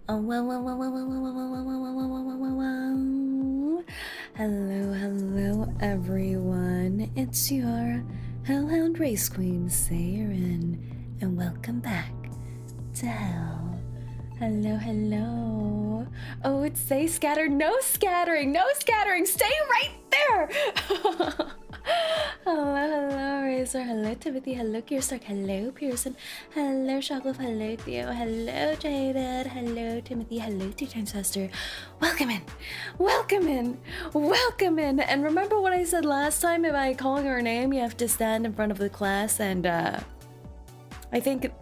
Oh, hello, everyone. It's your Hellhound Race Queen, Saerin, and welcome back to Hell. Hello. Oh, it's say scatter, no scattering, stay right there. Hello, Razor. Hello, Timothy. Hello, Gearstark. Hello, Pearson. Hello, Shocklove. Hello, Theo. Hello, Jaded. Hello, Timothy. Hello, 2x Faster. Welcome in. And remember what I said last time? By calling her name, you have to stand in front of the class. And I think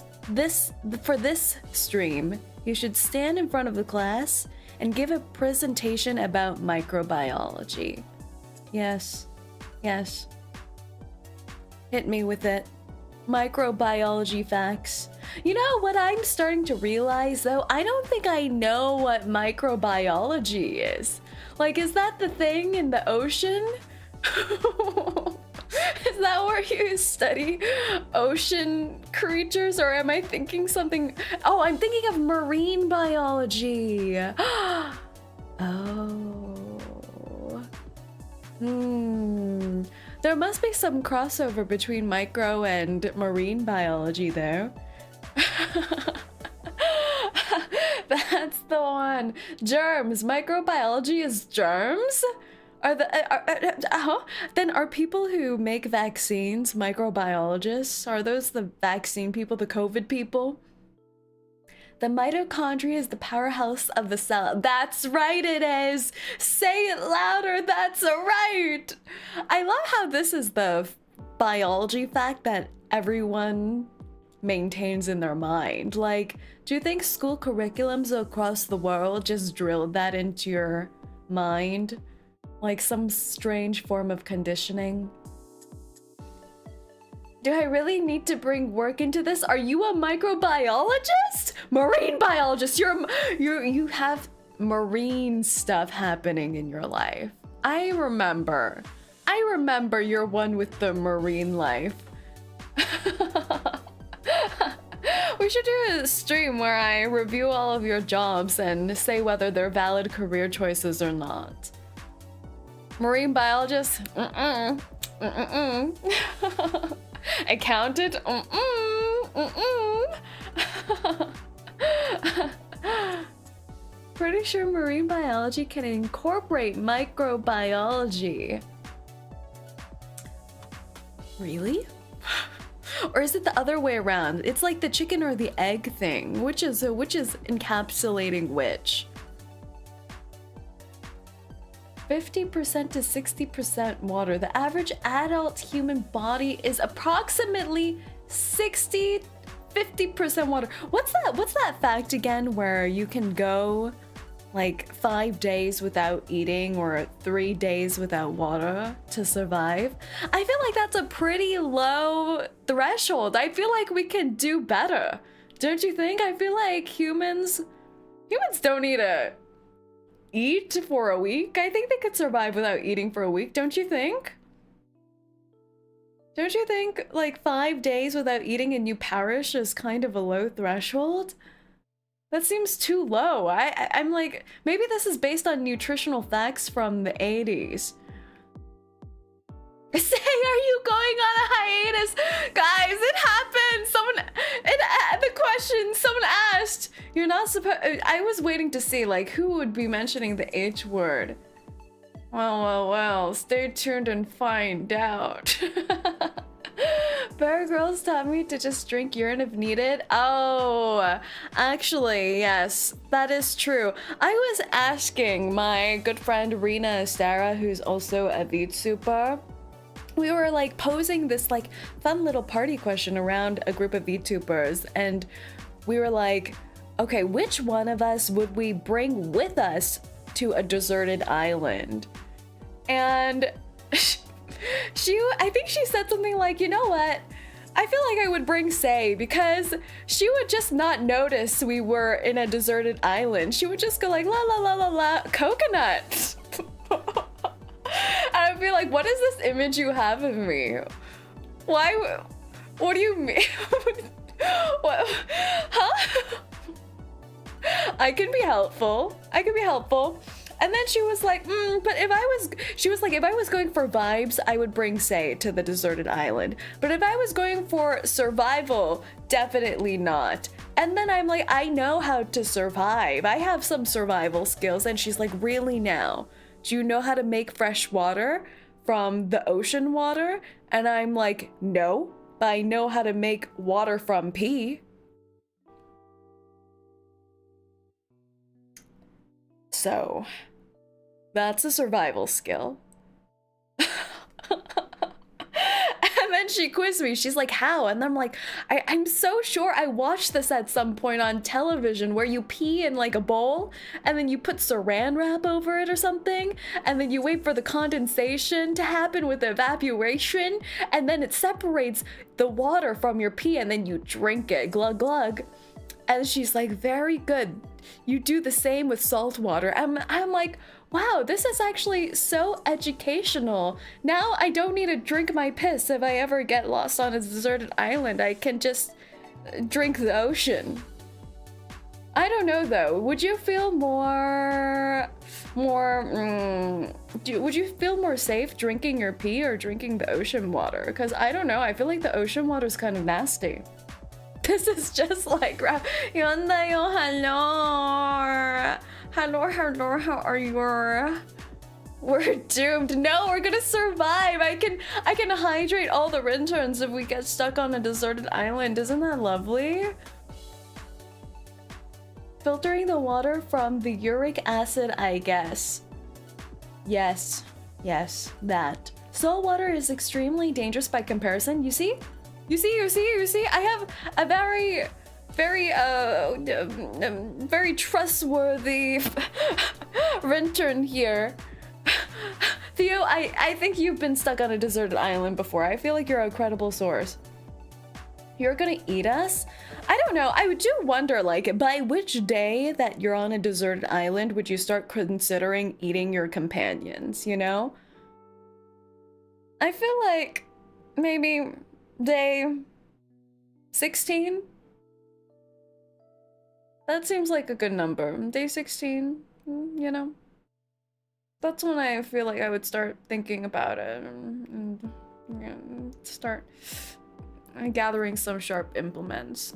for this stream, you should stand in front of the class and give a presentation about microbiology. Yes. Hit me with it. Microbiology facts. You know what I'm starting to realize though? I don't think I know what microbiology is. Like, is that the thing in the ocean? Is that where you study ocean creatures, or am I thinking something? Oh, I'm thinking of marine biology. There must be some crossover between micro and marine biology there. That's the one. Germs. Microbiology is germs? Then are people who make vaccines microbiologists? Are those the vaccine people, the COVID people? The mitochondria is the powerhouse of the cell. That's right, it is. Say it louder, that's right. I love how this is the biology fact that everyone maintains in their mind. Like, do you think school curriculums across the world just drilled that into your mind? Like some strange form of conditioning? Do I really need to bring work into this? Are you a microbiologist? Marine biologist. You have marine stuff happening in your life. I remember you're one with the marine life. We should do a stream where I review all of your jobs and say whether they're valid career choices or not. Marine biologist? Accountant? Pretty sure marine biology can incorporate microbiology. Really? Or is it the other way around? It's like the chicken or the egg thing. Which is encapsulating which? 50% to 60% water. The average adult human body is approximately 50% water. What's that fact again where you can go like 5 days without eating or 3 days without water to survive? I feel like that's a pretty low threshold. I feel like we can do better. Don't you think? I feel like humans don't need to eat for a week. I think they could survive without eating for a week, don't you think? Don't you think like 5 days without eating and you perish is kind of a low threshold? That seems too low. I'm like, maybe this is based on nutritional facts from the 80s. Say, are you going on a hiatus? Guys, it happened. The question someone asked. You're not supposed. I was waiting to see like who would be mentioning the H word. Well. Stay tuned and find out. Bear Grylls taught me to just drink urine if needed. Oh, actually, yes, that is true. I was asking my good friend Rena Estara, who's also a VTuber. We were like posing this like fun little party question around a group of VTubers, and we were like, okay, which one of us would we bring with us to a deserted island? And I think she said something like, you know what? I feel like I would bring Say because she would just not notice we were in a deserted island. She would just go like, la la la la la, coconut. And I'd be like, what is this image you have of me? Why? What do you mean? What? Huh? I can be helpful. I can be helpful. And then she was like, but if I was going for vibes, I would bring Sae to the deserted island. But if I was going for survival, definitely not. And then I'm like, I know how to survive. I have some survival skills. And she's like, really now? Do you know how to make fresh water from the ocean water? And I'm like, no, but I know how to make water from pee. So that's a survival skill. And then she quizzed me. She's like, how? And I'm like, I'm so sure I watched this at some point on television where you pee in like a bowl and then you put saran wrap over it or something. And then you wait for the condensation to happen with the evaporation. And then it separates the water from your pee and then you drink it. Glug, glug. And she's like, very good. You do the same with salt water. I'm like, wow, this is actually so educational. Now I don't need to drink my piss if I ever get lost on a deserted island. I can just drink the ocean. I don't know though. Would you feel would you feel more safe drinking your pee or drinking the ocean water? Because I don't know. I feel like the ocean water is kind of nasty. This is just like, hello. Hello, how are you? We're doomed. No, we're gonna survive. I can hydrate all the interns if we get stuck on a deserted island. Isn't that lovely? Filtering the water from the uric acid, I guess. Yes, that. Salt water is extremely dangerous by comparison. You see? I have a very trustworthy intern here. Theo, I think you've been stuck on a deserted island before. I feel like you're a credible source. You're gonna eat us? I don't know. I do wonder, like, by which day that you're on a deserted island would you start considering eating your companions, you know? I feel like maybe day 16? That seems like a good number. Day 16, you know? That's when I feel like I would start thinking about it and start gathering some sharp implements.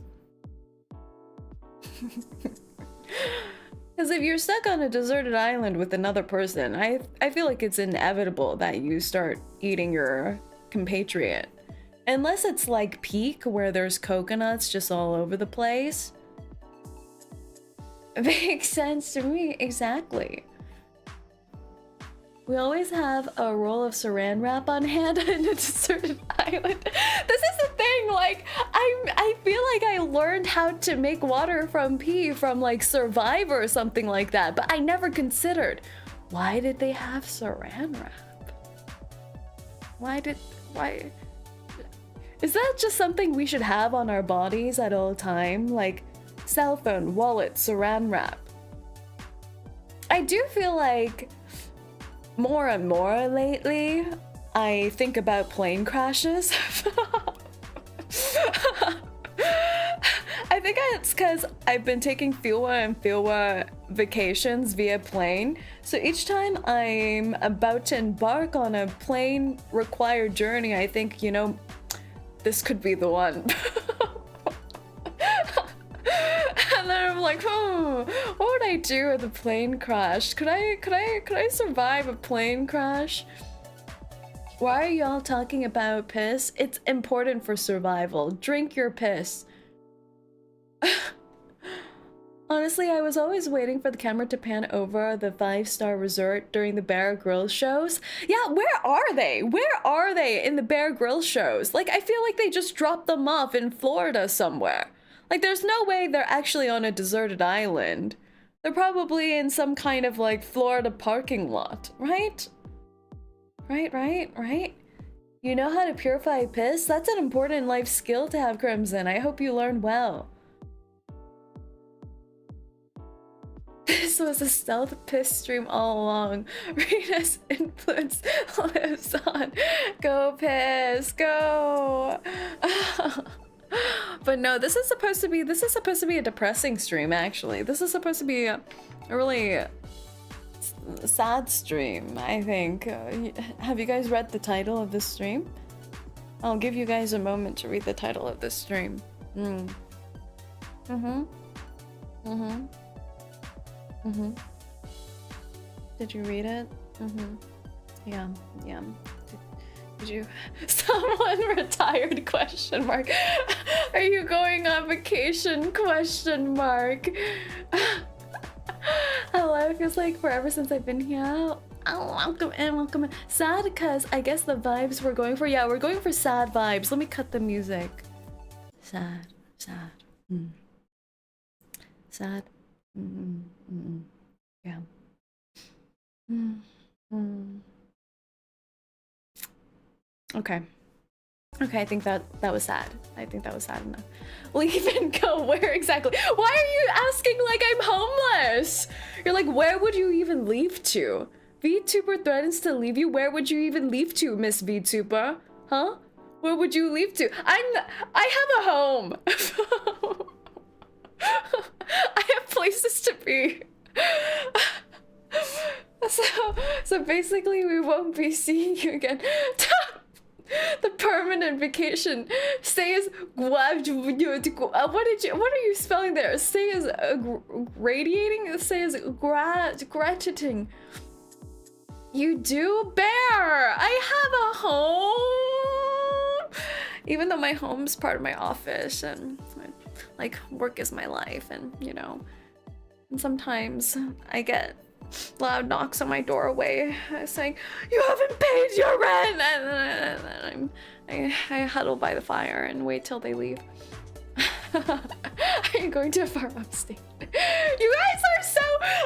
Because if you're stuck on a deserted island with another person, I feel like it's inevitable that you start eating your compatriot. Unless it's like Peak, where there's coconuts just all over the place. Makes sense to me, exactly. We always have a roll of saran wrap on hand on a deserted island. This is the thing, like, I feel like I learned how to make water from pee from like Survivor or something like that, but I never considered, why did they have saran wrap? Why? Is that just something we should have on our bodies at all time? Like cell phone, wallet, saran wrap. I do feel like more and more lately, I think about plane crashes. I think it's because I've been taking Philwa and Philwa vacations via plane. So each time I'm about to embark on a plane required journey, I think, you know, this could be the one. And then I'm like, what would I do if the plane crashed? Could I survive a plane crash? Why are y'all talking about piss? It's important for survival. Drink your piss. Honestly, I was always waiting for the camera to pan over the 5-star resort during the Bear Grylls shows. Yeah, where are they? Where are they in the Bear Grylls shows? Like, I feel like they just dropped them off in Florida somewhere. Like, there's no way they're actually on a deserted island. They're probably in some kind of, like, Florida parking lot, right? Right? You know how to purify piss? That's an important life skill to have, Crimson. I hope you learn well. This was a stealth piss stream all along. Rita's influence lives on. Go piss, go! But no, this is supposed to be a depressing stream, actually. This is supposed to be a really sad stream, I think. Have you guys read the title of this stream? I'll give you guys a moment to read the title of this stream. Did you read it? Yeah. Did you? Someone retired? Question mark. Are you going on vacation? Question mark. Hello, it feels like forever since I've been here. Oh, welcome in, welcome in. Sad because I guess the vibes we're going for. Yeah, we're going for sad vibes. Let me cut the music. Sad. Sad. Yeah. Okay, I think that was sad. I think that was sad enough. Leave and go where exactly? Why are you asking like I'm homeless? You're like, where would you even leave to? VTuber threatens to leave you. Where would you even leave to, Miss VTuber? Huh? Where would you leave to? I have a home. I have places to be. So basically we won't be seeing you again. The permanent vacation. Stay as what are you spelling there? Stay as radiating? Stay as gratituting. You do, bear. I have a home. Even though my home's part of my office and like work is my life, and you know, and sometimes I get loud knocks on my doorway saying, "You haven't paid your rent," and I huddle by the fire and wait till they leave. Are you going to a far upstate? You guys are so...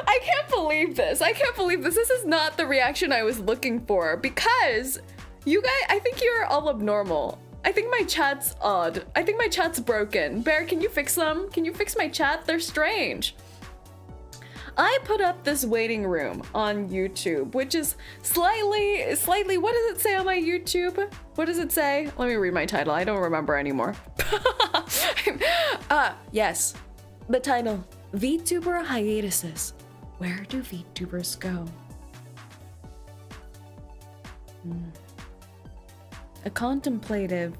I can't believe this. I can't believe this. This is not the reaction I was looking for, because you guys... I think you're all abnormal. I think my chat's odd. I think my chat's broken. Bear, can you fix them? Can you fix my chat? They're strange. I put up this waiting room on YouTube, which is slightly, what does it say on my YouTube? What does it say? Let me read my title. I don't remember anymore. Yes, the title, VTuber hiatuses. Where do VTubers go? A contemplative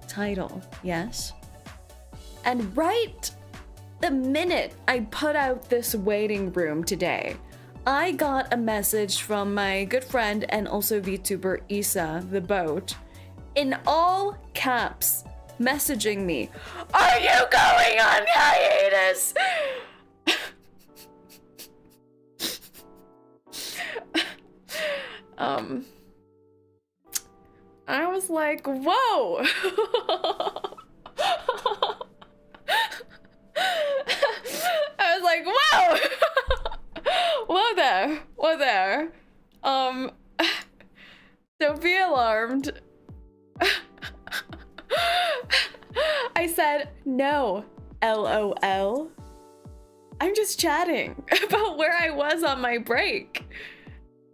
title, yes. And right the minute I put out this waiting room today, I got a message from my good friend and also VTuber 𝐂𝐴 the boat, in all caps, messaging me, "Are you going on hiatus?" I was like, whoa. I was like, whoa! Whoa there. Don't be alarmed. I said, no, LOL. I'm just chatting about where I was on my break.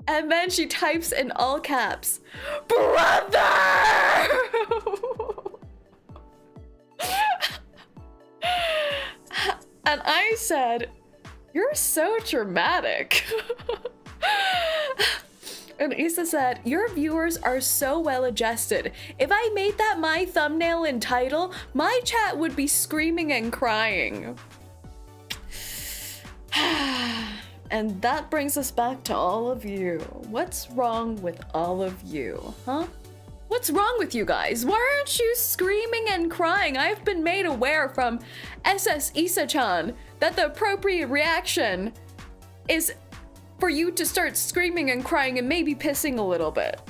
And then she types in all caps, brother! And I said, you're so dramatic. And 𝐂𝐴 said, your viewers are so well adjusted. If I made that my thumbnail and title, my chat would be screaming and crying. And that brings us back to all of you. What's wrong with all of you, huh? What's wrong with you guys? Why aren't you screaming and crying? I've been made aware from SS 𝐂𝐴-chan that the appropriate reaction is for you to start screaming and crying and maybe pissing a little bit.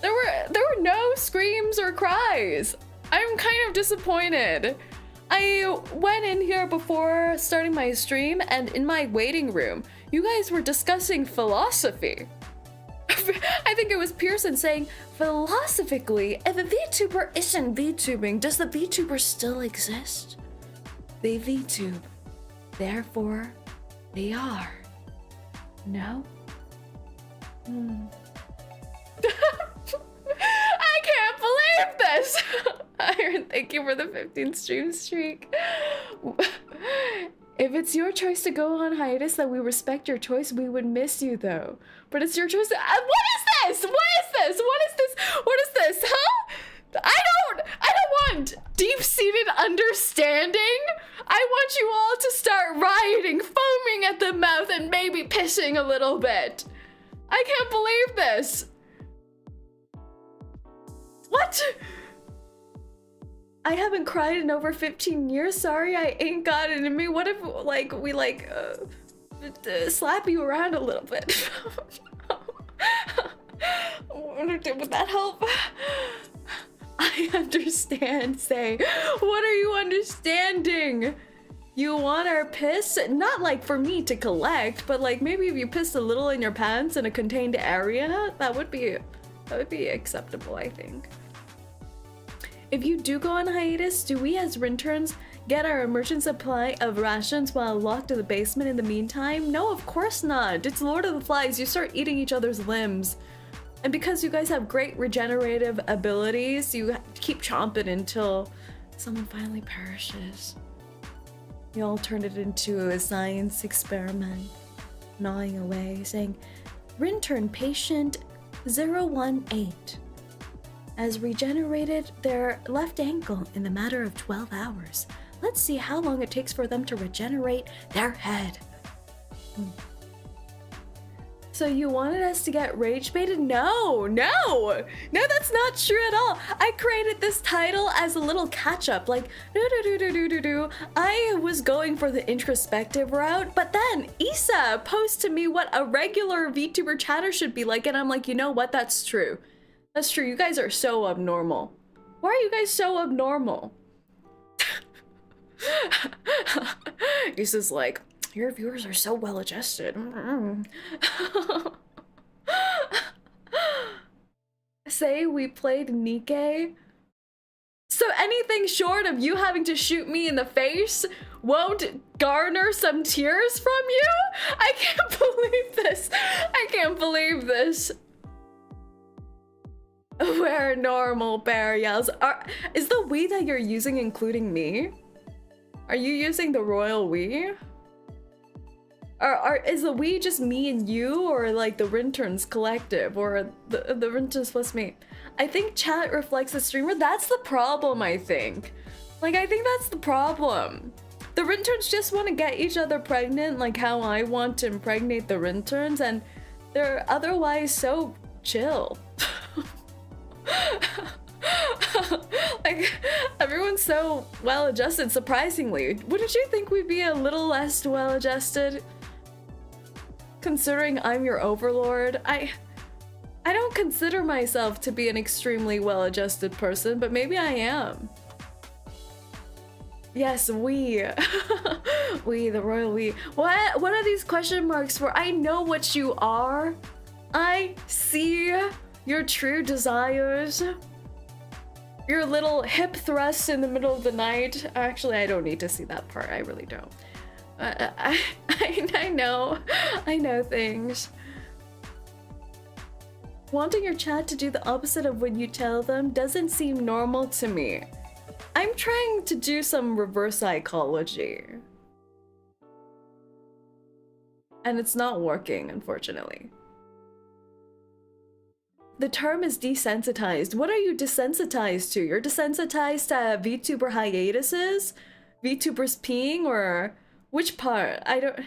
There were no screams or cries. I'm kind of disappointed. I went in here before starting my stream, and in my waiting room, you guys were discussing philosophy. I think it was Pearson saying, philosophically, if a VTuber isn't VTubing, does the VTuber still exist? They VTube, therefore they are. No? I can't believe this! Iron, thank Thank you for the 15 stream streak. If it's your choice to go on hiatus, then we respect your choice. We would miss you though. But it's your choice to— what is this? What is this? What is this? What is this? Huh? I don't want deep-seated understanding. I want you all to start rioting, foaming at the mouth, and maybe pissing a little bit. I can't believe this. What? I haven't cried in over 15 years. Sorry, I ain't got it in me. What if, like, we, like, slap you around a little bit? Would that help? I understand, Say. What are you understanding? You want our piss? Not like for me to collect, but like maybe if you pissed a little in your pants in a contained area, that would be acceptable, I think. If you do go on hiatus, do we as interns get our emergency supply of rations while locked in the basement in the meantime? No, of course not. It's Lord of the Flies. You start eating each other's limbs. And because you guys have great regenerative abilities, you keep chomping until someone finally perishes. You all turn it into a science experiment, gnawing away, saying, Rintern patient 018 has regenerated their left ankle in the matter of 12 hours. Let's see how long it takes for them to regenerate their head. So you wanted us to get rage baited? No, that's not true at all. I created this title as a little catch up, like I was going for the introspective route, but then Issa posed to me what a regular VTuber chatter should be like, and I'm like, you know what? That's true. That's true. You guys are so abnormal. Why are you guys so abnormal? Issa's like, your viewers are so well adjusted. Say we played 𝐂𝐚𝐭. So anything short of you having to shoot me in the face won't garner some tears from you? I can't believe this. I can't believe this. Where normal bear yells. Is the we that you're using including me? Are you using the royal we? Is the we just me and you, or like the Rinterns collective, or the Rinterns plus me? I think chat reflects the streamer. That's the problem, I think. Like, I think that's the problem. The Rinterns just want to get each other pregnant, like how I want to impregnate the Rinterns, and they're otherwise so chill. Like, everyone's so well adjusted, surprisingly. Wouldn't you think we'd be a little less well adjusted? Considering I'm your overlord, I don't consider myself to be an extremely well-adjusted person, but maybe I am. Yes, we. We, the royal we. What are these question marks for? I know what you are. I see your true desires. Your little hip thrusts in the middle of the night. Actually, I don't need to see that part. I really don't. I know things. Wanting your chat to do the opposite of what you tell them doesn't seem normal to me. I'm trying to do some reverse psychology. And it's not working, unfortunately. The term is desensitized. What are you desensitized to? You're desensitized to VTuber hiatuses? VTubers peeing, or which part? I don't...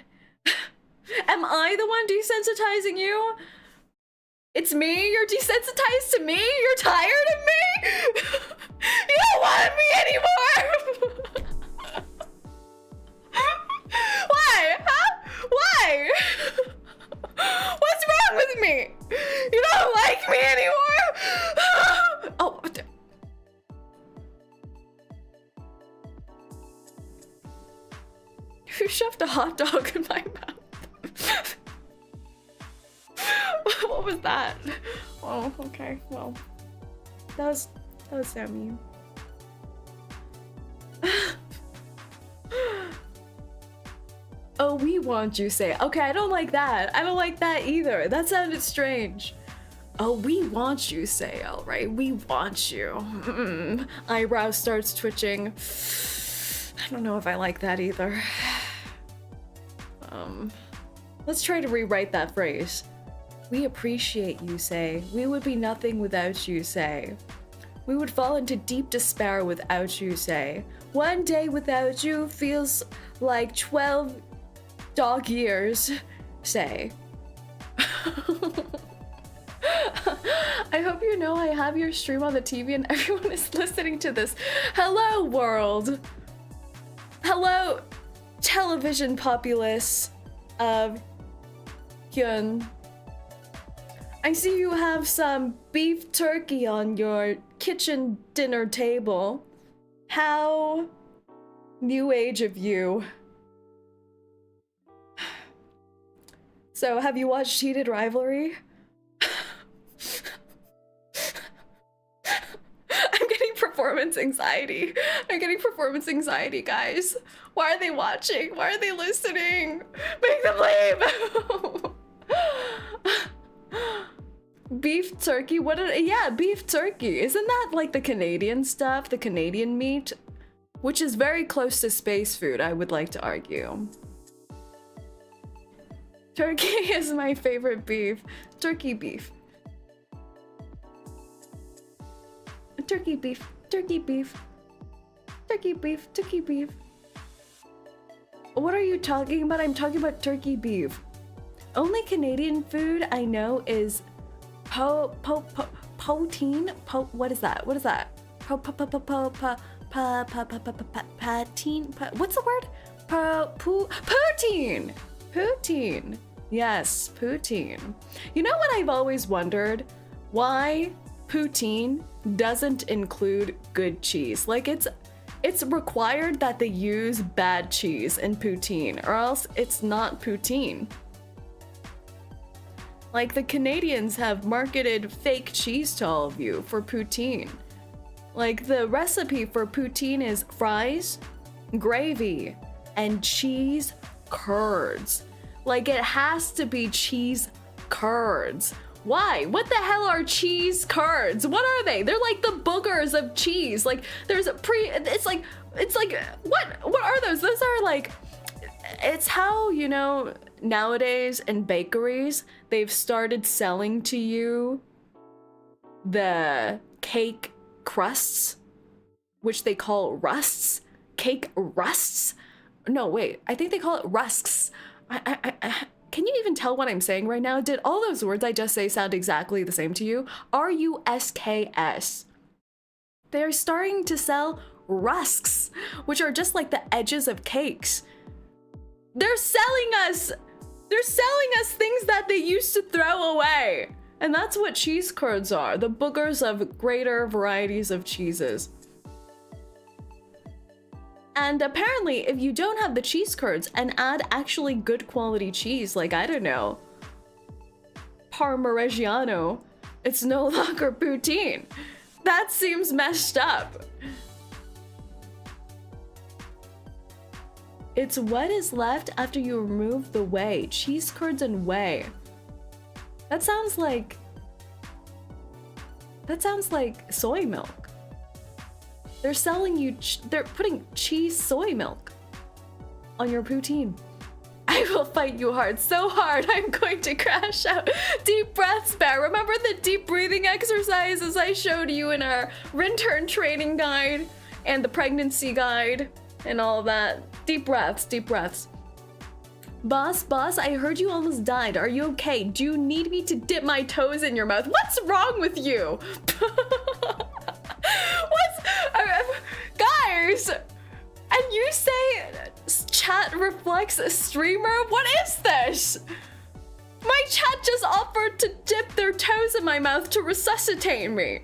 Am I the one desensitizing you? It's me? You're desensitized to me? You're tired of me? You don't want me anymore! Why? Huh? Why? What's wrong with me? You don't like me anymore? Oh. You shoved a hot dog in my mouth. What was that? Oh, okay. Well, that was so mean. Oh, we want you say. Okay, I don't like that. I don't like that either. That sounded strange. Oh, we want you, say, all right? We want you. Eyebrow starts twitching. I don't know if I like that either. Let's try to rewrite that phrase. We appreciate you, say. We would be nothing without you, say. We would fall into deep despair without you, say. One day without you feels like 12 dog years, say. I hope you know I have your stream on the TV and everyone is listening to this. Hello, world. Hello, television populace of Hyun. I see you have some beef turkey on your kitchen dinner table. How new age of you. So, have you watched Heated Rivalry? I'm getting performance anxiety. I'm getting performance anxiety, guys. Why are they watching? Why are they listening? Make them leave! Beef turkey? Yeah, beef turkey. Isn't that like the Canadian stuff? The Canadian meat? Which is very close to space food, I would like to argue. Turkey is my favorite beef. Turkey beef. Turkey beef. Turkey beef. Turkey beef. Turkey beef. What are you talking about? I'm talking about turkey beef. Only Canadian food I know is poutine. What is that? What is that? Poutine. What's the word? Poutine. Poutine. Yes, poutine. You know what I've always wondered? Why poutine doesn't include good cheese? Like it's required that they use bad cheese in poutine, or else it's not poutine. Like the Canadians have marketed fake cheese to all of you for poutine. Like the recipe for poutine is fries, gravy, and cheese curds. Like it has to be cheese curds. Why? What the hell are cheese curds? What are they? They're like the boogers of cheese. Like there's a it's like what are those? Those are like, it's how, you know, nowadays in bakeries, they've started selling to you the cake crusts, which they call rusts. Cake rusts? No, wait, I think they call it rusks. Can you even tell what I'm saying right now? Did all those words I just say sound exactly the same to you? R-U-S-K-S. They're starting to sell rusks, which are just like the edges of cakes. They're selling us things that they used to throw away. And that's what cheese curds are, the boogers of greater varieties of cheeses. And apparently, if you don't have the cheese curds and add actually good quality cheese, like, I don't know, Parmigiano, it's no longer poutine. That seems messed up. It's what is left after you remove the whey. Cheese curds and whey. That sounds like soy milk. They're selling you, they're putting cheese soy milk on your poutine. I will fight you hard, so hard I'm going to crash out. Deep breaths, Bear. Remember the deep breathing exercises I showed you in our intern training guide and the pregnancy guide and all of that? Deep breaths, deep breaths. Boss, I heard you almost died. Are you okay? Do you need me to dip my toes in your mouth? What's wrong with you? Guys, and you say chat reflects a streamer? What is this? My chat just offered to dip their toes in my mouth to resuscitate me.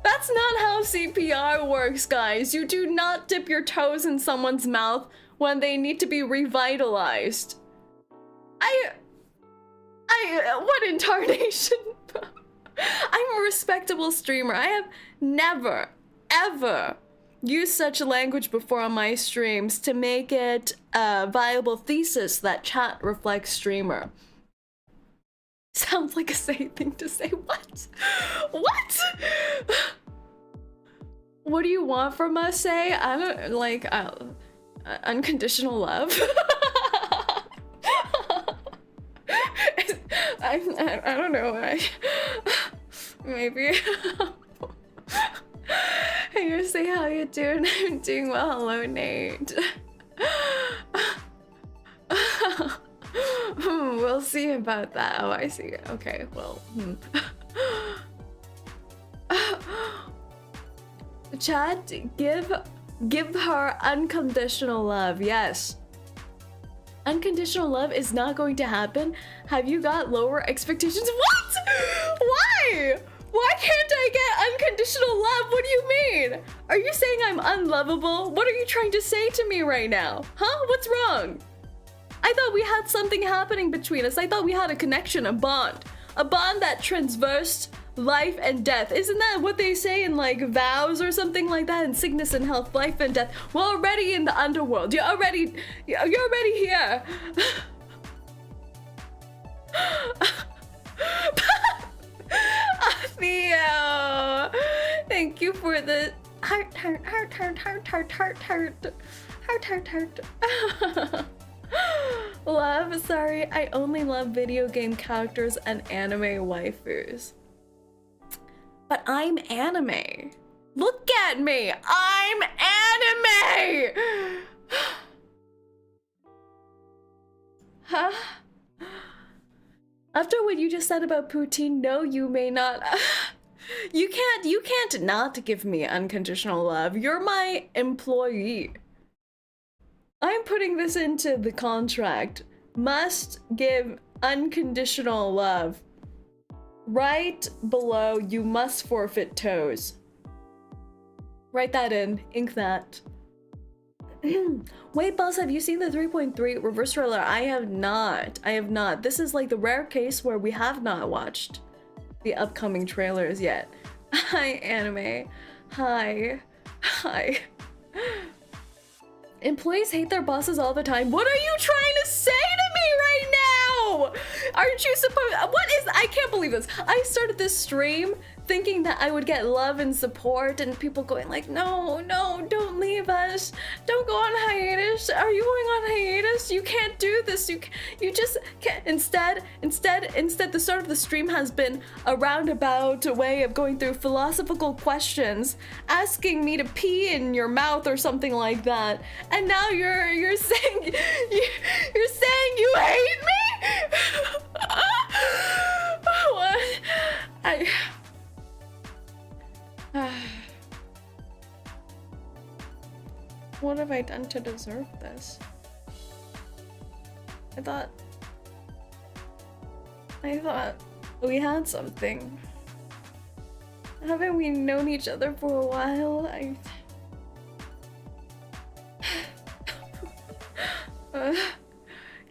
That's not how CPR works, guys. You do not dip your toes in someone's mouth when they need to be revitalized. What incarnation? I'm a respectable streamer. I have never, ever used such language before on my streams to make it a viable thesis that chat reflects streamer. Sounds like a Say thing to say. What? What? What do you want from us, Say? I don't like unconditional love. I don't know. Maybe. Hey, you say how you doing? I'm doing well. Hello, Nate. We'll see about that. Oh, I see. Okay, well. Chat, give her unconditional love. Yes. Unconditional love is not going to happen. Have you got lower expectations? What? Why? Why can't I get unconditional love? What do you mean? Are you saying I'm unlovable? What are you trying to say to me right now? Huh? What's wrong? I thought we had something happening between us. I thought we had a connection, a bond that traversed life and death. Isn't that what they say in like vows or something like that? In sickness and health, life and death. We're already in the underworld. You're already here. Theo, thank you for the heart. Love, sorry, I only love video game characters and anime waifus. But I'm anime. Look at me, I'm anime! Huh? After what you just said about poutine, no, you may not. You can't not give me unconditional love. You're my employee. I'm putting this into the contract. Must give unconditional love. Right below, you must forfeit toes. Write that in, ink that. Wait, boss, have you seen the 3.3 reverse trailer? I have not. This is like the rare case where we have not watched the upcoming trailers yet. Hi, anime. Hi. Employees hate their bosses all the time. What are you trying to say to me right now? Aren't you supposed— I can't believe this. I started this stream thinking that I would get love and support and people going like, no, don't leave us. Don't go on hiatus. Are you going on hiatus? You can't do this. You just can't. Instead, the start of the stream has been a roundabout way of going through philosophical questions, asking me to pee in your mouth or something like that. And now you're saying you hate me? What? What have I done to deserve this? I thought we had something. Haven't we known each other for a while?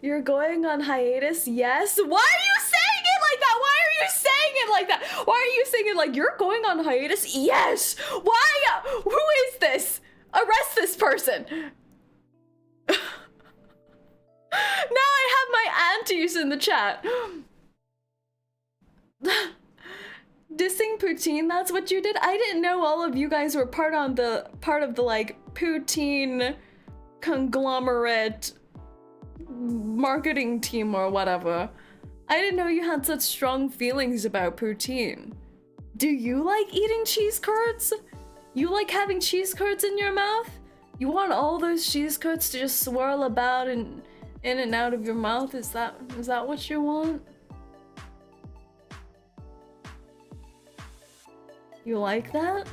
You're going on hiatus? Yes? Why are you saying it like that? Why are you saying it like that? Why are you saying it like you're going on hiatus? Yes! Why? Who is this? Arrest this person! Now I have my aunties in the chat. Dissing poutine, that's what you did? I didn't know all of you guys were part of the like poutine conglomerate marketing team or whatever. I didn't know you had such strong feelings about poutine. Do you like eating cheese curds? You like having cheese curds in your mouth? You want all those cheese curds to just swirl about and in and out of your mouth? Is that what you want? You like that?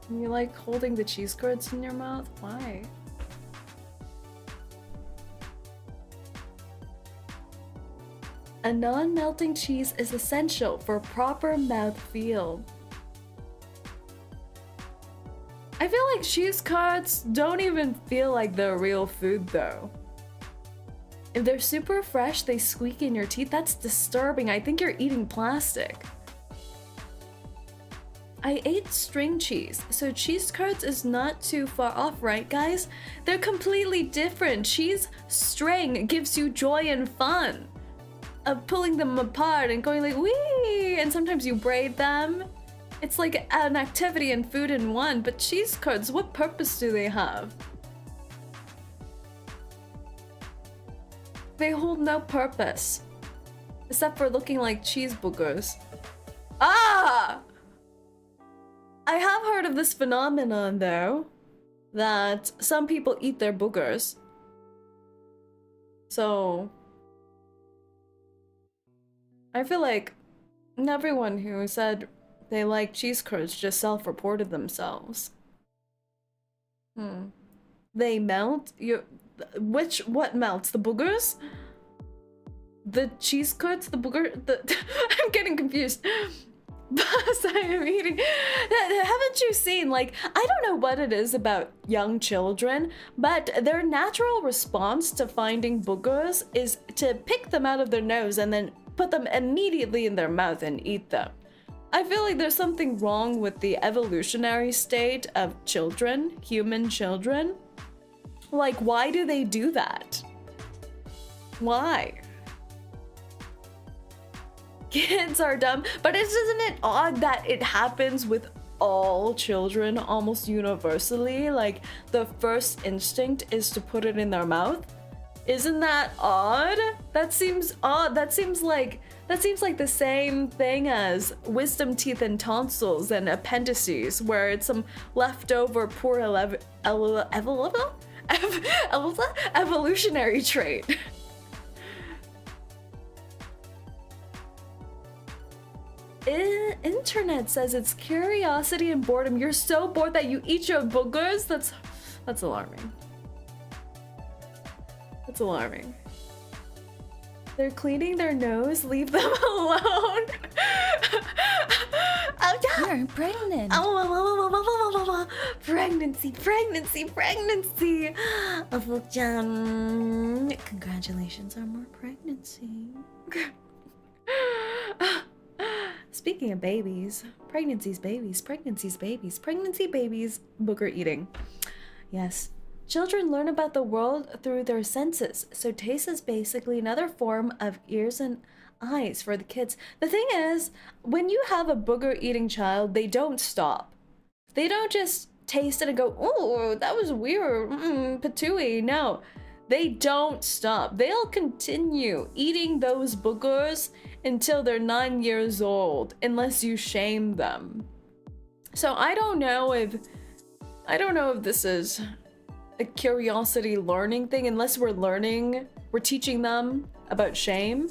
You like holding the cheese curds in your mouth? Why? A non-melting cheese is essential for proper mouthfeel. I feel like cheese curds don't even feel like they're real food though. If they're super fresh, they squeak in your teeth. That's disturbing. I think you're eating plastic. I ate string cheese, so cheese curds is not too far off, right guys? They're completely different. Cheese string gives you joy and fun of pulling them apart and going like wee, and sometimes you braid them. It's like an activity and food in one. But cheese curds, what purpose do they have? They hold no purpose except for looking like cheese boogers. Ah! I have heard of this phenomenon though, that some people eat their boogers. So I feel like everyone who said they like cheese curds just self-reported themselves. They melt? What melts? The boogers? The cheese curds? The booger? I'm getting confused. I am eating. Haven't you seen, like, I don't know what it is about young children, but their natural response to finding boogers is to pick them out of their nose and then put them immediately in their mouth and eat them. I feel like there's something wrong with the evolutionary state of children, human children. Like, why do they do that? Why? Kids are dumb, but isn't it odd that it happens with all children almost universally? Like, the first instinct is to put it in their mouth? Isn't that odd? That seems odd. That seems like the same thing as wisdom teeth and tonsils and appendices, where it's some leftover poor evolutionary trait. Internet says it's curiosity and boredom. You're so bored that you eat your boogers? That's alarming. That's alarming. They're cleaning their nose. Leave them alone. Oh, yeah. You're pregnant. Oh, pregnancy. Congratulations on more pregnancy. Speaking of babies, pregnancy babies, booger eating. Yes. Children learn about the world through their senses, so taste is basically another form of ears and eyes for the kids. The thing is, when you have a booger eating child, they don't stop. They don't just taste it and go, oh, that was weird, patooey. No, they don't stop. They'll continue eating those boogers until they're 9 years old, unless you shame them. So I don't know if this is a curiosity learning thing, unless we're teaching them about shame.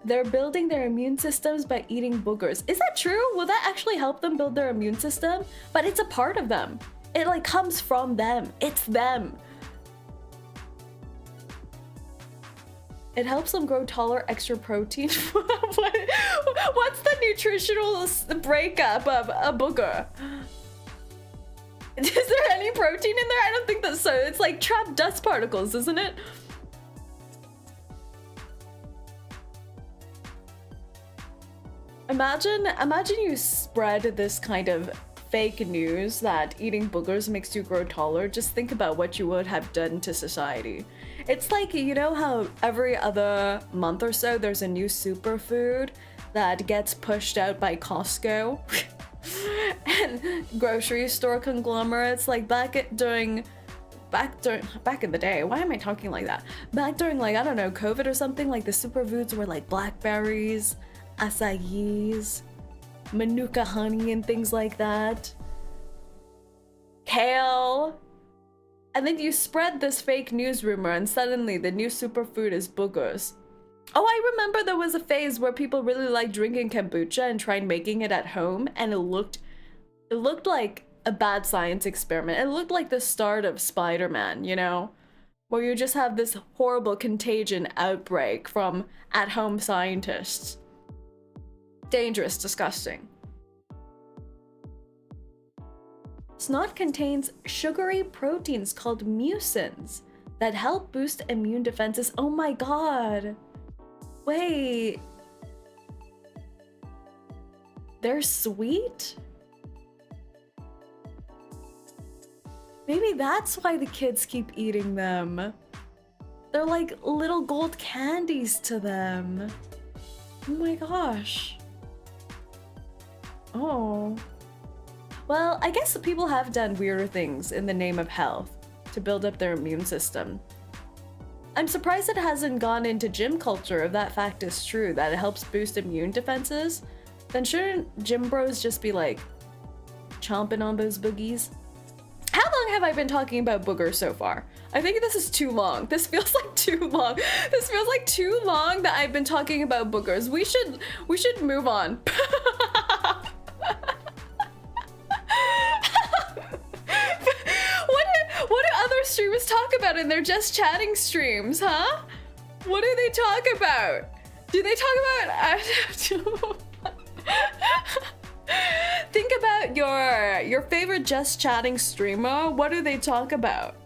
They're building their immune systems by eating boogers. Is that true? Will that actually help them build their immune system? But it's a part of them. It like comes from them. It's them. It helps them grow taller, extra protein. What's the nutritional breakup of a booger? Is there any protein in there? I don't think that's so. It's like trapped dust particles, isn't it? Imagine you spread this kind of fake news that eating boogers makes you grow taller. Just think about what you would have done to society. It's like, you know how every other month or so there's a new superfood that gets pushed out by Costco and grocery store conglomerates, like back in the day. Why am I talking like that? Back during, like, I don't know, COVID or something, like the superfoods were like blackberries, acais, manuka honey and things like that. Kale. And then you spread this fake news rumor and suddenly the new superfood is boogers. Oh, I remember there was a phase where people really liked drinking kombucha and tried making it at home, and it looked like a bad science experiment. It looked like the start of Spider-Man, you know? Where you just have this horrible contagion outbreak from at-home scientists. Dangerous, disgusting. Snot contains sugary proteins called mucins that help boost immune defenses. Oh my god. Wait. They're sweet? Maybe that's why the kids keep eating them. They're like little gold candies to them. Oh my gosh. Oh. Well, I guess people have done weirder things in the name of health to build up their immune system. I'm surprised it hasn't gone into gym culture if that fact is true, that it helps boost immune defenses. Then shouldn't gym bros just be like chomping on those boogies? How long have I been talking about Booger so far? I think this is too long. This feels like too long. This feels like too long that I've been talking about boogers. We should move on. What do other streamers talk about in their just chatting streams, huh? What do they talk about? Do they talk about Think about your favorite just chatting streamer. What do they talk about?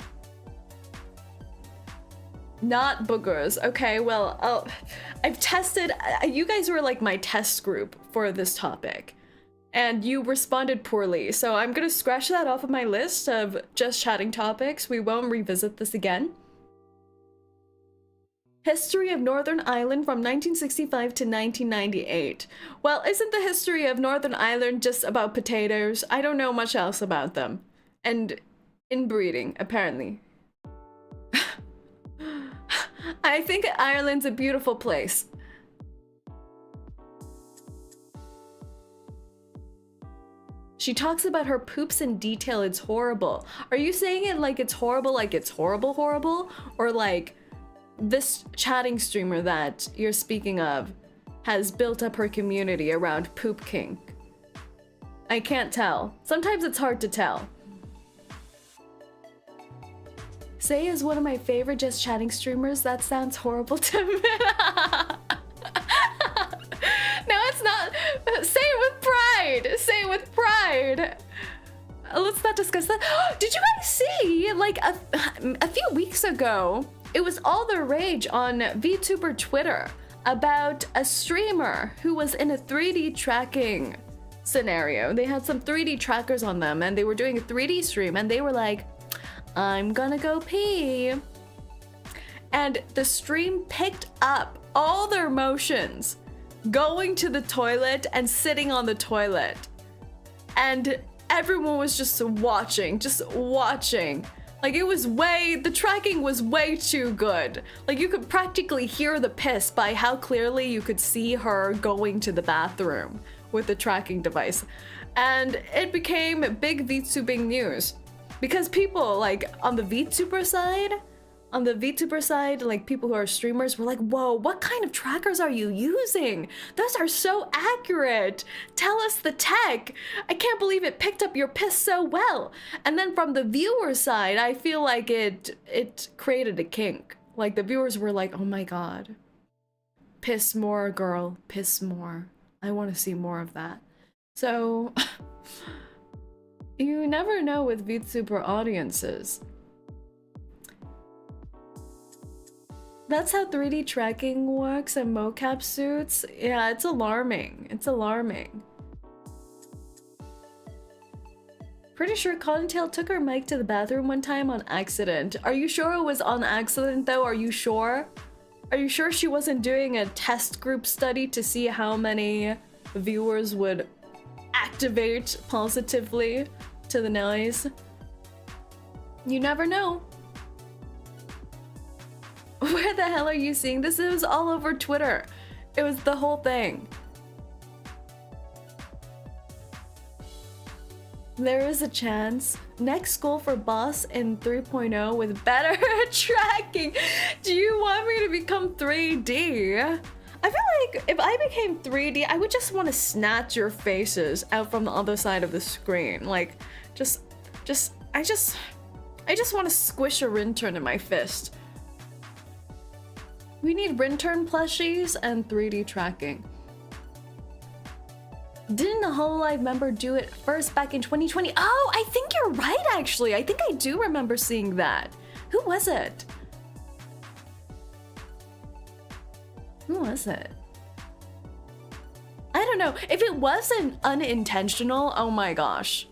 Not boogers. Okay, well, I've tested. You guys were like my test group for this topic, and you responded poorly. So I'm gonna scratch that off of my list of just chatting topics. We won't revisit this again. History of Northern Ireland from 1965 to 1998. Well, isn't the history of Northern Ireland just about potatoes? I don't know much else about them. And inbreeding, apparently. I think Ireland's a beautiful place. She talks about her poops in detail. It's horrible. Are you saying it like it's horrible, horrible? Or like this chatting streamer that you're speaking of has built up her community around poop kink? I can't tell. Sometimes it's hard to tell. Say is one of my favorite just chatting streamers. That sounds horrible to me. No, it's not. Say it with pride. Say it with pride. Let's not discuss that. Did you guys see, like a few weeks ago, it was all the rage on VTuber Twitter about a streamer who was in a 3D tracking scenario. They had some 3D trackers on them and they were doing a 3D stream and they were like, I'm gonna go pee. And the stream picked up all their motions going to the toilet and sitting on the toilet. And everyone was just watching. Like it was the tracking was way too good. Like you could practically hear the piss by how clearly you could see her going to the bathroom with the tracking device. And it became big VTubing news because people like on the VTuber side, like people who are streamers were like, whoa, what kind of trackers are you using? Those are so accurate. Tell us the tech. I can't believe it picked up your piss so well. And then from the viewer side, I feel like it created a kink. Like the viewers were like, oh my God, piss more, girl, piss more. I want to see more of that. So you never know with VTuber audiences. That's how 3D tracking works and mocap suits. Yeah, it's alarming. It's alarming. Pretty sure Cottontail took her mic to the bathroom one time on accident. Are you sure it was on accident though? Are you sure? Are you sure she wasn't doing a test group study to see how many viewers would activate positively to the noise? You never know. Where the hell are you seeing this? It was all over Twitter. It was the whole thing. There is a chance. Next goal for boss in 3.0 with better tracking. Do you want me to become 3D? I feel like if I became 3D, I would just want to snatch your faces out from the other side of the screen. Like, I just want to squish a Rinturn in my fist. We need Rinturn plushies and 3D tracking. Didn't a Hololive member do it first back in 2020? Oh, I think you're right, actually. I think I do remember seeing that. Who was it? Who was it? I don't know. If it wasn't unintentional, oh my gosh.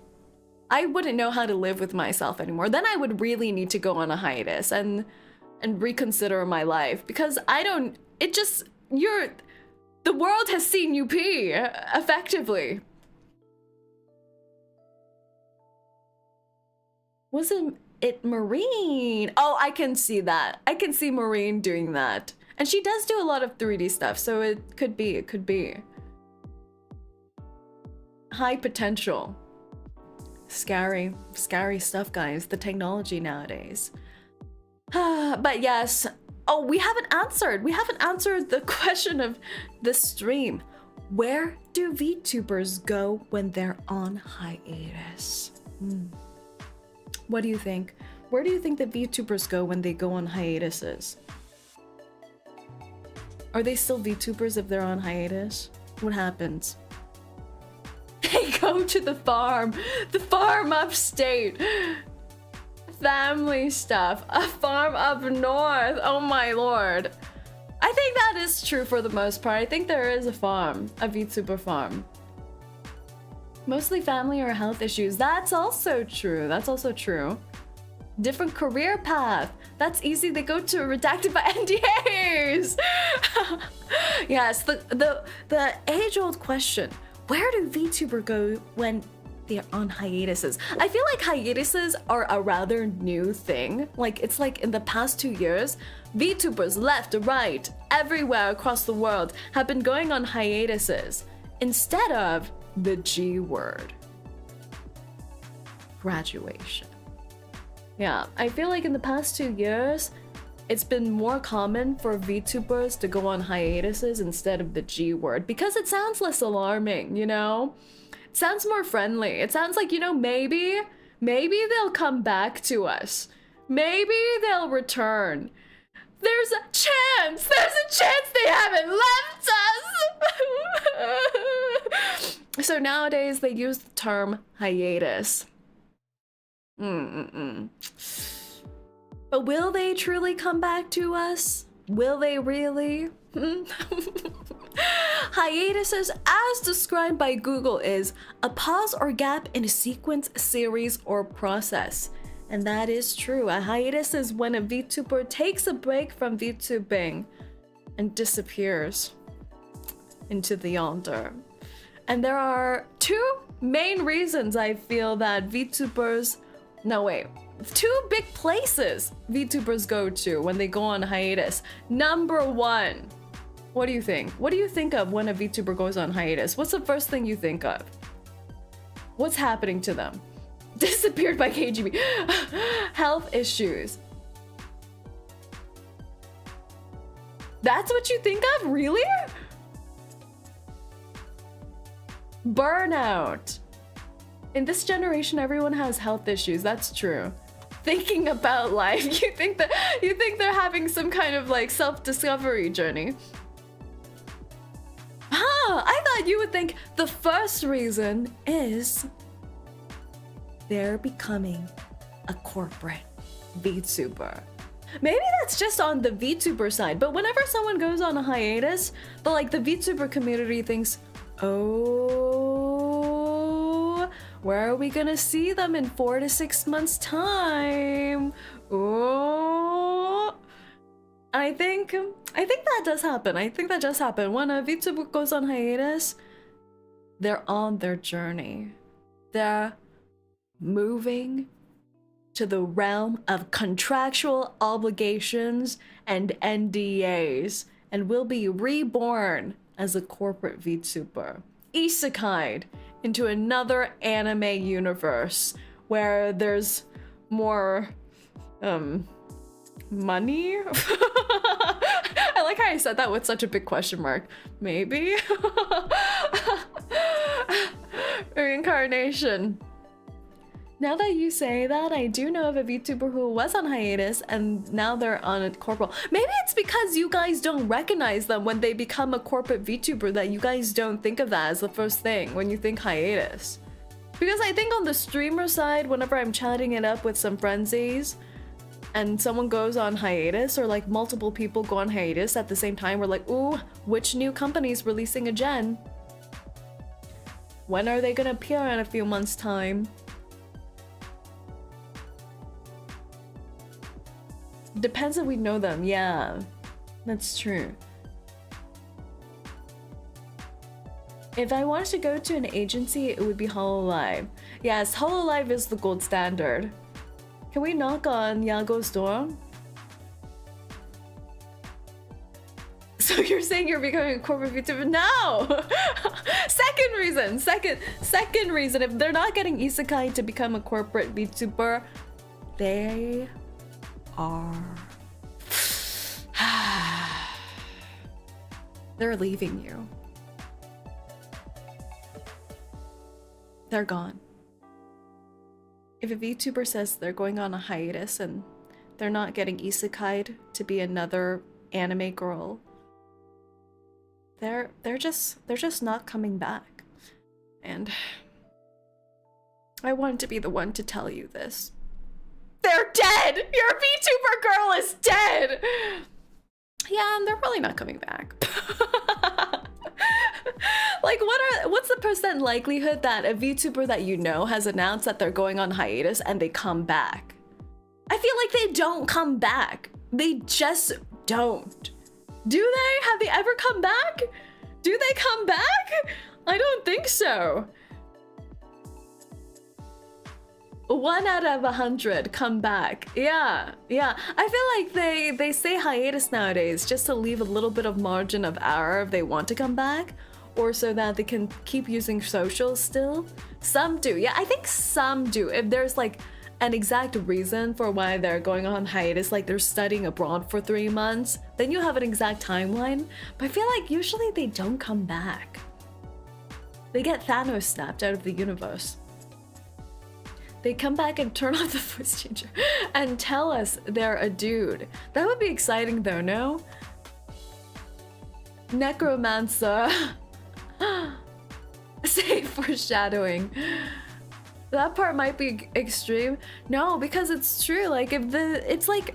I wouldn't know how to live with myself anymore. Then I would really need to go on a hiatus and reconsider my life, because I don't, it just, the world has seen you pee, effectively. Wasn't it Marine? Oh, I can see that. I can see Marine doing that. And she does do a lot of 3D stuff, so it could be, it could be. High potential. Scary, scary stuff, guys. The technology nowadays. But yes. Oh, we haven't answered the question of the stream. Where do VTubers go when they're on hiatus? What do you think? Where do you think that VTubers go when they go on hiatuses? Are they still VTubers if they're on hiatus? What happens? They go to the farm upstate. Family stuff. A farm up north. Oh my lord. I think that is true for the most part. I think there is a farm, a VTuber farm. Mostly family or health issues. That's also true. That's also true. Different career path. That's easy. They go to redacted by NDAs. Yes, the age-old question. Where do VTuber go when they're on hiatuses? I feel like hiatuses are a rather new thing. Like, it's like in the past 2 years, VTubers left, right, everywhere across the world have been going on hiatuses instead of the G word. Graduation. Yeah, I feel like in the past 2 years, it's been more common for VTubers to go on hiatuses instead of the G word because it sounds less alarming, you know? It sounds more friendly. It sounds like, you know, maybe they'll come back to us. Maybe they'll return. There's a chance they haven't left us. So nowadays they use the term hiatus. But will they truly come back to us? Will they really? Hiatuses, as described by Google, is a pause or gap in a sequence, series, or process. And that is true. A hiatus is when a VTuber takes a break from VTubing and disappears into the yonder. And there are two main reasons I feel that VTubers... No, wait. 2 big places VTubers go to when they go on hiatus. Number 1. What do you think? What do you think of when a VTuber goes on hiatus? What's the first thing you think of? What's happening to them? Disappeared by KGB. Health issues. That's what you think of? Really? Burnout. In this generation, everyone has health issues. That's true. Thinking about life. You think they're having some kind of like self-discovery journey. I thought you would think the first reason is they're becoming a corporate VTuber. Maybe that's just on the VTuber side, but whenever someone goes on a hiatus, the VTuber community thinks, oh, where are we gonna see them in 4 to 6 months time? Oh, I think that does happen. I think that does happen. When a VTuber goes on hiatus, they're on their journey. They're moving to the realm of contractual obligations and NDAs, and will be reborn as a corporate VTuber. Isekai'd into another anime universe where there's more money. I like how I said that with such a big question mark. Maybe. Reincarnation. Now that you say that, I do know of a VTuber who was on hiatus and now they're on a corporal. Maybe it's because you guys don't recognize them when they become a corporate VTuber, that you guys don't think of that as the first thing when you think hiatus. Because I think on the streamer side, whenever I'm chatting it up with some frenzies and someone goes on hiatus, or like multiple people go on hiatus at the same time, we're like, ooh, which new company's releasing a gen? When are they gonna appear in a few months' time? Depends if we know them. Yeah, that's true. If I wanted to go to an agency, it would be HoloLive. Yes, HoloLive is the gold standard. Can we knock on Yago's door? So you're saying you're becoming a corporate VTuber? No! Second reason, if they're not getting Isekai to become a corporate VTuber, they are... they're leaving you. They're gone. If a VTuber says they're going on a hiatus and they're not getting isekai'd to be another anime girl, they're just not coming back. And I wanted to be the one to tell you this. They're dead! Your VTuber girl is dead! Yeah, and they're probably not coming back. Like, what's the percent likelihood that a VTuber that you know has announced that they're going on hiatus and they come back? I feel like they don't come back. They just don't. Do they? Have they ever come back? Do they come back? I don't think so. 1 out of 100 come back. Yeah. I feel like they say hiatus nowadays just to leave a little bit of margin of error if they want to come back, or so that they can keep using socials still. Some do. Yeah, I think some do. If there's like an exact reason for why they're going on hiatus, like they're studying abroad for 3 months, then you have an exact timeline. But I feel like usually they don't come back. They get Thanos snapped out of the universe. They come back and turn off the voice changer and tell us they're a dude. That would be exciting though, no? Necromancer. Say foreshadowing. That part might be extreme. No, because it's true. Like, it's like,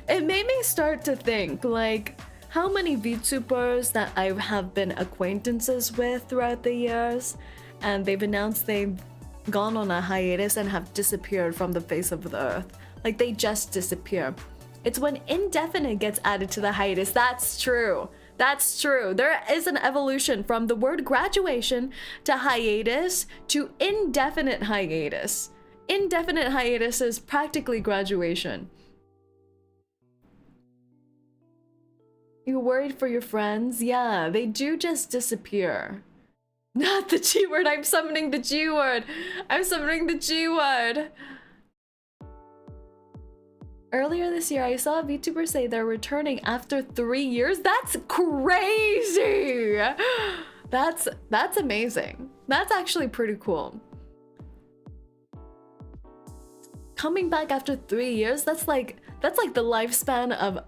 it made me start to think, like, how many VTubers that I have been acquaintances with throughout the years, and they've announced they've gone on a hiatus and have disappeared from the face of the earth. Like, they just disappear. It's when indefinite gets added to the hiatus. That's true. That's true. There is an evolution from the word graduation to hiatus to indefinite hiatus. Indefinite hiatus is practically graduation. You're worried for your friends? Yeah, they do just disappear. Not the G word. I'm summoning the G word. I'm summoning the G word. Earlier this year, I saw a VTuber say they're returning after 3 years. That's crazy. That's amazing. That's actually pretty cool. Coming back after 3 years, that's like the lifespan of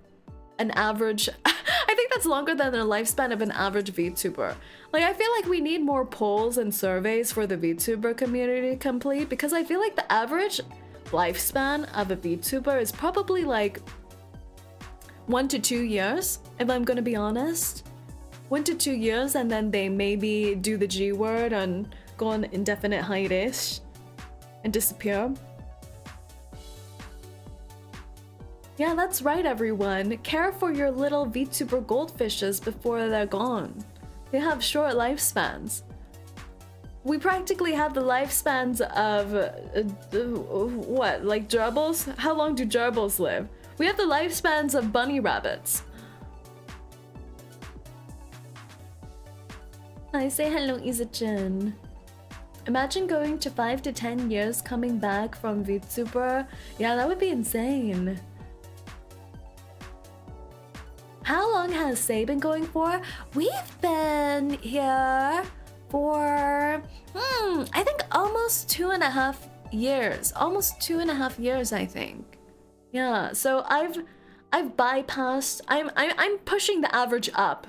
an average. I think that's longer than the lifespan of an average VTuber. Like, I feel like we need more polls and surveys for the VTuber community to complete, because I feel like the average lifespan of a VTuber is probably like 1 to 2 years, if I'm gonna be honest. 1 to 2 years, and then they maybe do the G word and go on indefinite hiatus and disappear. Yeah, that's right, everyone. Care for your little VTuber goldfishes before they're gone. They have short lifespans. We practically have the lifespans of what, like gerbils? How long do gerbils live? We have the lifespans of bunny rabbits. I say hello, 𝐒𝐴𝐻. Imagine going to 5 to 10 years coming back from VTuber. Yeah, that would be insane. How long has Sae been going for? We've been here for, I think almost 2.5 years. Almost 2.5 years, I think. Yeah, so I've bypassed, I'm pushing the average up.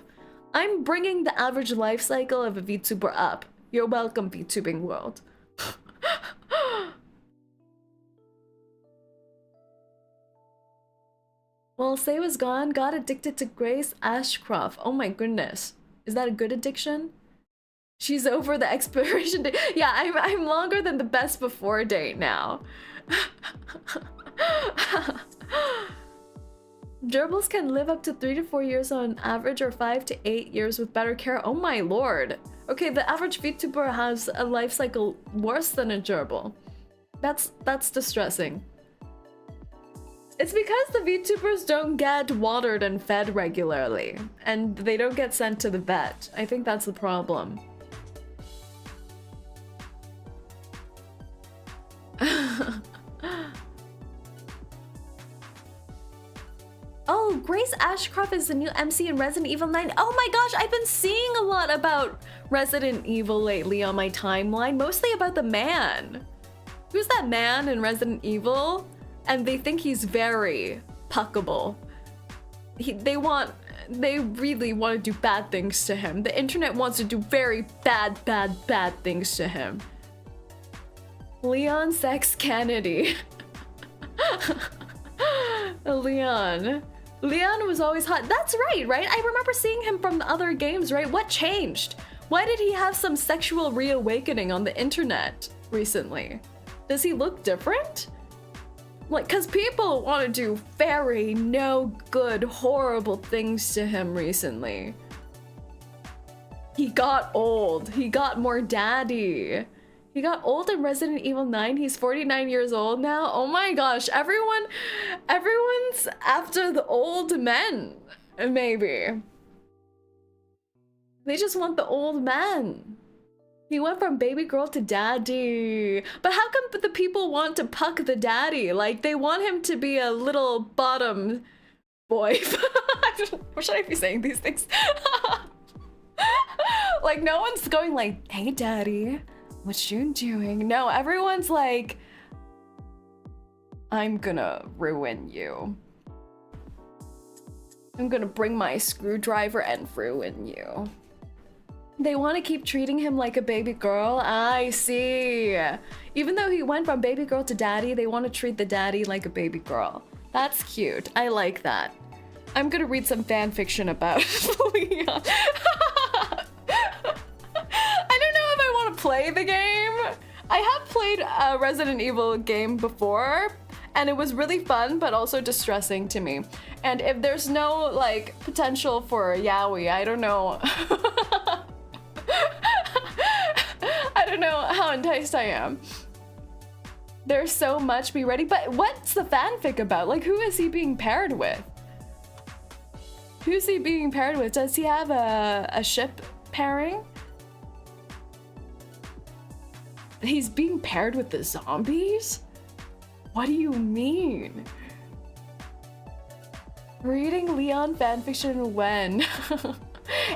I'm bringing the average life cycle of a VTuber up. You're welcome, VTubing world. Well, Sae was gone, got addicted to Grace Ashcroft. Oh my goodness. Is that a good addiction? She's over the expiration date. Yeah, I'm longer than the best before date now. Gerbils can live up to 3 to 4 years on average, or 5 to 8 years with better care. Oh my lord. Okay, the average VTuber has a life cycle worse than a gerbil. That's distressing. It's because the VTubers don't get watered and fed regularly, and they don't get sent to the vet. I think that's the problem. Oh, Grace Ashcroft is the new MC in Resident Evil 9. Oh my gosh, I've been seeing a lot about Resident Evil lately on my timeline, mostly about the man. Who's that man in Resident Evil? And they think he's very puckable. They really want to do bad things to him. The internet wants to do very bad things to him. Leon Sex Kennedy. Leon was always hot. That's right? I remember seeing him from the other games, right? What changed? Why did he have some sexual reawakening on the internet recently? Does he look different? Like, cause people want to do very no good, horrible things to him recently. He got old. He got more daddy. He got old in Resident Evil 9. He's 49 years old now. Oh my gosh, everyone's after the old men, maybe. They just want the old men. He went from baby girl to daddy. But how come the people want to puck the daddy? Like, they want him to be a little bottom boy. Or should I be saying these things? Like, no one's going like, hey daddy, what you doing? No, everyone's like, I'm gonna ruin you. I'm gonna bring my screwdriver and ruin you. They want to keep treating him like a baby girl. I see. Even though he went from baby girl to daddy, they want to treat the daddy like a baby girl. That's cute. I like that. I'm gonna read some fan fiction about Leon. I don't know if I want to play the game. I have played a Resident Evil game before, and it was really fun, but also distressing to me. And if there's no, like, potential for yaoi, I don't know. I don't know how enticed I am. There's so much, be ready. But what's the fanfic about? Like, who is he being paired with? Who's he being paired with? Does he have a ship pairing? He's being paired with the zombies? What do you mean? Reading Leon fanfiction when?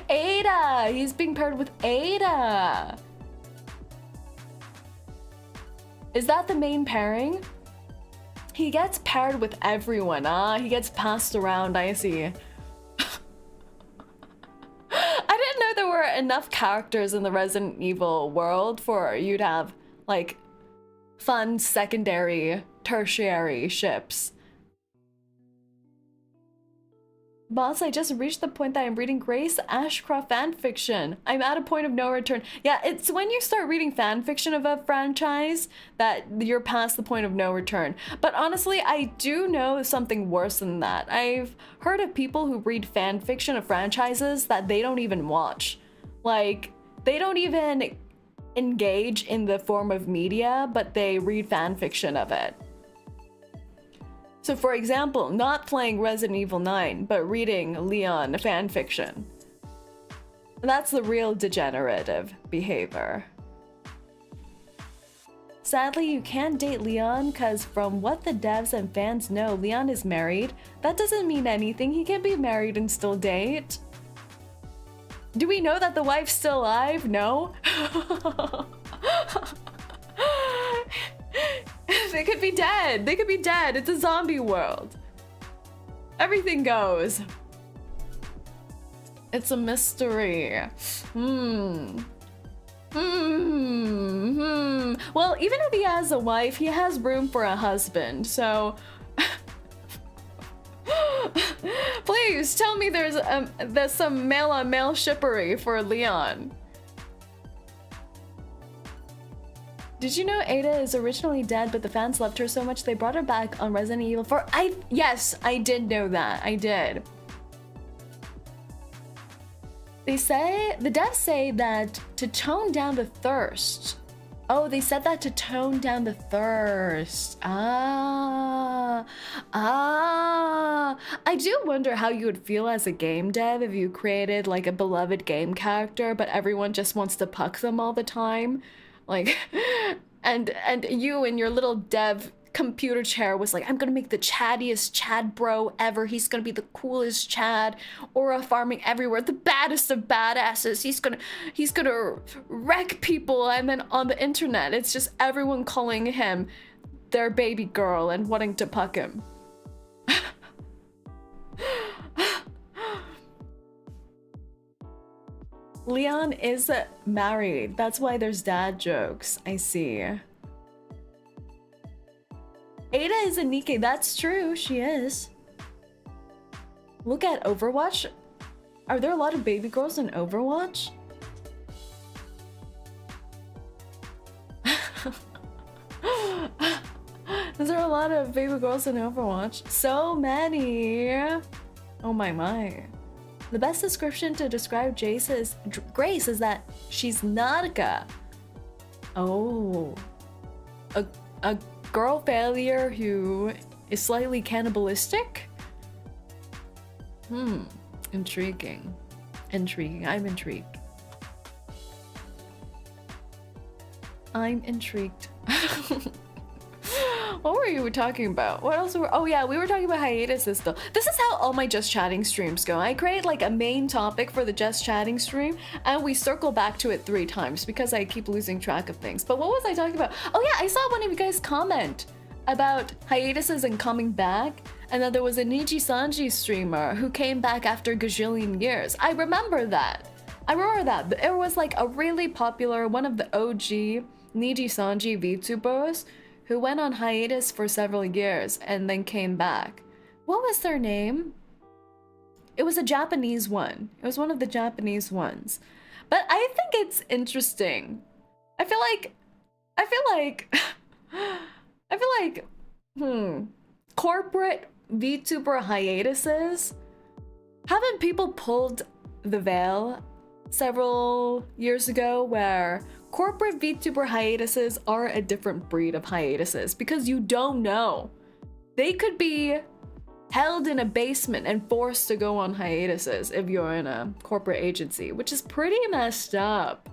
Ada! He's being paired with Ada! Is that the main pairing? He gets paired with everyone, he gets passed around, I see. I didn't know there were enough characters in the Resident Evil world for you to have, like, fun secondary, tertiary ships. Boss, I just reached the point that I'm reading Grace Ashcroft fanfiction. I'm at a point of no return. Yeah, it's when you start reading fanfiction of a franchise that you're past the point of no return. But honestly, I do know something worse than that. I've heard of people who read fanfiction of franchises that they don't even watch. Like, they don't even engage in the form of media, but they read fanfiction of it. So for example, not playing Resident Evil 9, but reading Leon fanfiction. That's the real degenerative behavior. Sadly, you can't date Leon because from what the devs and fans know, Leon is married. That doesn't mean anything. He can be married and still date. Do we know that the wife's still alive? No. They could be dead. They could be dead. It's a zombie world. Everything goes. It's a mystery. Well, even if he has a wife, he has room for a husband, so... Please, tell me there's some male-on-male shippery for Leon. Did you know Ada is originally dead, but the fans loved her so much they brought her back on Resident Evil 4? Yes, I did know that. I did. They say, the devs say that to tone down the thirst. Oh, they said that to tone down the thirst. I do wonder how you would feel as a game dev if you created like a beloved game character, but everyone just wants to puck them all the time. Like, and you in your little dev computer chair was like, I'm gonna make the chattiest Chad bro ever. He's gonna be the coolest Chad. Aura farming everywhere, the baddest of badasses. He's gonna wreck people. And then on the internet, it's just everyone calling him their baby girl and wanting to puck him. Leon is married. That's why there's dad jokes. I see. Ada is a 𝐂𝐚𝐭. That's true. She is. Look at Overwatch. Are there a lot of baby girls in Overwatch? Is there a lot of baby girls in Overwatch? So many. Oh my. The best description to describe Grace is that she's Nautica. Oh. A girl failure who is slightly cannibalistic? Intriguing. I'm intrigued. What were you talking about? What else were— oh yeah, we were talking about hiatuses though. This is how all my Just Chatting streams go. I create like a main topic for the Just Chatting stream and we circle back to it 3 times because I keep losing track of things. But what was I talking about? Oh yeah, I saw one of you guys comment about hiatuses and coming back, and then there was a 𝐂𝐡𝐚𝐭 streamer who came back after a gajillion years. I remember that. It was like a really popular, one of the OG 𝐂𝐡𝐚𝐭 VTubers who went on hiatus for several years and then came back. What was their name? It was a Japanese one. It was one of the Japanese ones. But I think it's interesting. I feel like corporate VTuber hiatuses, haven't people pulled the veil several years ago where corporate VTuber hiatuses are a different breed of hiatuses because you don't know. They could be held in a basement and forced to go on hiatuses if you're in a corporate agency, which is pretty messed up.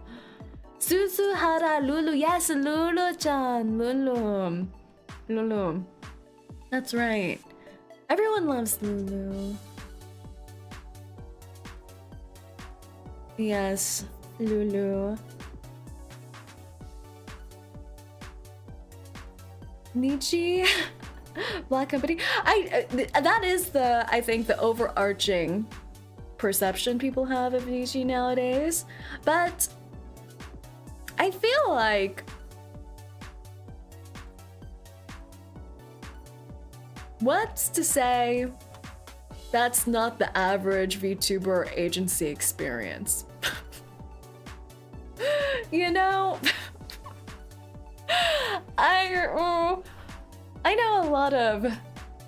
Suzuhara Lulu, yes, Lulu-chan, Lulu. That's right. Everyone loves Lulu. Yes, Lulu. Nietzsche, Black Company. That is I think the overarching perception people have of Nietzsche nowadays. But I feel like what's to say that's not the average VTuber agency experience? You know? I know a lot of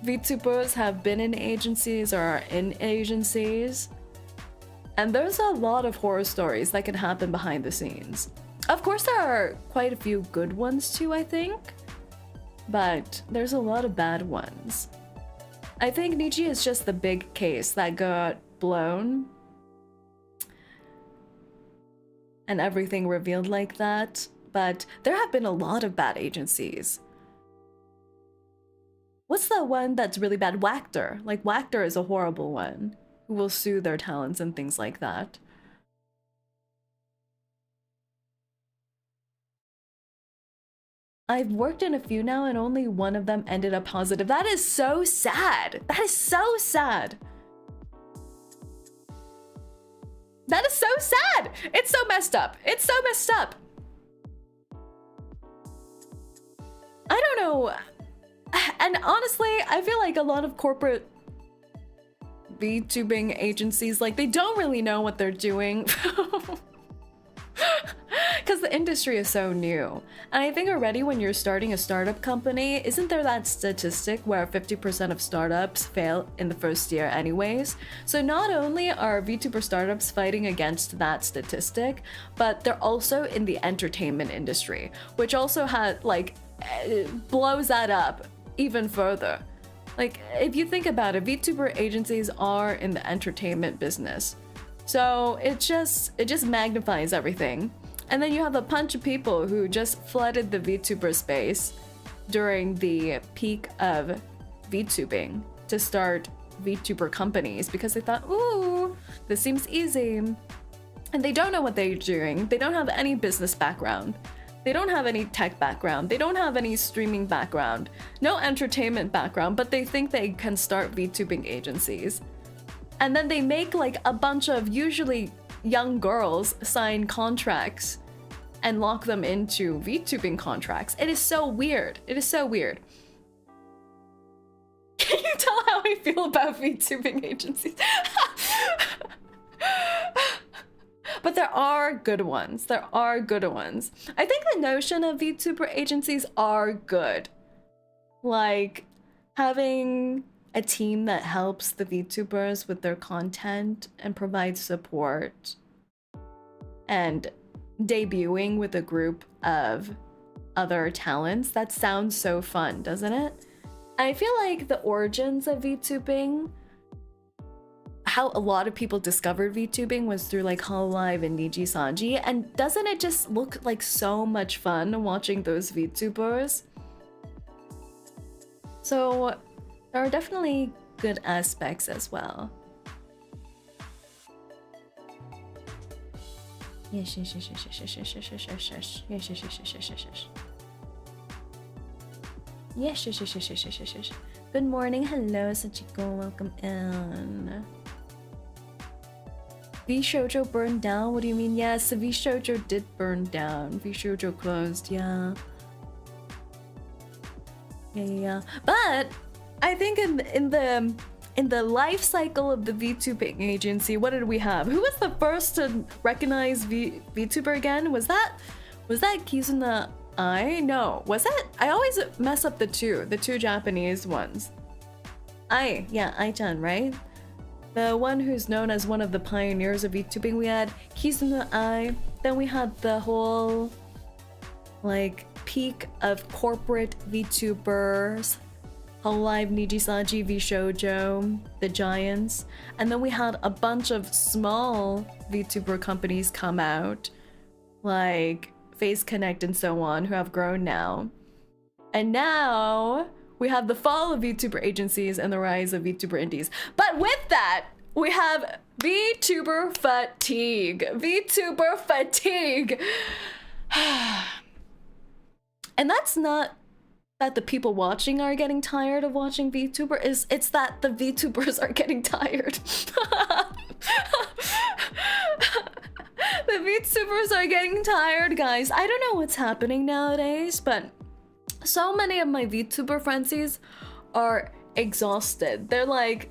VTubers have been in agencies or are in agencies, and there's a lot of horror stories that can happen behind the scenes. Of course, there are quite a few good ones too, I think, but there's a lot of bad ones. I think Nietzsche is just the big case that got blown and everything revealed like that. But there have been a lot of bad agencies. What's the one that's really bad? Wactor. Like, Wactor is a horrible one who will sue their talents and things like that. I've worked in a few now and only one of them ended up positive. That is so sad. That is so sad. That is so sad. It's so messed up. It's so messed up. I don't know. And honestly, I feel like a lot of corporate VTubing agencies, like, they don't really know what they're doing. Because because the industry is so new. And I think already when you're starting a startup company, isn't there that statistic where 50% of startups fail in the first year anyways? So not only are VTuber startups fighting against that statistic, but they're also in the entertainment industry, which also had like blows that up even further. Like, if you think about it, VTuber agencies are in the entertainment business. So it just magnifies everything. And then you have a bunch of people who just flooded the VTuber space during the peak of VTubing to start VTuber companies because they thought, ooh, this seems easy. And they don't know what they're doing. They don't have any business background. They don't have any tech background. They don't have any streaming background. No entertainment background, but they think they can start VTubing agencies. And then they make like a bunch of usually young girls sign contracts and lock them into VTubing contracts. It is so weird. It is so weird. Can you tell how I feel about VTubing agencies? But there are good ones. There are good ones. I think the notion of VTuber agencies are good. Like having a team that helps the VTubers with their content and provides support. And debuting with a group of other talents. That sounds so fun, doesn't it? I feel like the origins of VTubing, how a lot of people discovered VTubing was through like Hololive and 𝐂𝐡𝐚𝐭, and doesn't it just look like so much fun watching those VTubers? So there are definitely good aspects as well. Yes. Good morning, hello Sachiko, welcome in. VShoujo burned down? What do you mean? Yes, the VShoujo did burn down. VShoujo closed, yeah. Yeah. But I think in the life cycle of the VTubing agency, what did we have? Who was the first to recognize VTuber again? Was that 𝐂𝐡𝐚𝐭 𝐸? No, was that? I always mess up the two Japanese ones. Yeah, 𝐸-chan, right? The one who's known as one of the pioneers of VTubing. We had 𝐂𝐡𝐚𝐭 𝐸. Then we had the whole like peak of corporate VTubers. Hololive, 𝐂𝐡𝐚𝐭, VShoujo, the giants. And then we had a bunch of small VTuber companies come out, like Phase Connect and so on, who have grown now. And now we have the fall of VTuber agencies and the rise of VTuber indies. But with that, we have VTuber fatigue. VTuber fatigue. And that's not that the people watching are getting tired of watching VTuber, it's that the VTubers are getting tired. The VTubers are getting tired, guys. I don't know what's happening nowadays, but so many of my VTuber friendsies are exhausted. They're like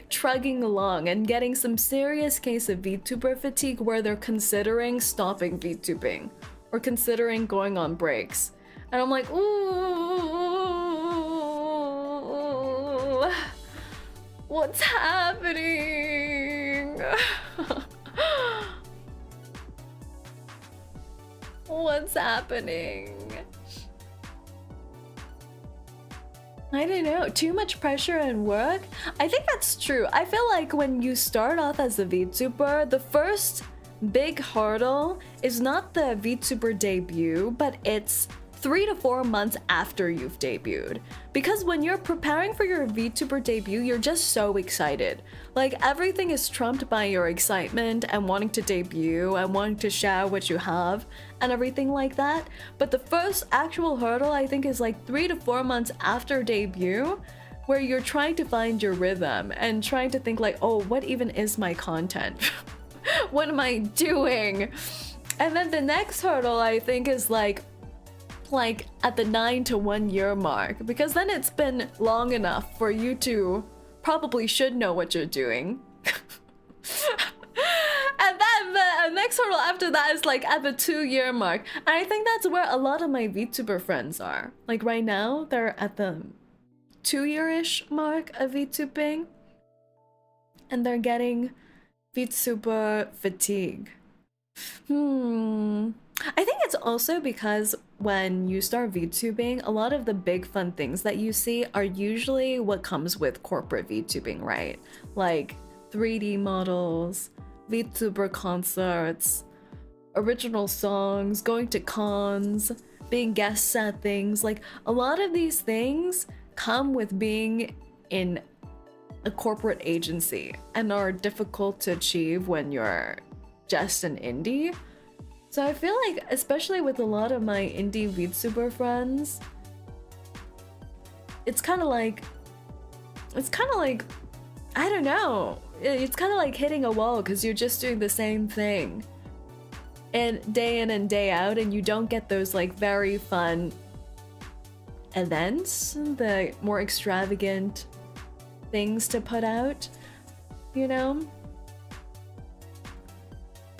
trugging along and getting some serious case of VTuber fatigue where they're considering stopping VTubing or considering going on breaks. And I'm like, ooh, what's happening? What's happening? I don't know, too much pressure and work? I think that's true. I feel like when you start off as a VTuber, the first big hurdle is not the VTuber debut, but it's 3 to 4 months after you've debuted. Because when you're preparing for your VTuber debut, you're just so excited. Like everything is trumped by your excitement and wanting to debut and wanting to share what you have and everything like that. But the first actual hurdle, I think, is like 3 to 4 months after debut, where you're trying to find your rhythm and trying to think like, oh, what even is my content? What am I doing? And then the next hurdle, I think, is like at the 9 to 1 year mark, because then it's been long enough for you to probably should know what you're doing. and next hurdle after that is like at the 2-year mark. And I think that's where a lot of my VTuber friends are. Like right now, they're at the 2-year-ish mark of VTubing. And they're getting VTuber fatigue. I think it's also because when you start VTubing, a lot of the big fun things that you see are usually what comes with corporate VTubing, right? Like 3D models, VTuber concerts, original songs, going to cons, being guests at things. Like a lot of these things come with being in a corporate agency and are difficult to achieve when you're just an indie. So I feel like, especially with a lot of my indie VTuber friends, it's kind of like, I don't know. It's kind of like hitting a wall because you're just doing the same thing and day in and day out, and you don't get those like very fun events, the more extravagant things to put out, you know?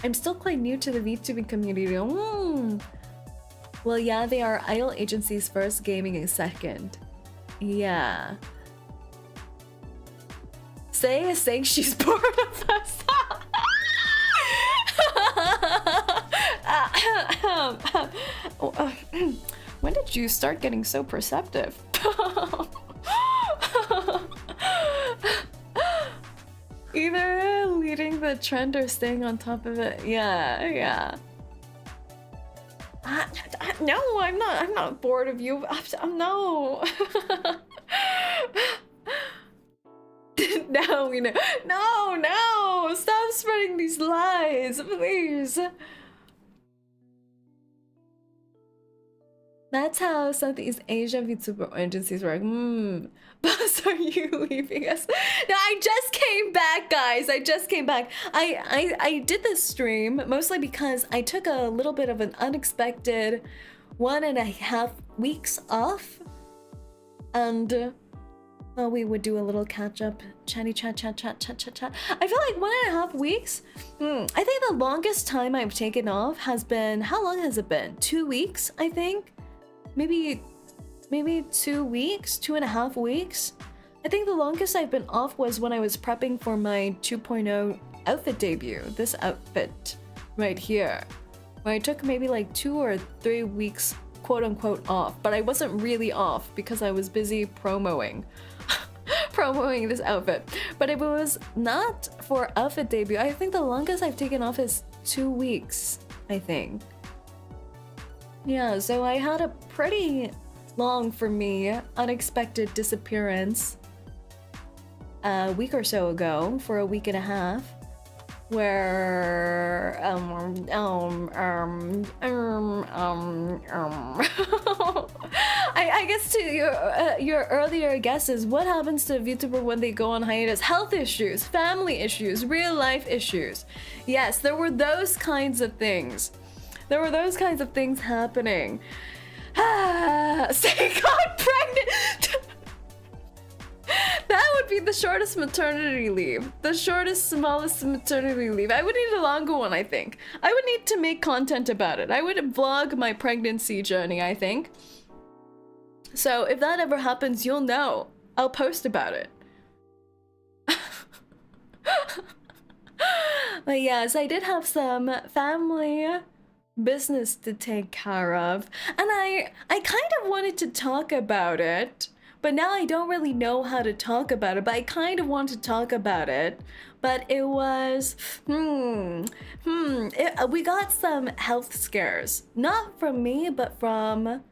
I'm still quite new to the VTubing community. Well, yeah, they are idol agencies first, gaming is second. Yeah. Say is saying she's bored of us. When did you start getting so perceptive? Either leading the trend or staying on top of it. Yeah. No, I'm not bored of you. No. No. Stop spreading these lies, please. That's how Southeast Asia VTuber agencies work. Boss, are you leaving us? No, I just came back, guys. I just came back. I did this stream mostly because I took a little bit of an unexpected 1.5 weeks off. And we would do a little catch up, chatty chat. I feel like 1.5 weeks. I think the longest time I've taken off has been, how long has it been? 2 weeks, I think. Maybe 2 weeks, 2.5 weeks. I think the longest I've been off was when I was prepping for my 2.0 outfit debut. This outfit right here, where I took maybe like 2 or 3 weeks, quote unquote, off. But I wasn't really off because I was busy promoting this outfit. But if it was not for outfit debut, I think the longest I've taken off is 2 weeks, I think. Yeah, so I had a pretty long, for me, unexpected disappearance a week or so ago for a week and a half, where I guess to your earlier guesses, what happens to a VTuber when they go on hiatus? Health issues, family issues, real life issues. Yes, there were those kinds of things. There were those kinds of things happening. Say got pregnant. That would be the shortest maternity leave. The shortest, smallest maternity leave. I would need a longer one, I think. I would need to make content about it. I would vlog my pregnancy journey, I think. So if that ever happens, you'll know. I'll post about it. But yes, I did have some family business to take care of, and I kind of wanted to talk about it, but now I don't really know how to talk about it, but I kind of want to talk about it. But it was we got some health scares, not from me but from,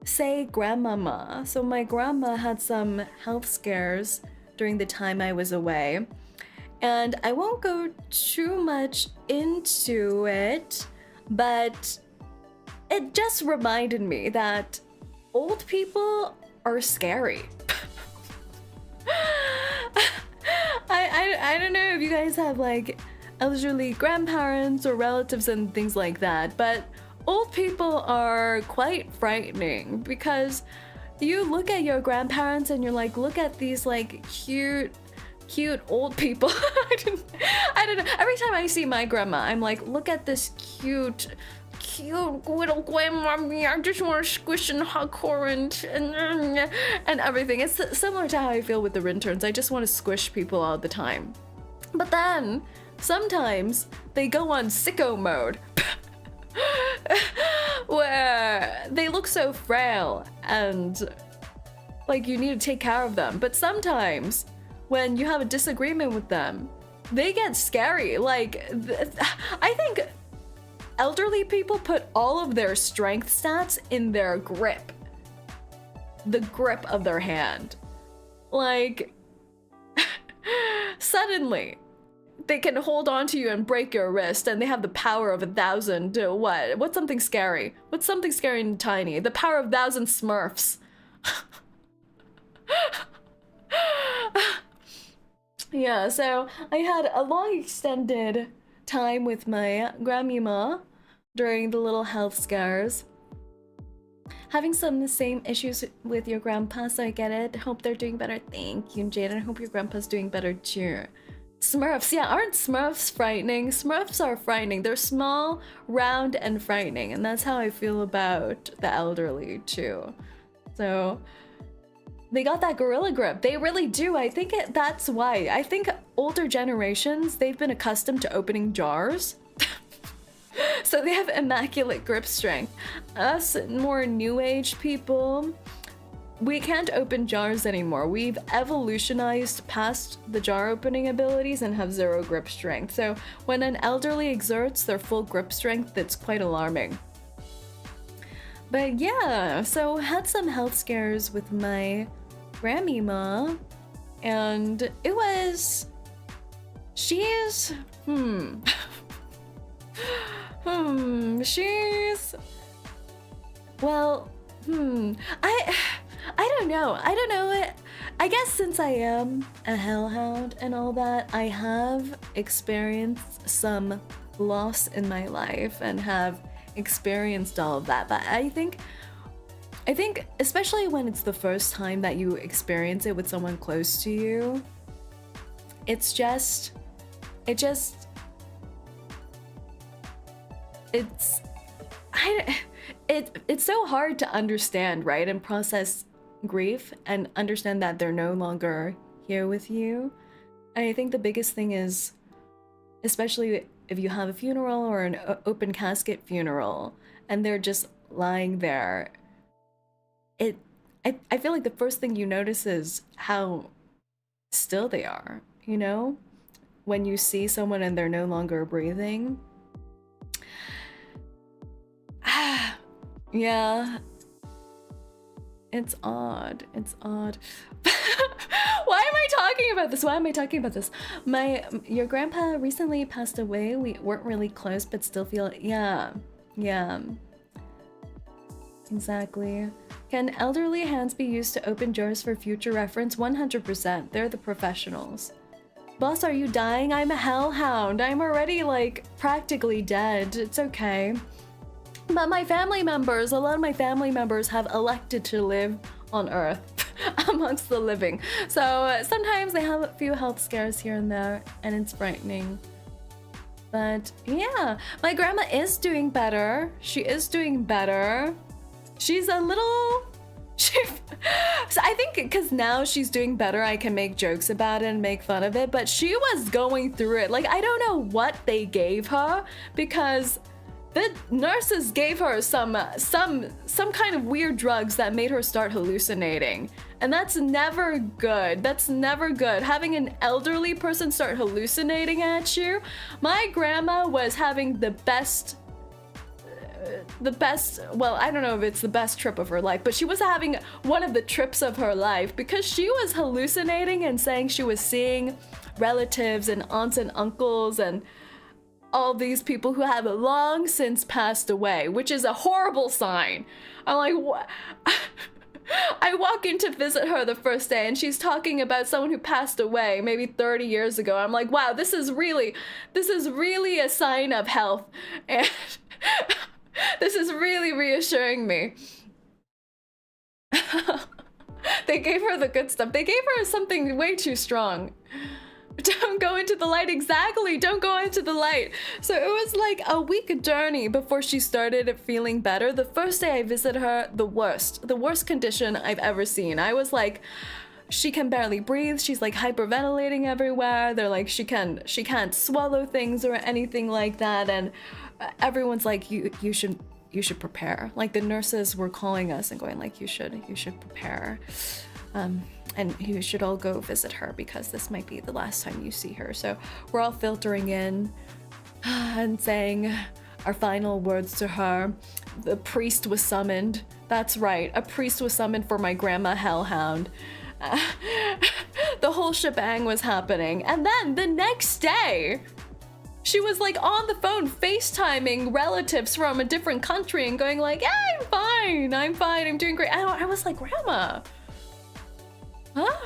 say, grandmama. So my grandma had some health scares during the time I was away, and I won't go too much into it, but it just reminded me that old people are scary. I don't know if you guys have like elderly grandparents or relatives and things like that, but old people are quite frightening because you look at your grandparents and you're like, look at these like cute cute old people. I don't know. Every time I see my grandma, I'm like, look at this cute little grandma. I just want to squish and hug her and everything. It's similar to how I feel with the Rinterns. I just want to squish people all the time. But then sometimes they go on sicko mode where they look so frail and like you need to take care of them. But sometimes when you have a disagreement with them, they get scary. Like, I think elderly people put all of their strength stats in their grip. The grip of their hand. Like, suddenly, they can hold on to you and break your wrist, and they have the power of 1,000. What? What's something scary? What's something scary and tiny? The power of 1,000 Smurfs. Yeah, so I had a long extended time with my grandmama during the little health scares. Having some of the same issues with your grandpa, so I get it. Hope they're doing better. Thank you, Jade. I hope your grandpa's doing better too. Smurfs, yeah, aren't Smurfs frightening? Smurfs are frightening. They're small, round, and frightening, and that's how I feel about the elderly too. So they got that gorilla grip. They really do. I think that's why. I think older generations, they've been accustomed to opening jars. So they have immaculate grip strength. Us more new age people, we can't open jars anymore. We've evolutionized past the jar opening abilities and have zero grip strength. So when an elderly exerts their full grip strength, it's quite alarming. But yeah, so had some health scares with my grandmama, and it was, she's, she's, well, I don't know. I guess since I am a hellhound and all that, I have experienced some loss in my life and have experienced all of that. But I think especially when it's the first time that you experience it with someone close to you, it's so hard to understand, right? And process grief and understand that they're no longer here with you. And I think the biggest thing is, especially if you have a funeral or an open casket funeral and they're just lying there, I feel like the first thing you notice is how still they are, you know? When you see someone and they're no longer breathing. Yeah. It's odd. It's odd. Why am I talking about this? Your grandpa recently passed away. We weren't really close, but still feel, yeah. Exactly. Can elderly hands be used to open jars for future reference? 100%. They're the professionals. Boss, are you dying? I'm a hellhound. I'm already, like, practically dead. It's okay. But my family members, a lot of my family members have elected to live on Earth amongst the living. So sometimes they have a few health scares here and there, and it's frightening. But yeah, my grandma is doing better. She is doing better. She's a little... So I think because now she's doing better, I can make jokes about it and make fun of it. But she was going through it. Like, I don't know what they gave her, because the nurses gave her some kind of weird drugs that made her start hallucinating. And that's never good. That's never good. Having an elderly person start hallucinating at you. My grandma was having the best, well, I don't know if it's the best trip of her life, but she was having one of the trips of her life because she was hallucinating and saying she was seeing relatives and aunts and uncles and all these people who have long since passed away, which is a horrible sign. I'm like, what? I walk in to visit her the first day and she's talking about someone who passed away maybe 30 years ago. I'm like, wow, this is really a sign of health. And this is really reassuring me. They gave her the good stuff. They gave her something way too strong. Don't go into the light. Exactly. Don't go into the light. So it was like a week journey before she started feeling better. The first day I visited her, the worst condition I've ever seen. I was like, she can barely breathe. She's like hyperventilating everywhere. They're like, she can't swallow things or anything like that. And everyone's like, you should prepare. Like the nurses were calling us and going like, you should prepare. And you should all go visit her because this might be the last time you see her. So we're all filtering in and saying our final words to her. The priest was summoned. That's right, a priest was summoned for my grandma hellhound. The whole shebang was happening. And then the next day, she was like on the phone FaceTiming relatives from a different country and going like, yeah, I'm fine, I'm doing great. I was like, Grandma, huh?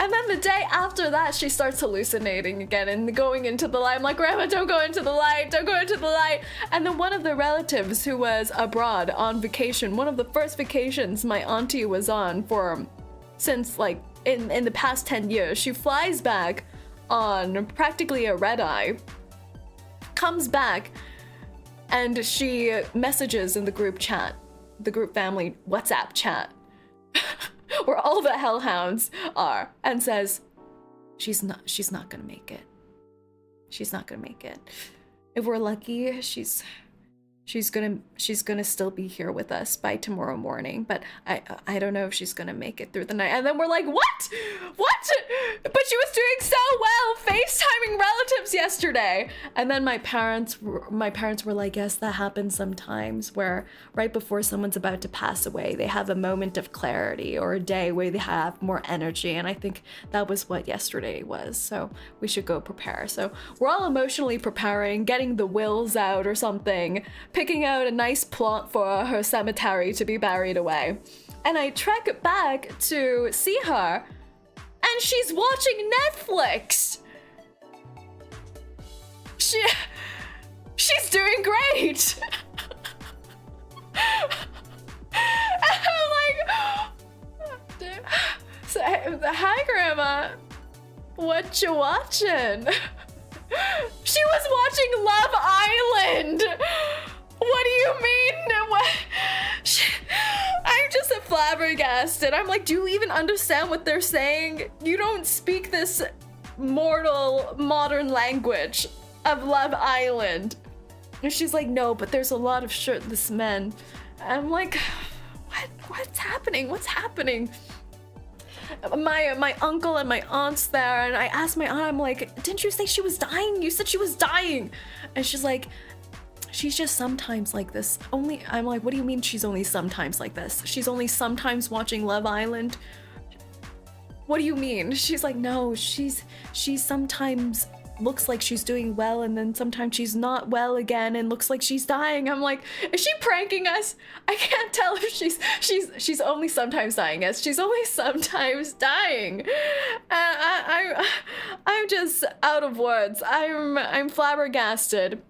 And then the day after that, she starts hallucinating again and going into the light. I'm like, Grandma, don't go into the light, don't go into the light. And then one of the relatives who was abroad on vacation, one of the first vacations my auntie was on since like in the past 10 years, she flies back on practically a red eye, comes back, and she messages in the group chat, the group family WhatsApp chat, where all the hellhounds are, and says, she's not gonna make it. She's not gonna make it. If we're lucky, she's gonna still be here with us by tomorrow morning, but I don't know if she's gonna make it through the night. And then we're like, what? But she was doing so well, FaceTiming relatives yesterday. And then my parents were like, yes, that happens sometimes, where right before someone's about to pass away, they have a moment of clarity or a day where they have more energy. And I think that was what yesterday was. So we should go prepare. So we're all emotionally preparing, getting the wills out or something, picking out a nice plot for her cemetery to be buried away. And I trek back to see her, and she's watching Netflix. She's doing great. And I'm like, so, hi, Grandma. What you watching? She was watching Love Island. What do you mean? What? I'm just flabbergasted. I'm like, do you even understand what they're saying? You don't speak this mortal modern language of Love Island. And she's like, no, but there's a lot of shirtless men. I'm like, what's happening? What's happening? My uncle and my aunt's there, and I asked my aunt, I'm like, didn't you say she was dying? You said she was dying. And she's like, she's just sometimes like this. I'm like, what do you mean she's only sometimes like this? She's only sometimes watching Love Island? What do you mean? She's like, no, she sometimes looks like she's doing well, and then sometimes she's not well again and looks like she's dying. I'm like, is she pranking us? I can't tell if she's only sometimes dying. Yes, she's only sometimes dying. I'm just out of words. I'm flabbergasted.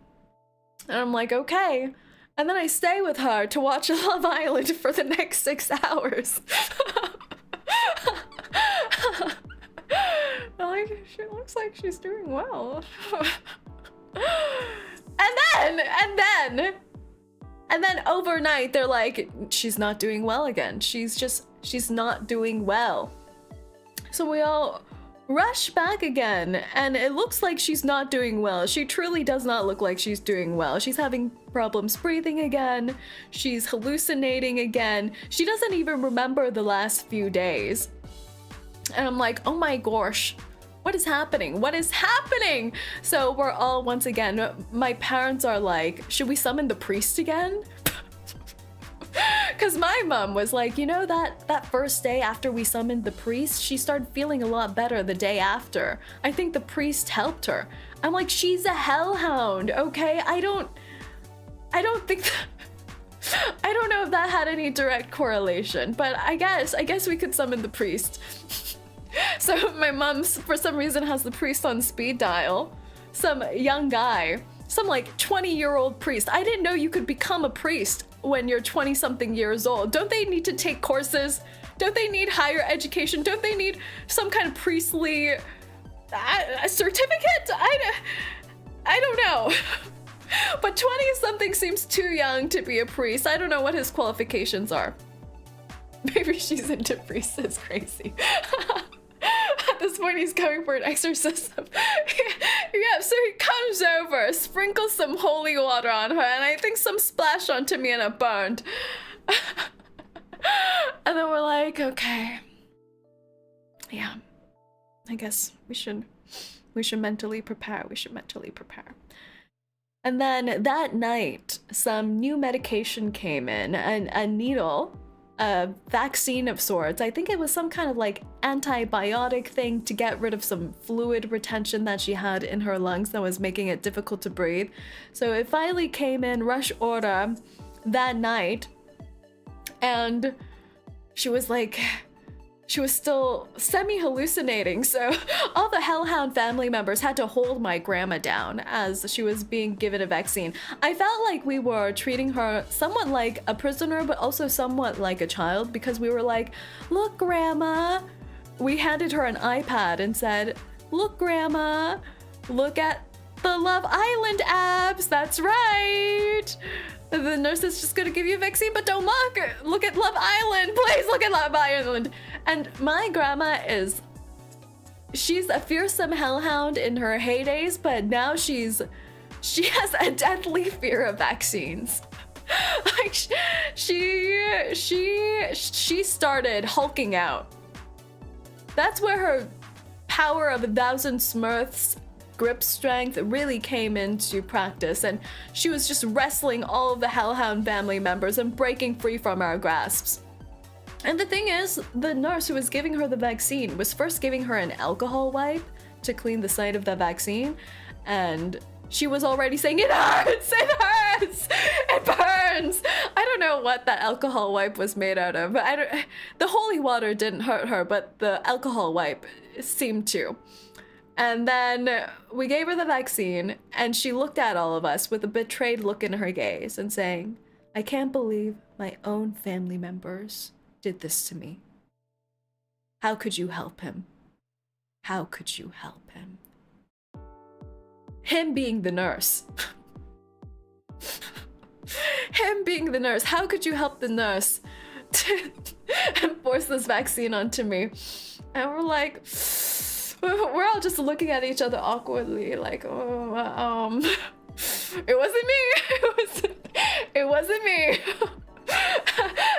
And I'm like, okay. And then I stay with her to watch Love Island for the next 6 hours. I'm like, she looks like she's doing well. And then overnight, they're like, she's not doing well again. She's not doing well. So we all rush back again, and it looks like she's not doing well. She truly does not look like she's doing well. She's having problems breathing again. She's hallucinating again. She doesn't even remember the last few days. And I'm like, oh my gosh, what is happening? What is happening? So we're all, once again, my parents are like, should we summon the priest again? Because my mom was like, you know, that first day after we summoned the priest, she started feeling a lot better the day after. I think the priest helped her. I'm like, she's a hellhound, okay? I don't think I don't know if that had any direct correlation, but I guess we could summon the priest. So my mom, for some reason, has the priest on speed dial. Some young guy some like 20-year-old priest. I didn't know you could become a priest when you're 20-something years old. Don't they need to take courses? Don't they need higher education? Don't they need some kind of priestly certificate? I don't know. But 20-something seems too young to be a priest. I don't know what his qualifications are. Maybe she's into priests. It's crazy. At this point, he's going for an exorcism. Yeah, so he comes over, sprinkles some holy water on her, and I think some splashed onto me and it burned. And then we're like, okay. Yeah. I guess we should mentally prepare. We should mentally prepare. And then that night, some new medication came in, a needle, a vaccine of sorts. I think it was some kind of like antibiotic thing to get rid of some fluid retention that she had in her lungs that was making it difficult to breathe. So it finally came in rush order that night, and she was still semi-hallucinating, so all the Hellhound family members had to hold my grandma down as she was being given a vaccine. I felt like we were treating her somewhat like a prisoner, but also somewhat like a child, because we were like, look, grandma. We handed her an iPad and said, look, grandma, look at the Love Island abs, that's right. The nurse is just gonna give you a vaccine, but don't look at Love Island, please look at Love Island. And my grandma she's a fearsome hellhound in her heydays, but now she has a deadly fear of vaccines. Like she started hulking out. That's where her power of 1,000 Smurfs grip strength really came into practice, and she was just wrestling all of the Hellhound family members and breaking free from our grasps. And the thing is, the nurse who was giving her the vaccine was first giving her an alcohol wipe to clean the site of the vaccine, and she was already saying, it hurts, it hurts, it burns. I don't know what that alcohol wipe was made out of. The holy water didn't hurt her, but the alcohol wipe seemed to. And then we gave her the vaccine, and she looked at all of us with a betrayed look in her gaze and saying, I can't believe my own family members did this to me. How could you help him? How could you help him? Him being the nurse. Him being the nurse. How could you help the nurse to force this vaccine onto me? And we're like, we're all just looking at each other awkwardly, like, it wasn't me. It wasn't me.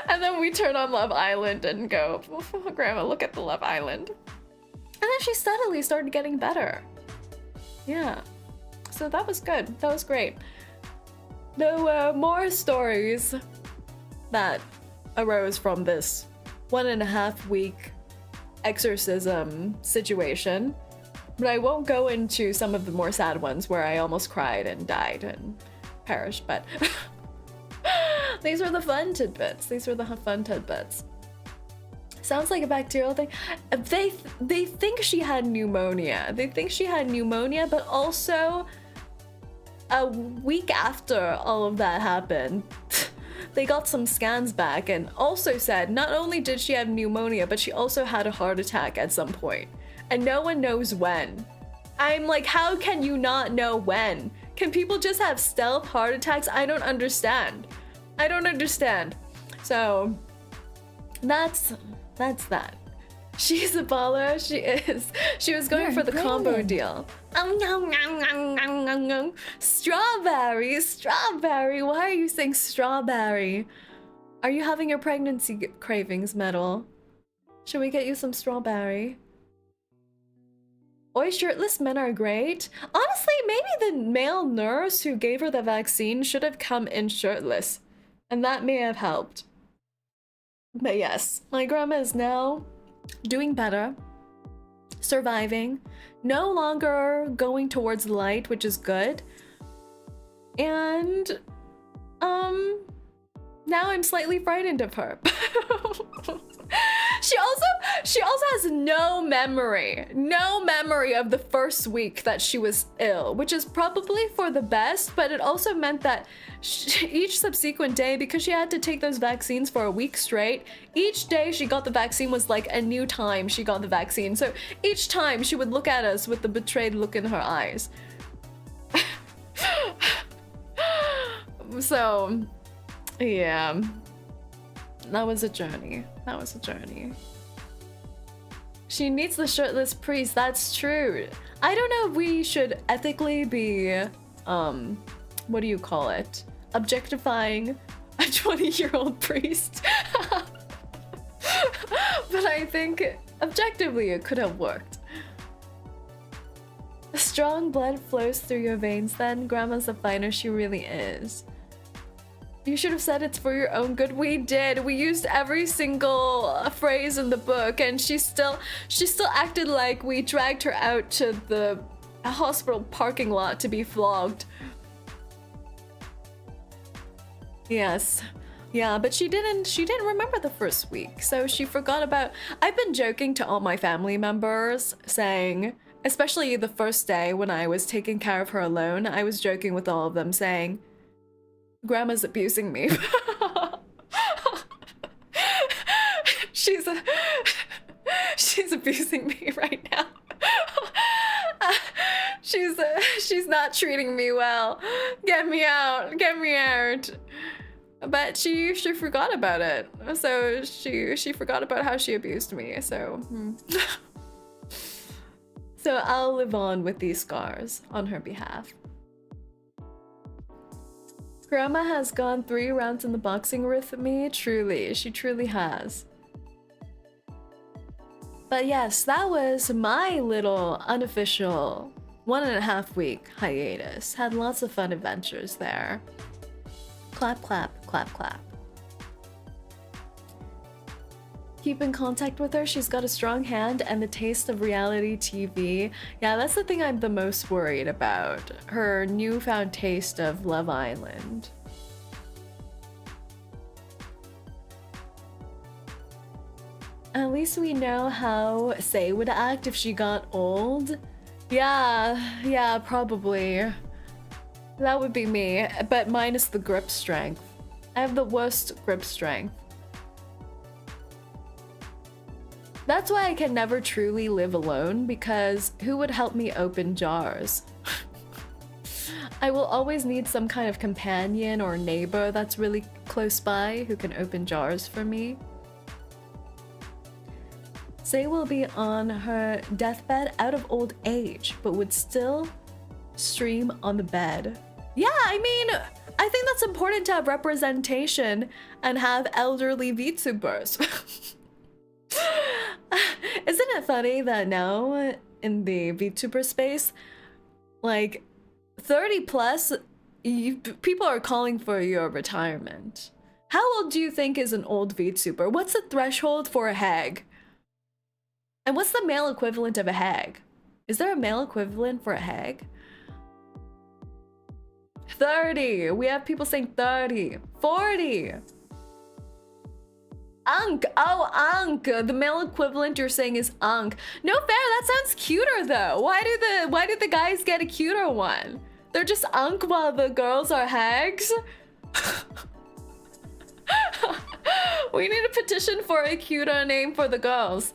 And then we turn on Love Island and go, oh, Grandma, look at the Love Island. And then she steadily started getting better. Yeah. So that was good. That was great. There were more stories that arose from this 1.5 week exorcism situation, but I won't go into some of the more sad ones where I almost cried and died and perished, but these were the fun tidbits. These were the fun tidbits. Sounds like a bacterial thing. They think she had pneumonia. They think she had pneumonia, but also a week after all of that happened, they got some scans back and also said not only did she have pneumonia, but she also had a heart attack at some point. And no one knows when. I'm like, how can you not know when? Can people just have stealth heart attacks? I don't understand. I don't understand. So that's that. She's a baller. She is. She was going for the combo deal. Strawberry, strawberry. Why are you saying strawberry? Are you having your pregnancy cravings, Metal? Should we get you some strawberry? Oi, shirtless men are great. Honestly, maybe the male nurse who gave her the vaccine should have come in shirtless, and that may have helped. But yes, my grandma is now doing better, surviving, no longer going towards light, which is good. And Now I'm slightly frightened of her. She also has no memory of the first week that she was ill, which is probably for the best, but it also meant that each subsequent day, because she had to take those vaccines for a week straight, each day she got the vaccine was like a new time she got the vaccine. So each time she would look at us with the betrayed look in her eyes. So, yeah. That was a journey. That was a journey. She needs the shirtless priest. That's true. I don't know if we should ethically be, what do you call it? Objectifying a 20-year-old priest. But I think objectively it could have worked. Strong blood flows through your veins then. Grandma's the fighter she really is. You should have said it's for your own good. We did. We used every single phrase in the book, and she still acted like we dragged her out to the hospital parking lot to be flogged. Yes. Yeah, but she didn't remember the first week, so she forgot about. I've been joking to all my family members, saying, especially the first day when I was taking care of her alone, I was joking with all of them saying, Grandma's abusing me. She's abusing me right now. She's not treating me well. Get me out. Get me out. But she forgot about it. So she forgot about how she abused me. So so I'll live on with these scars on her behalf. Grandma has gone 3 rounds in the boxing with me. Truly, she truly has. But yes, that was my little unofficial 1.5 week hiatus. Had lots of fun adventures there. Clap, clap, clap, clap. Keep in contact with her. She's got a strong hand and the taste of reality TV. Yeah, that's the thing I'm the most worried about. Her newfound taste of Love Island. At least we know how Sae would act if she got old. Yeah, probably. That would be me, but minus the grip strength. I have the worst grip strength. That's why I can never truly live alone, because who would help me open jars? I will always need some kind of companion or neighbor that's really close by who can open jars for me. Sae will be on her deathbed out of old age, but would still stream on the bed. Yeah, I mean, I think that's important to have representation and have elderly VTubers. Isn't it funny that now in the VTuber space, like 30 plus, people are calling for your retirement. How old do you think is an old VTuber? What's the threshold for a hag? And what's the male equivalent of a hag? Is there a male equivalent for a hag? 30. We have people saying 30. 40. Unk. Oh, Unk. The male equivalent you're saying is Unk. No fair, that sounds cuter though. Why do the guys get a cuter one? They're just Unk while the girls are hags? We need a petition for a cuter name for the girls.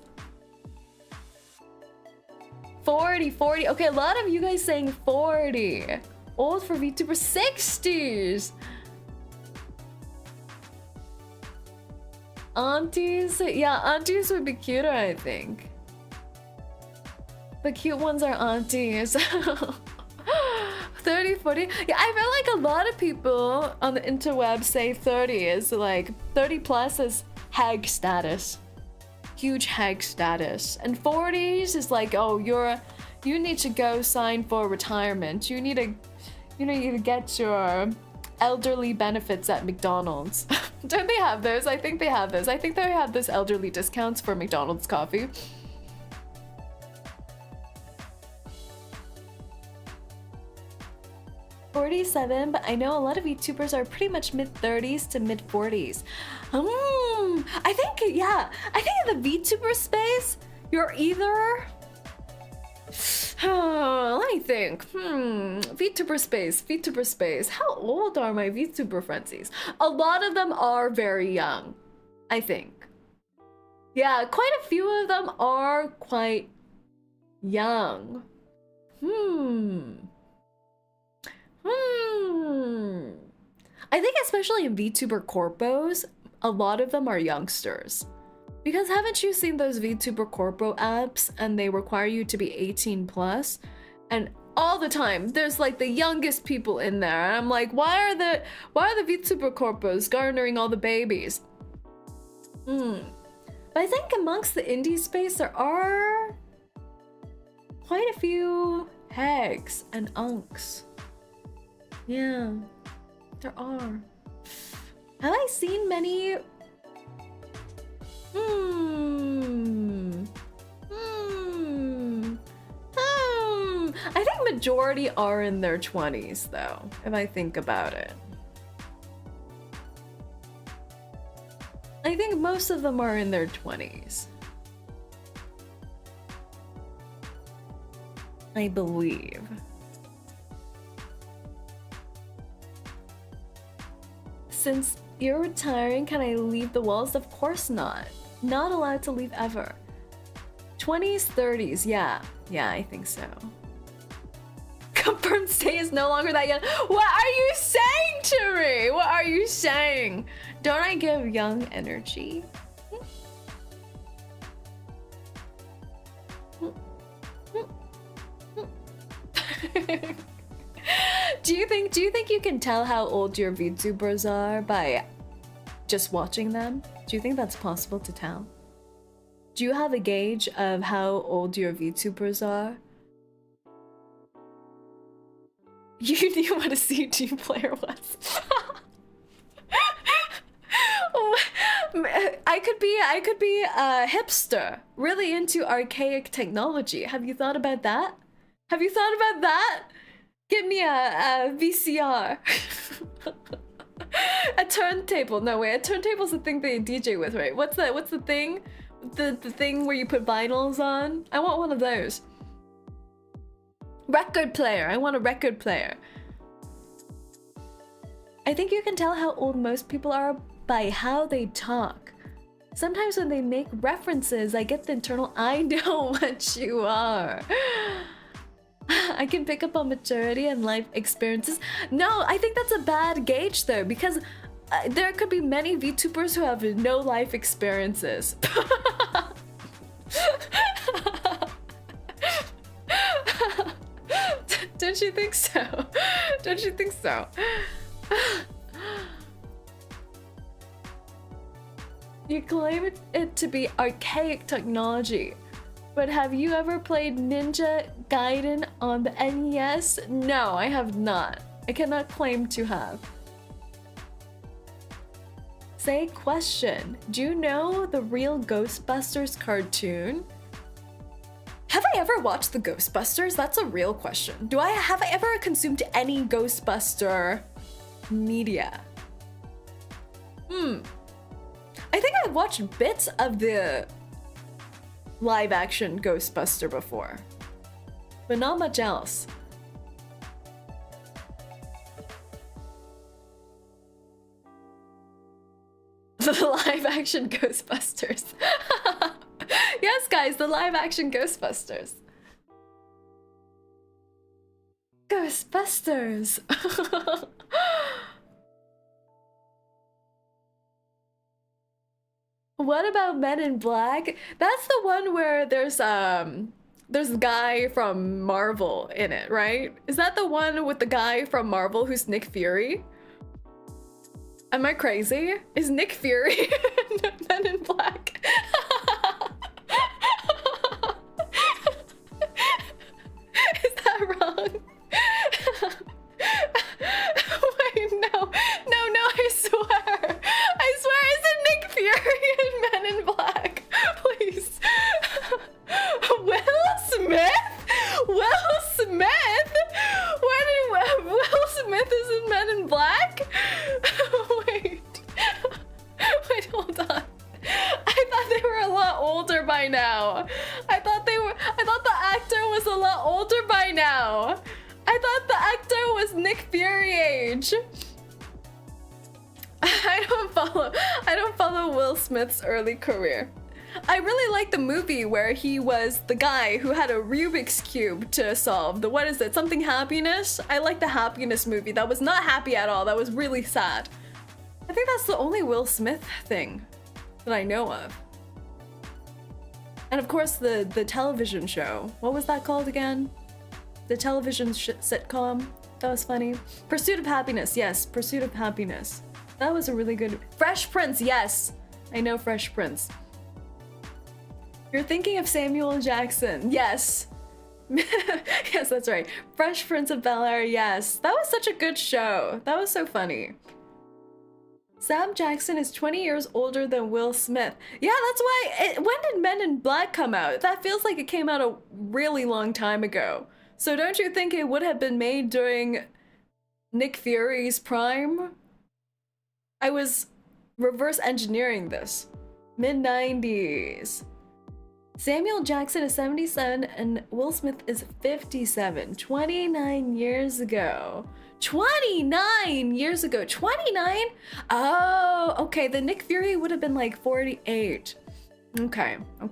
40. Okay, a lot of you guys saying 40. Old for VTuber 60s. Aunties? Yeah, aunties would be cuter, I think. The cute ones are aunties. 30, 40. Yeah, I feel like a lot of people on the interweb say 30 is like 30 plus is hag status. Huge hag status. And 40s is like, oh, you need to go sign for retirement. You need to get your elderly benefits at McDonald's. Don't they have those? I think they have those. I think they have those elderly discounts for McDonald's coffee. 47, but I know a lot of VTubers are pretty much mid-30s to mid-40s. I think, yeah, I think in the VTuber space, you're either... let me think. VTuber space. How old are my VTuber friendsies? A lot of them are very young, I think. Yeah, quite a few of them are quite young. I think especially in VTuber corpos, a lot of them are youngsters. Because haven't you seen those VTuber corpo apps and they require you to be 18 plus? And all the time, there's like the youngest people in there. And I'm like, why are the VTuber corpos garnering all the babies? But I think amongst the indie space, there are quite a few hags and unks. Yeah, there are. Have I seen many? I think majority are in their 20s though, if I think about it. I think most of them are in their 20s. I believe. Since you're retiring, can I leave the walls? Of course not. Not allowed to leave ever. 20s, 30s, yeah. Yeah, I think so. Confirmed stay is no longer that young. What are you saying to me? What are you saying? Don't I give young energy? Do you think you can tell how old your VTubers are by just watching them? Do you think that's possible to tell? Do you have a gauge of how old your VTubers are? You knew what a CG player was. I could be a hipster, really into archaic technology. Have you thought about that? Have you thought about that? Give me a VCR. A turntable. No, wait, a turntable's the thing they DJ with, right? What's the thing? The thing where you put vinyls on? I want one of those. Record player. I want a record player. I think you can tell how old most people are by how they talk. Sometimes when they make references, I get the internal, I know what you are. I can pick up on maturity and life experiences. No, I think that's a bad gauge though, because there could be many VTubers who have no life experiences. Don't you think so? Don't you think so? You claim it to be archaic technology, but have you ever played Ninja Gaiden on the NES? No, I have not. I cannot claim to have. Say question. Do you know the real Ghostbusters cartoon? Have I ever watched the Ghostbusters? That's a real question. Have I ever consumed any Ghostbuster media? I think I've watched bits of the live action Ghostbuster before, but not much else. The live action Ghostbusters. Yes, guys, the live action Ghostbusters. Ghostbusters. What about Men in Black? That's the one where there's a guy from Marvel in it, right? Is that the one with the guy from Marvel who's Nick Fury? Am I crazy? Is Nick Fury in Men in Black? Is that wrong? Wait, no, I swear. Is it Nick Fury in Men in Black? Please. Will Smith? Will Smith? When did Will Smith by now. I thought the actor was a lot older by now. I thought the actor was Nick Fury age. I don't follow Will Smith's early career. I really like the movie where he was the guy who had a Rubik's Cube to solve. What is it? Something happiness? I like the happiness movie. That was not happy at all. That was really sad. I think that's the only Will Smith thing that I know of. And of course the television show. What was that called again? The television sitcom. That was funny. Pursuit of Happiness. Yes, Pursuit of Happiness. That was a really good... Fresh Prince. Yes, I know Fresh Prince. You're thinking of Samuel Jackson. Yes. Yes, that's right. Fresh Prince of Bel-Air. Yes. That was such a good show. That was so funny. Sam Jackson is 20 years older than Will Smith. Yeah, that's why... when did Men in Black come out? That feels like it came out a really long time ago. So don't you think it would have been made during Nick Fury's prime? I was reverse engineering this. Mid-90s. Samuel Jackson is 77 and Will Smith is 57. 29 years ago. 29 years ago. 29? Oh, okay. The Nick Fury would have been like 48. Okay. I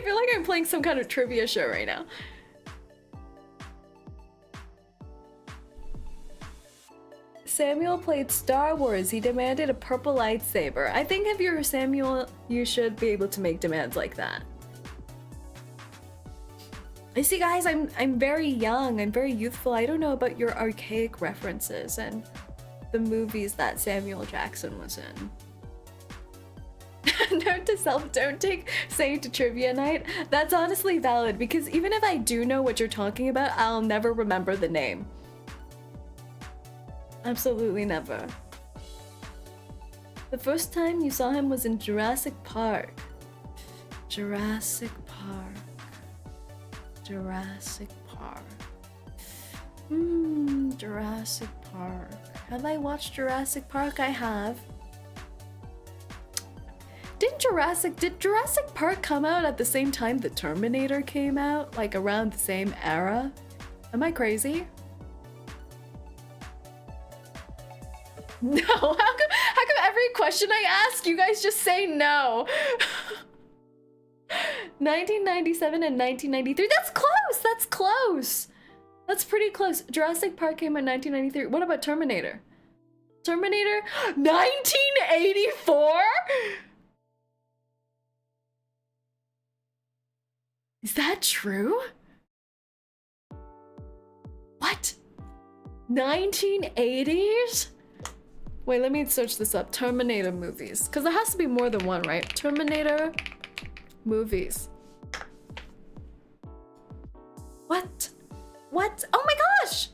feel like I'm playing some kind of trivia show right now. Samuel played Star Wars. He demanded a purple lightsaber. I think if you're Samuel, you should be able to make demands like that. You see, guys, I'm very young. I'm very youthful. I don't know about your archaic references and the movies that Samuel Jackson was in. Note to self, don't take Saint to trivia night. That's honestly valid because even if I do know what you're talking about, I'll never remember the name. Absolutely never. The first time you saw him was in Jurassic Park. Jurassic Park. Jurassic Park. Jurassic Park. Have I watched Jurassic Park? I have. Did Jurassic Park come out at the same time the Terminator came out? Like around the same era? Am I crazy? No, how come every question I ask, you guys just say no? 1997 and 1993. That's close! That's close! That's pretty close. Jurassic Park came in 1993. What about Terminator? Terminator? 1984? Is that true? What? 1980s? Wait, let me search this up. Terminator movies. Because there has to be more than one, right? Terminator movies. What? What? Oh my gosh!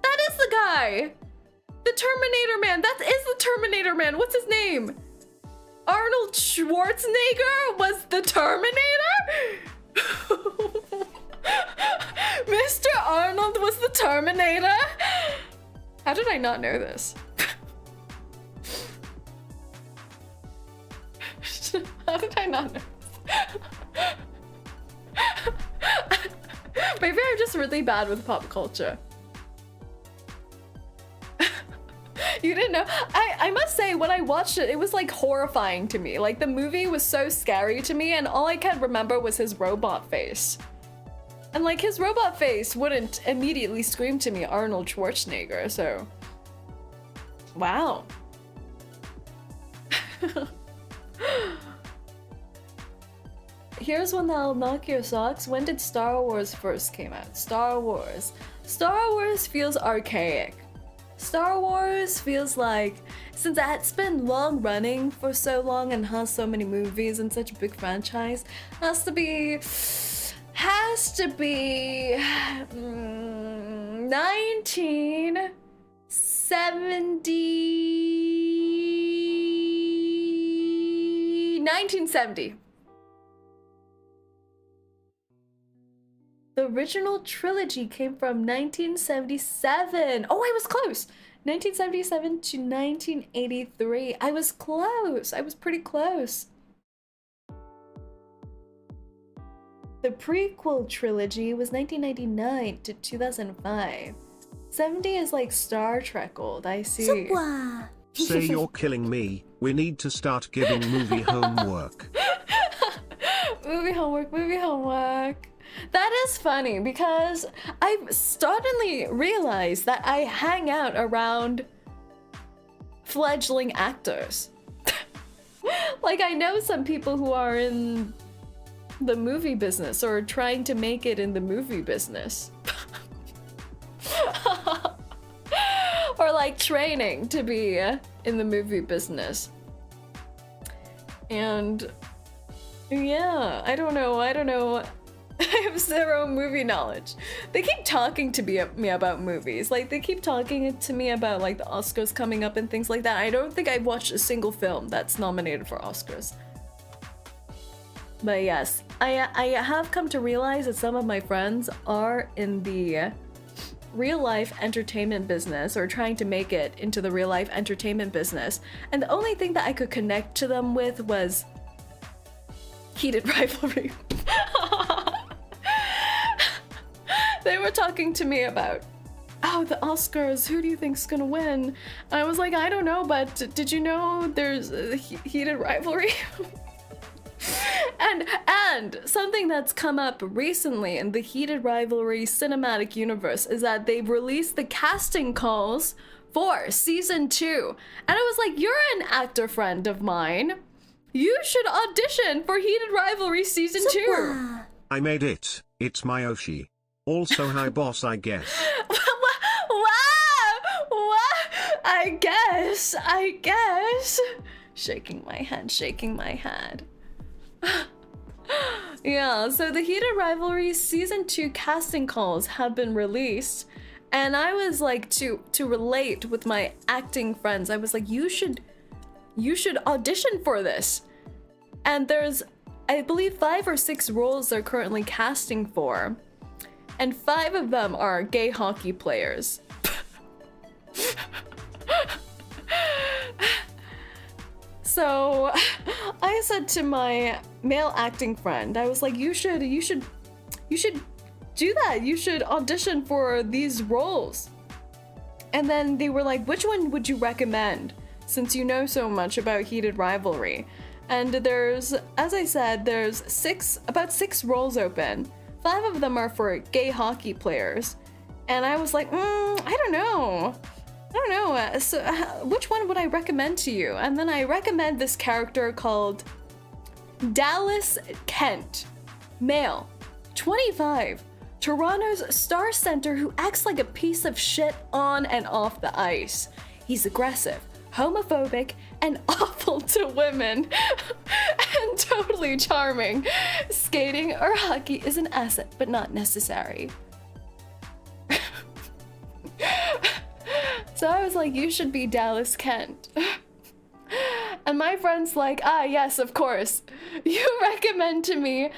That is the guy! The Terminator man! That is the Terminator man! What's his name? Arnold Schwarzenegger was the Terminator? Mr. Arnold was the Terminator? How did I not know this? How did I not know this? Maybe I'm just really bad with pop culture. You didn't know? I must say, when I watched it, it was like horrifying to me. Like the movie was so scary to me and all I could remember was his robot face. And like his robot face wouldn't immediately scream to me Arnold Schwarzenegger, so. Wow. Here's one that'll knock your socks. When did Star Wars first came out? Star Wars. Star Wars feels archaic. Star Wars feels like, since it's been long running for so long and has so many movies and such a big franchise, has to be 1970. 1970. The original trilogy came from 1977. Oh, I was close. 1977 to 1983. I was close. I was pretty close. The prequel trilogy was 1999 to 2005. 70 is like Star Trek old, I see. Super. Say you're killing me. We need to start giving movie homework. Movie homework. That is funny because I've suddenly realized that I hang out around fledgling actors. Like, I know some people who are in the movie business or trying to make it in the movie business. Or like training to be in the movie business. And yeah, I don't know. I have zero movie knowledge. They keep talking to me about movies. Like, they keep talking to me about like the Oscars coming up and things like that. I don't think I've watched a single film that's nominated for Oscars. But yes, I have come to realize that some of my friends are in the real life entertainment business or trying to make it into the real life entertainment business. And the only thing that I could connect to them with was heated rivalry. They were talking to me about, oh, the Oscars, who do you think's gonna win? And I was like, I don't know, but did you know there's a heated rivalry? And something that's come up recently in the heated rivalry cinematic universe is that they've released the casting calls for season 2. And I was like, you're an actor friend of mine. You should audition for heated rivalry season 2. I made it. It's my Oshi. Also hi boss, I guess. What? I guess. Shaking my head. Yeah, so the heated rivalry season 2 casting calls have been released, and I was like, to relate with my acting friends, I was like, you should audition for this. And there's, I believe, 5 or 6 roles they're currently casting for, and 5 of them are gay hockey players. So I said to my male acting friend, I was like, you should do that. You should audition for these roles. And then they were like, which one would you recommend, since you know so much about heated rivalry? And there's, as I said, there's about 6 roles open. 5 of them are for gay hockey players. And I was like, I don't know. So which one would I recommend to you? And then I recommend this character called Dallas Kent, male, 25, Toronto's star center who acts like a piece of shit on and off the ice. He's aggressive, homophobic, and awful to women, and totally charming. Skating or hockey is an asset, but not necessary. So I was like, you should be Dallas Kent. And my friend's like, yes, of course. You recommend to me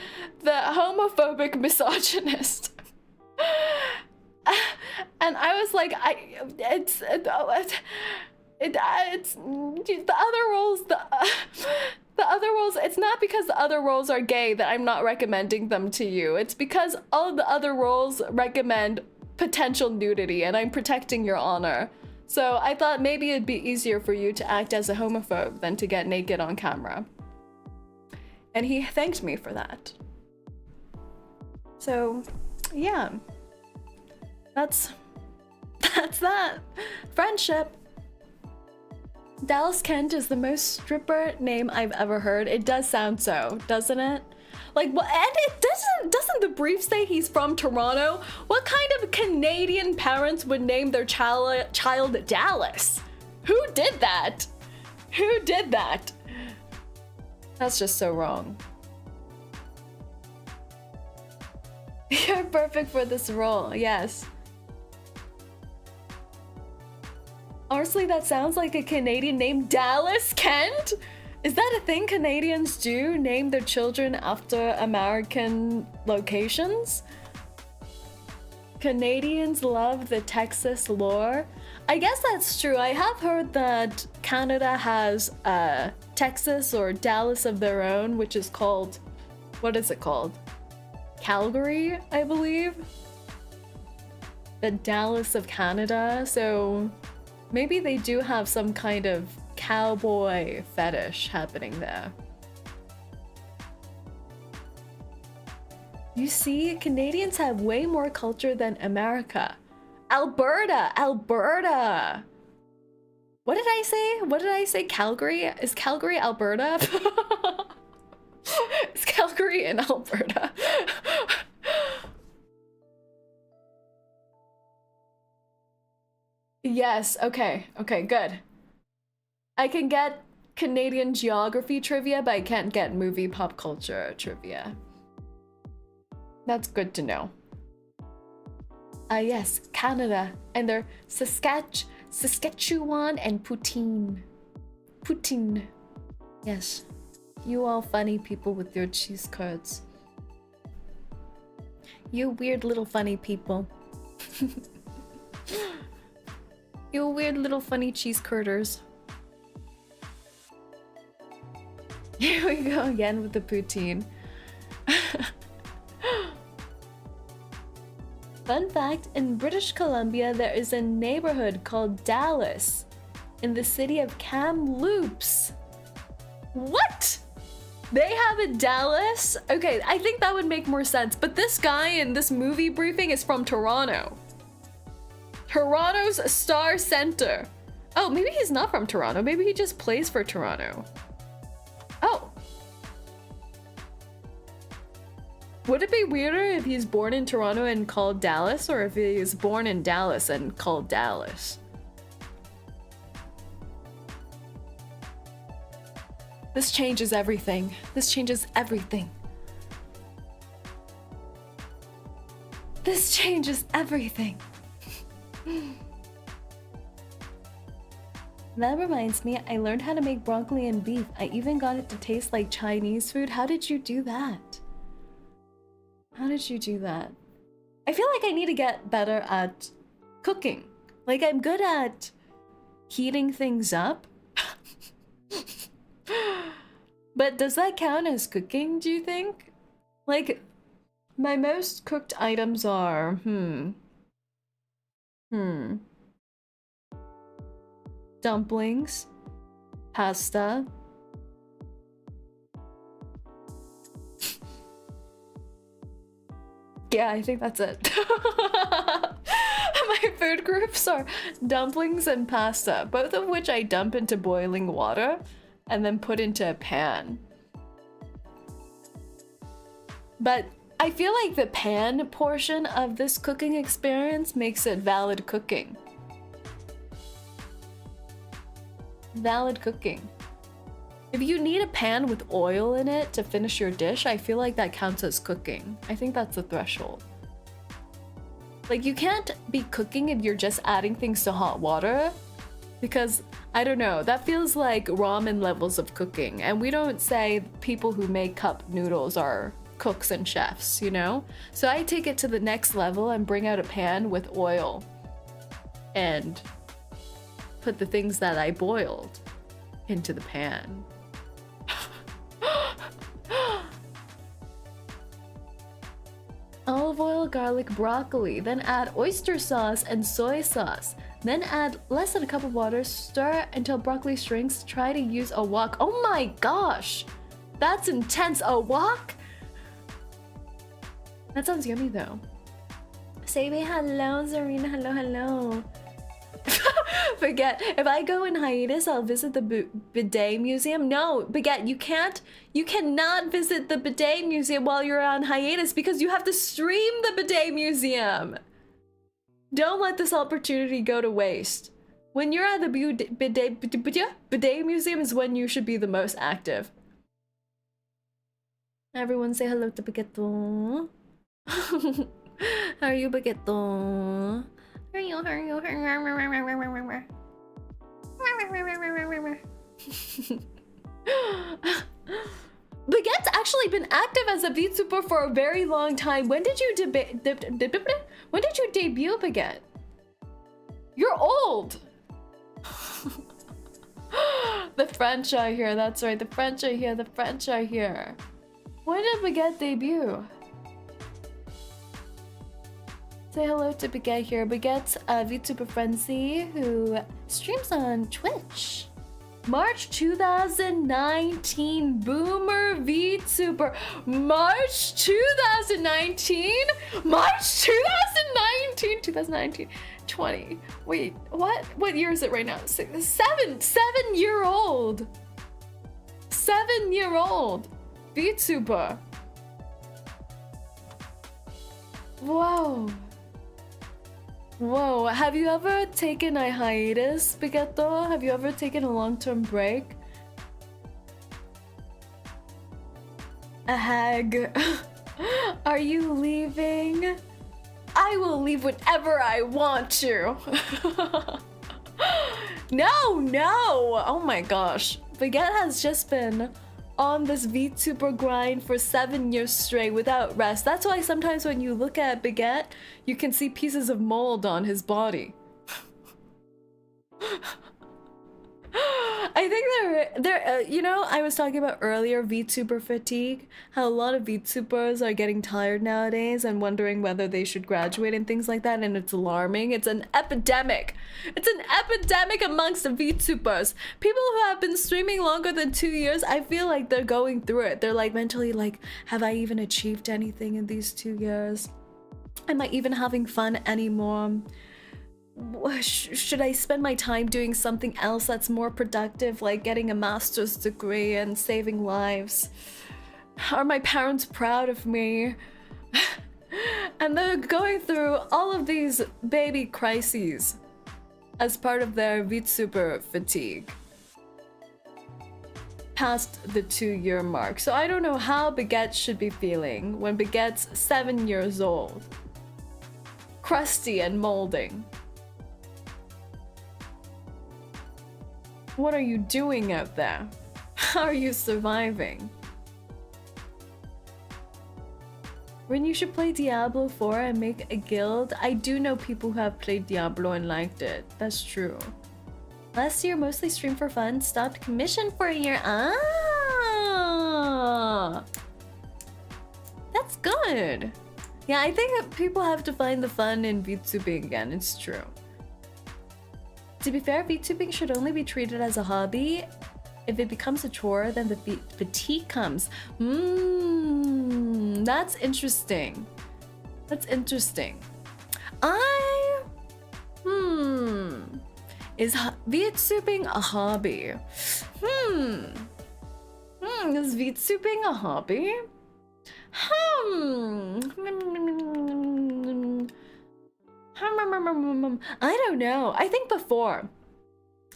the homophobic misogynist. And I was like, it's the other roles, the other roles, it's not because the other roles are gay that I'm not recommending them to you. It's because all of the other roles recommend potential nudity, and I'm protecting your honor. So I thought maybe it'd be easier for you to act as a homophobe than to get naked on camera. And he thanked me for that. So, yeah. That's that. Friendship. Dallas Kent is the most stripper name I've ever heard. It does sound so, doesn't it? Like, what? And it doesn't the brief say he's from Toronto? What kind of Canadian parents would name their child Dallas? Who did that? Who did that? That's just so wrong. You're perfect for this role, yes. Honestly, that sounds like a Canadian name. Dallas Kent? Is that a thing Canadians do? Name their children after American locations? Canadians love the Texas lore. I guess that's true. I have heard that Canada has Texas or Dallas of their own, which is called, what is it called? Calgary, I believe. The Dallas of Canada. So maybe they do have some kind of cowboy fetish happening there. You see, Canadians have way more culture than America. Alberta! Alberta! What did I say? What did I say? Calgary? Is Calgary Alberta? Is Calgary in Alberta? Yes, okay. Okay, good. I can get Canadian geography trivia, but I can't get movie pop culture trivia. That's good to know. Yes, Canada and their Saskatchewan and poutine. Poutine. Yes. You all funny people with your cheese curds. You weird little funny people. You weird little funny cheese curders. Here we go again with the poutine. Fun fact, in British Columbia, there is a neighborhood called Dallas in the city of Kamloops. What? They have a Dallas? Okay, I think that would make more sense, but this guy in this movie briefing is from Toronto. Toronto's Star Center. Oh, maybe he's not from Toronto. Maybe he just plays for Toronto. Oh. Would it be weirder if he's born in Toronto and called Dallas, or if he's born in Dallas and called Dallas? This changes everything. This changes everything. This changes everything. That reminds me, I learned how to make broccoli and beef. I even got it to taste like Chinese food. How did you do that? How did you do that? I feel like I need to get better at cooking. Like, I'm good at heating things up. But does that count as cooking, do you think? Like, my most cooked items are, dumplings, pasta. Yeah, I think that's it. My food groups are dumplings and pasta, both of which I dump into boiling water and then put into a pan. But I feel like the pan portion of this cooking experience makes it valid cooking. Valid cooking. If you need a pan with oil in it to finish your dish, I feel like that counts as cooking. I think that's the threshold. Like, you can't be cooking if you're just adding things to hot water, because, I don't know, that feels like ramen levels of cooking. And we don't say people who make cup noodles are cooks and chefs, you know? So I take it to the next level and bring out a pan with oil and put the things that I boiled into the pan. Olive oil, garlic, broccoli, then add oyster sauce and soy sauce. Then add less than a cup of water, stir until broccoli shrinks. Try to use a wok. Oh my gosh! That's intense. A wok? That sounds yummy though. Say hello, Saerin. Hello, hello. Forget, if I go in hiatus, I'll visit the bidet museum. No, Baguette, you cannot visit the bidet museum while you're on hiatus because you have to stream the bidet museum. Don't let this opportunity go to waste. When you're at the bidet museum is when you should be the most active. Everyone say hello to Baguette. How are you, Baguette? Baguette's actually been active as a VTuber for a very long time. When did you When did you debut, Baguette? You're old! The French are here, that's right. The French are here, the French are here. When did Baguette debut? Say hello to Baguette here. Baguette's a VTuber frenzy who streams on Twitch. March 2019, Boomer VTuber. March 2019? March 2019? 2019. 20. Wait, what? What year is it right now? 7-year-old. 7-year-old VTuber. Whoa. Whoa, have you ever taken a hiatus, Bigetto? Have you ever taken a long-term break? A hag. Are you leaving? I will leave whenever I want to. No! Oh my gosh. Baguette has just been on this VTuber grind for 7 years straight without rest. That's why sometimes when you look at Baguette, you can see pieces of mold on his body. I think you know, I was talking about earlier VTuber fatigue, how a lot of VTubers are getting tired nowadays and wondering whether they should graduate and things like that, and it's alarming. It's an epidemic. It's an epidemic amongst the VTubers. People who have been streaming longer than 2 years, I feel like they're going through it. They're like mentally like, have I even achieved anything in these 2 years? Am I even having fun anymore? Should I spend my time doing something else that's more productive, like getting a master's degree and saving lives? Are my parents proud of me? And they're going through all of these baby crises as part of their VTuber fatigue past the 2-year mark. So I don't know how Baguette should be feeling when Baguette's 7 years old, crusty and molding. What are you doing out there? How are you surviving? When you should play Diablo 4 and make a guild. I do know people who have played Diablo and liked it. That's true. Last year, mostly streamed for fun. Stopped commission for a year. Ah! That's good. Yeah, I think people have to find the fun in VTubing again. It's true. To be fair, VTubing should only be treated as a hobby. If it becomes a chore, then the fatigue comes. That's interesting. That's interesting. Is VTubing a hobby? Is VTubing a hobby? I don't know. I think before,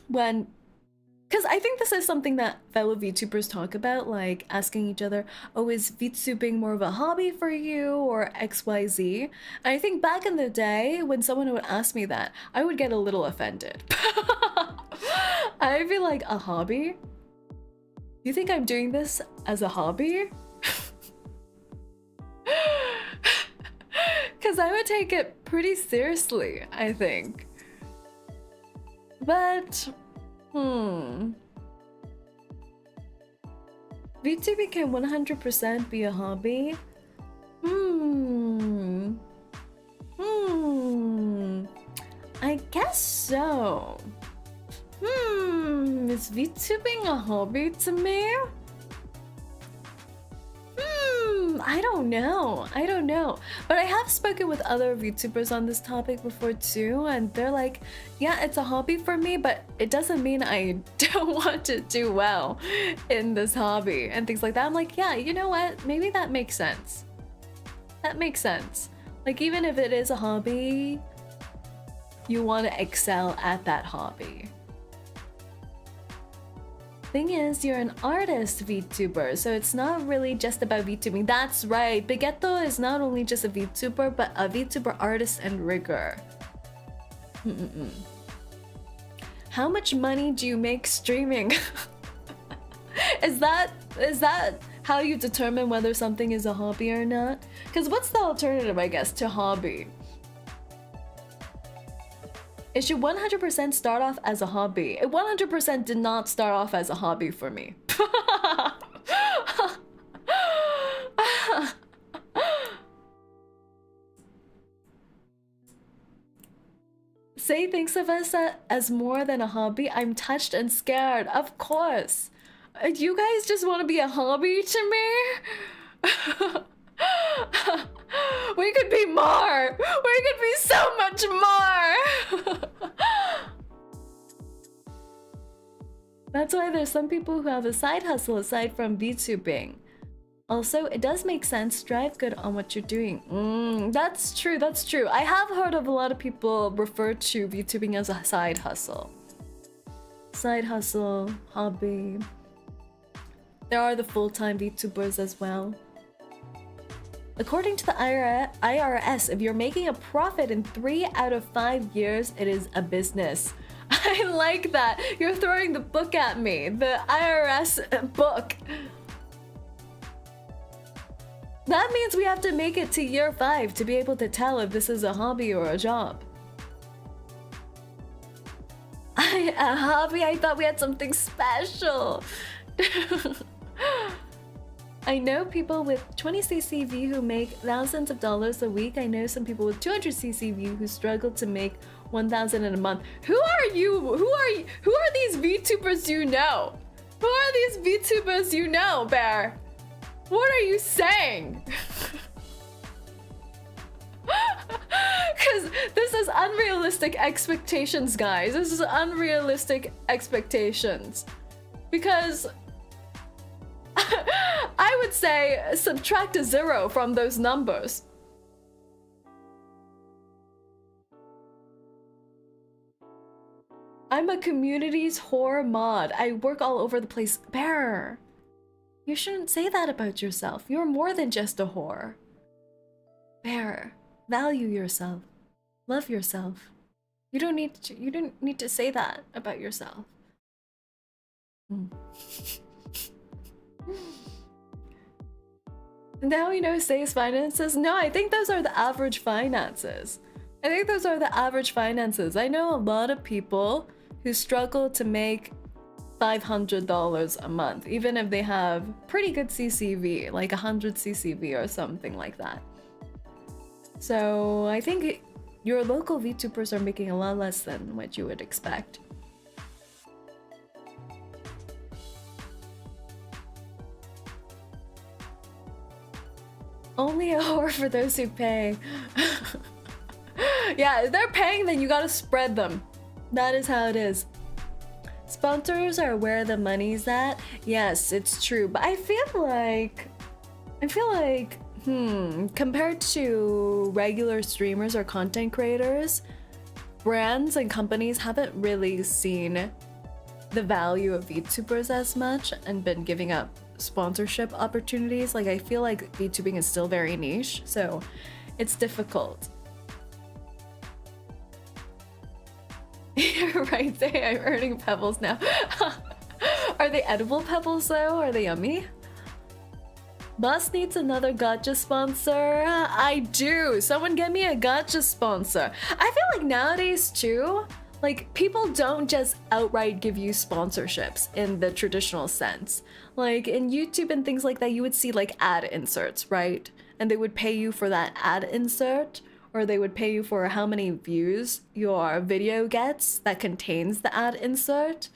because I think this is something that fellow VTubers talk about, like asking each other, oh, is VTubing more of a hobby for you or XYZ? And I think back in the day, when someone would ask me that, I would get a little offended. I'd be like, a hobby? You think I'm doing this as a hobby? Because I would take it pretty seriously, I think. But, VTubing can 100% be a hobby. I guess so. Is VTubing a hobby to me? I don't know. I don't know. But I have spoken with other VTubers on this topic before too, and they're like, yeah, it's a hobby for me, but it doesn't mean I don't want to do well in this hobby and things like that. I'm like, yeah, you know what? Maybe that makes sense. That makes sense. Like, even if it is a hobby, you want to excel at that hobby. Thing is, you're an artist VTuber, so it's not really just about VTubing. That's right, Bigetto is not only just a VTuber, but a VTuber artist and rigger. How much money do you make streaming? Is that how you determine whether something is a hobby or not? Because what's the alternative, I guess, to hobby? It should 100% start off as a hobby. It 100% did not start off as a hobby for me. Say thinks of us as more than a hobby. I'm touched and scared. Of course. You guys just want to be a hobby to me? We could be more. We could be so much more. That's why there's some people who have a side hustle aside from VTubing. Also, it does make sense. Strive good on what you're doing. That's true. That's true. I have heard of a lot of people refer to VTubing as a side hustle. Side hustle, hobby. There are the full-time VTubers as well. According to the IRS, if you're making a profit in 3 out of 5 years, it is a business. I like that. You're throwing the book at me. The IRS book. That means we have to make it to year 5 to be able to tell if this is a hobby or a job. A hobby? I thought we had something special. I know people with 20 CCV who make thousands of dollars a week. I know some people with 200 CCV who struggle to make 1,000 in a month. Who are you? Who are these VTubers you know? Who are these VTubers you know, Bear? What are you saying? Because this is unrealistic expectations, guys. This is unrealistic expectations. Because I would say subtract a 0 from those numbers. I'm a communities whore mod. I work all over the place. Bear, you shouldn't say that about yourself. You're more than just a whore. Bear, value yourself. Love yourself. You don't need to say that about yourself. Now we know Say's finances. No, I think those are the average finances. I think those are the average finances. I know a lot of people who struggle to make $500 a month, even if they have pretty good CCV, like 100 CCV or something like that. So I think your local VTubers are making a lot less than what you would expect. Only a whore for those who pay. Yeah, if they're paying, then you gotta spread them. That is how it is. Sponsors are where the money's at. Yes, it's true. But I feel like, compared to regular streamers or content creators, brands and companies haven't really seen the value of VTubers as much and been giving up sponsorship opportunities. Like, I feel like VTubing is still very niche, so it's difficult. You're right, Say, I'm earning pebbles now. Are they edible pebbles though? Are they yummy? Boss needs another gacha sponsor. I do. Someone get me a gacha sponsor. I feel like nowadays too, like, people don't just outright give you sponsorships in the traditional sense. Like in YouTube and things like that, you would see like ad inserts, right? And they would pay you for that ad insert, or they would pay you for how many views your video gets that contains the ad insert.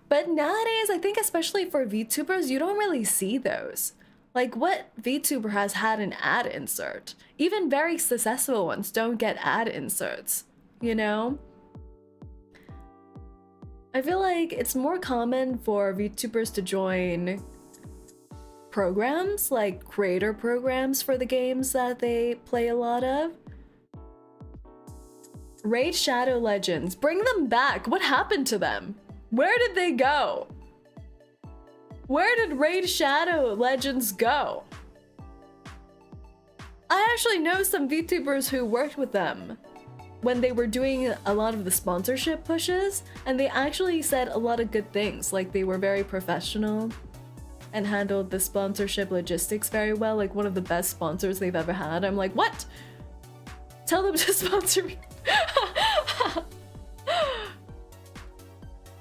But nowadays, I think especially for VTubers, you don't really see those. Like, what VTuber has had an ad insert? Even very successful ones don't get ad inserts, you know? I feel like it's more common for VTubers to join programs, like creator programs for the games that they play a lot of. Raid Shadow Legends, bring them back. What happened to them? Where did they go? Where did Raid Shadow Legends go? I actually know some VTubers who worked with them when they were doing a lot of the sponsorship pushes, and they actually said a lot of good things. Like, they were very professional and handled the sponsorship logistics very well, like one of the best sponsors they've ever had. I'm like, what? Tell them to sponsor me.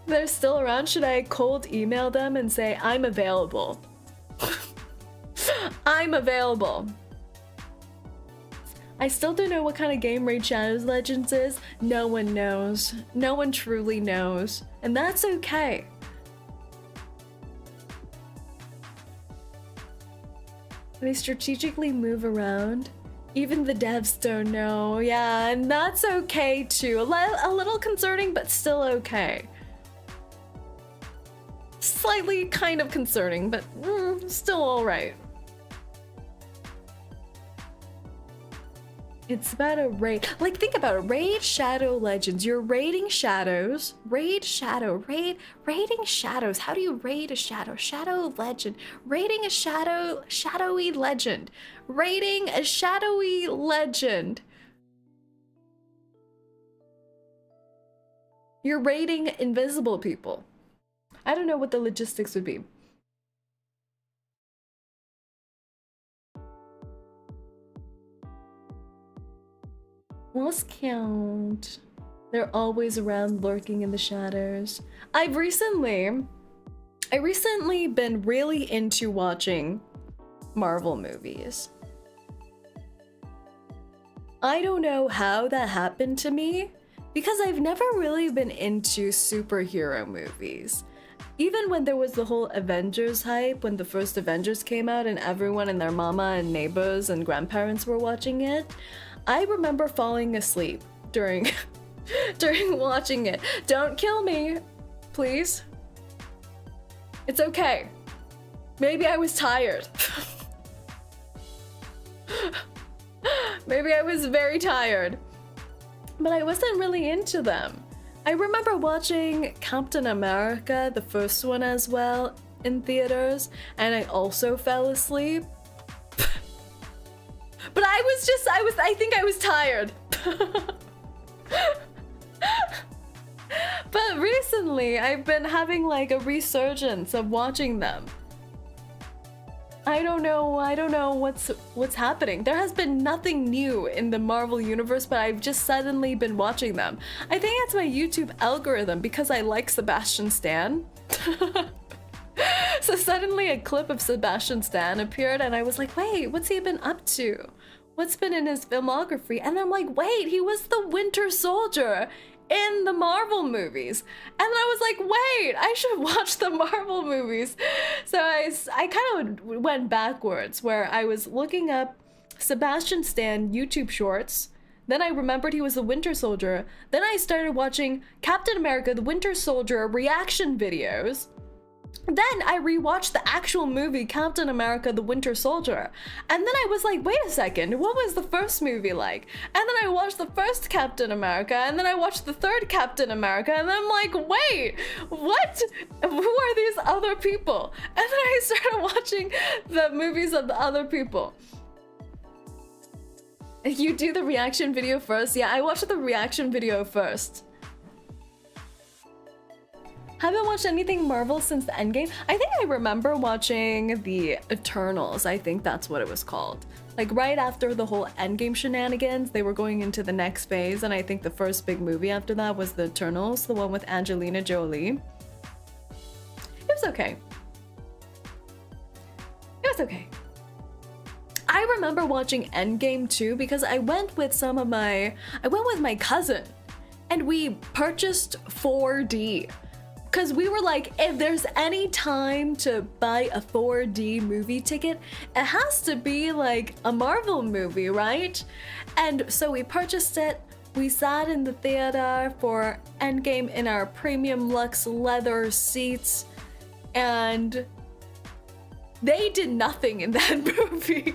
They're still around. Should I cold email them and say, I'm available? I'm available. I still don't know what kind of game Raid Shadows Legends is. No one knows. No one truly knows. And that's okay. They strategically move around. Even the devs don't know. Yeah, and that's okay too. A little concerning, but still okay. Slightly kind of concerning, but still alright. It's about a raid. Like, think about it. Raid Shadow Legends. You're raiding shadows. Raiding shadows. How do you raid a shadow? Shadow legend. Raiding a shadowy legend. Raiding a shadowy legend. You're raiding invisible people. I don't know what the logistics would be. Lost count. They're always around, lurking in the shadows. I recently been really into watching Marvel movies. I don't know how that happened to me because I've never really been into superhero movies. Even when there was the whole Avengers hype, when the first Avengers came out and everyone and their mama and neighbors and grandparents were watching it, I remember falling asleep during watching it. Don't kill me, please. It's okay. Maybe I was tired. Maybe I was very tired. But I wasn't really into them. I remember watching Captain America, the first one as well, in theaters, and I also fell asleep. But I think I was tired. But recently, I've been having like a resurgence of watching them. I don't know what's happening. There has been nothing new in the Marvel universe, but I've just suddenly been watching them. I think it's my YouTube algorithm because I like Sebastian Stan. So suddenly a clip of Sebastian Stan appeared and I was like, wait, what's he been up to? What's been in his filmography? And I'm like, wait, he was the Winter Soldier in the Marvel movies. And then I was like, wait, I should watch the Marvel movies. So I kind of went backwards where I was looking up Sebastian Stan YouTube shorts. Then I remembered he was the Winter Soldier. Then I started watching Captain America, the Winter Soldier reaction videos. Then I rewatched the actual movie Captain America the Winter Soldier, and then I was like, wait a second, what was the first movie like? And then I watched the first Captain America, and then I watched the third Captain America, and I'm like, wait, what? Who are these other people? And then I started watching the movies of the other people. You do the reaction video first? Yeah, I watched the reaction video first. Haven't watched anything Marvel since the Endgame. I think I remember watching the Eternals. I think that's what it was called. Like right after the whole Endgame shenanigans, they were going into the next phase, and I think the first big movie after that was the Eternals, the one with Angelina Jolie. It was okay. It was okay. I remember watching Endgame too because I went with my cousin, and we purchased 4D. Because we were like, if there's any time to buy a 4D movie ticket, it has to be like a Marvel movie, right? And so we purchased it. We sat in the theater for Endgame in our premium luxe leather seats, and they did nothing in that movie.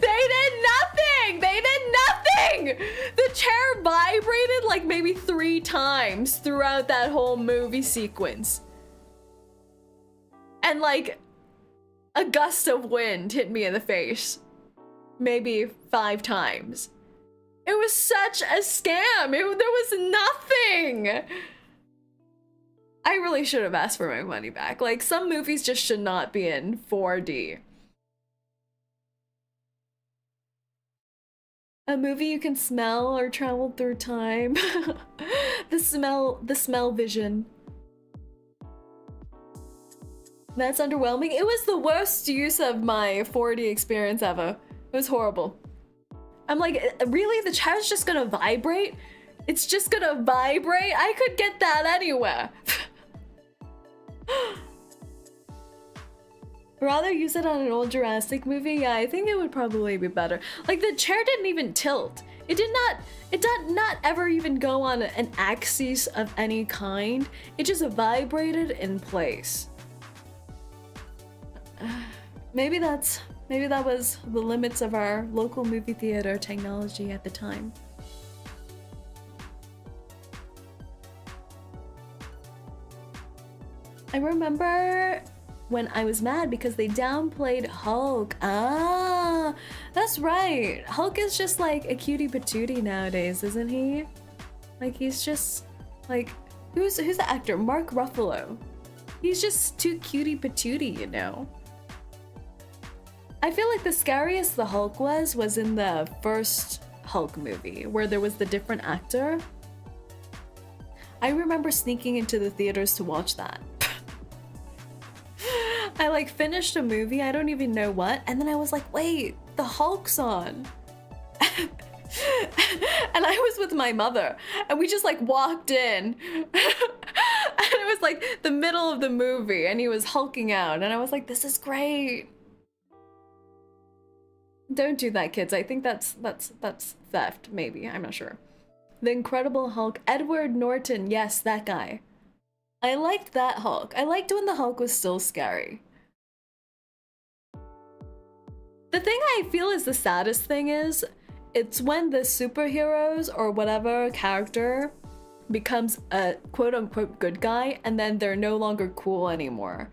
They did nothing! They did nothing! The chair vibrated like maybe 3 times throughout that whole movie sequence. And like a gust of wind hit me in the face. Maybe 5 times. It was such a scam. There was nothing. I really should have asked for my money back. Like, some movies just should not be in 4D. A movie you can smell or travel through time. The smell vision. That's underwhelming. It was the worst use of my 4D experience ever. It was horrible. I'm like, really? The chair's just gonna vibrate? It's just gonna vibrate? I could get that anywhere. Rather use it on an old Jurassic movie? Yeah, I think it would probably be better. Like, the chair didn't even tilt. It did not ever even go on an axis of any kind. It just vibrated in place. Maybe that was the limits of our local movie theater technology at the time. I remember when I was mad because they downplayed Hulk. Ah, that's right. Hulk is just like a cutie patootie nowadays, isn't he? Like, he's just like, who's the actor? Mark Ruffalo. He's just too cutie patootie, you know? I feel like the scariest the Hulk was in the first Hulk movie, where there was the different actor. I remember sneaking into the theaters to watch that. I like finished a movie, I don't even know what, and then I was like, wait, the Hulk's on. And I was with my mother, and we just like walked in. And it was like the middle of the movie, and he was hulking out, and I was like, this is great. Don't do that, kids. I think that's theft, maybe. I'm not sure. The Incredible Hulk. Edward Norton. Yes, that guy. I liked that Hulk. I liked when the Hulk was still scary. The thing I feel is the saddest thing is, it's when the superheroes or whatever character becomes a quote-unquote good guy, and then they're no longer cool anymore.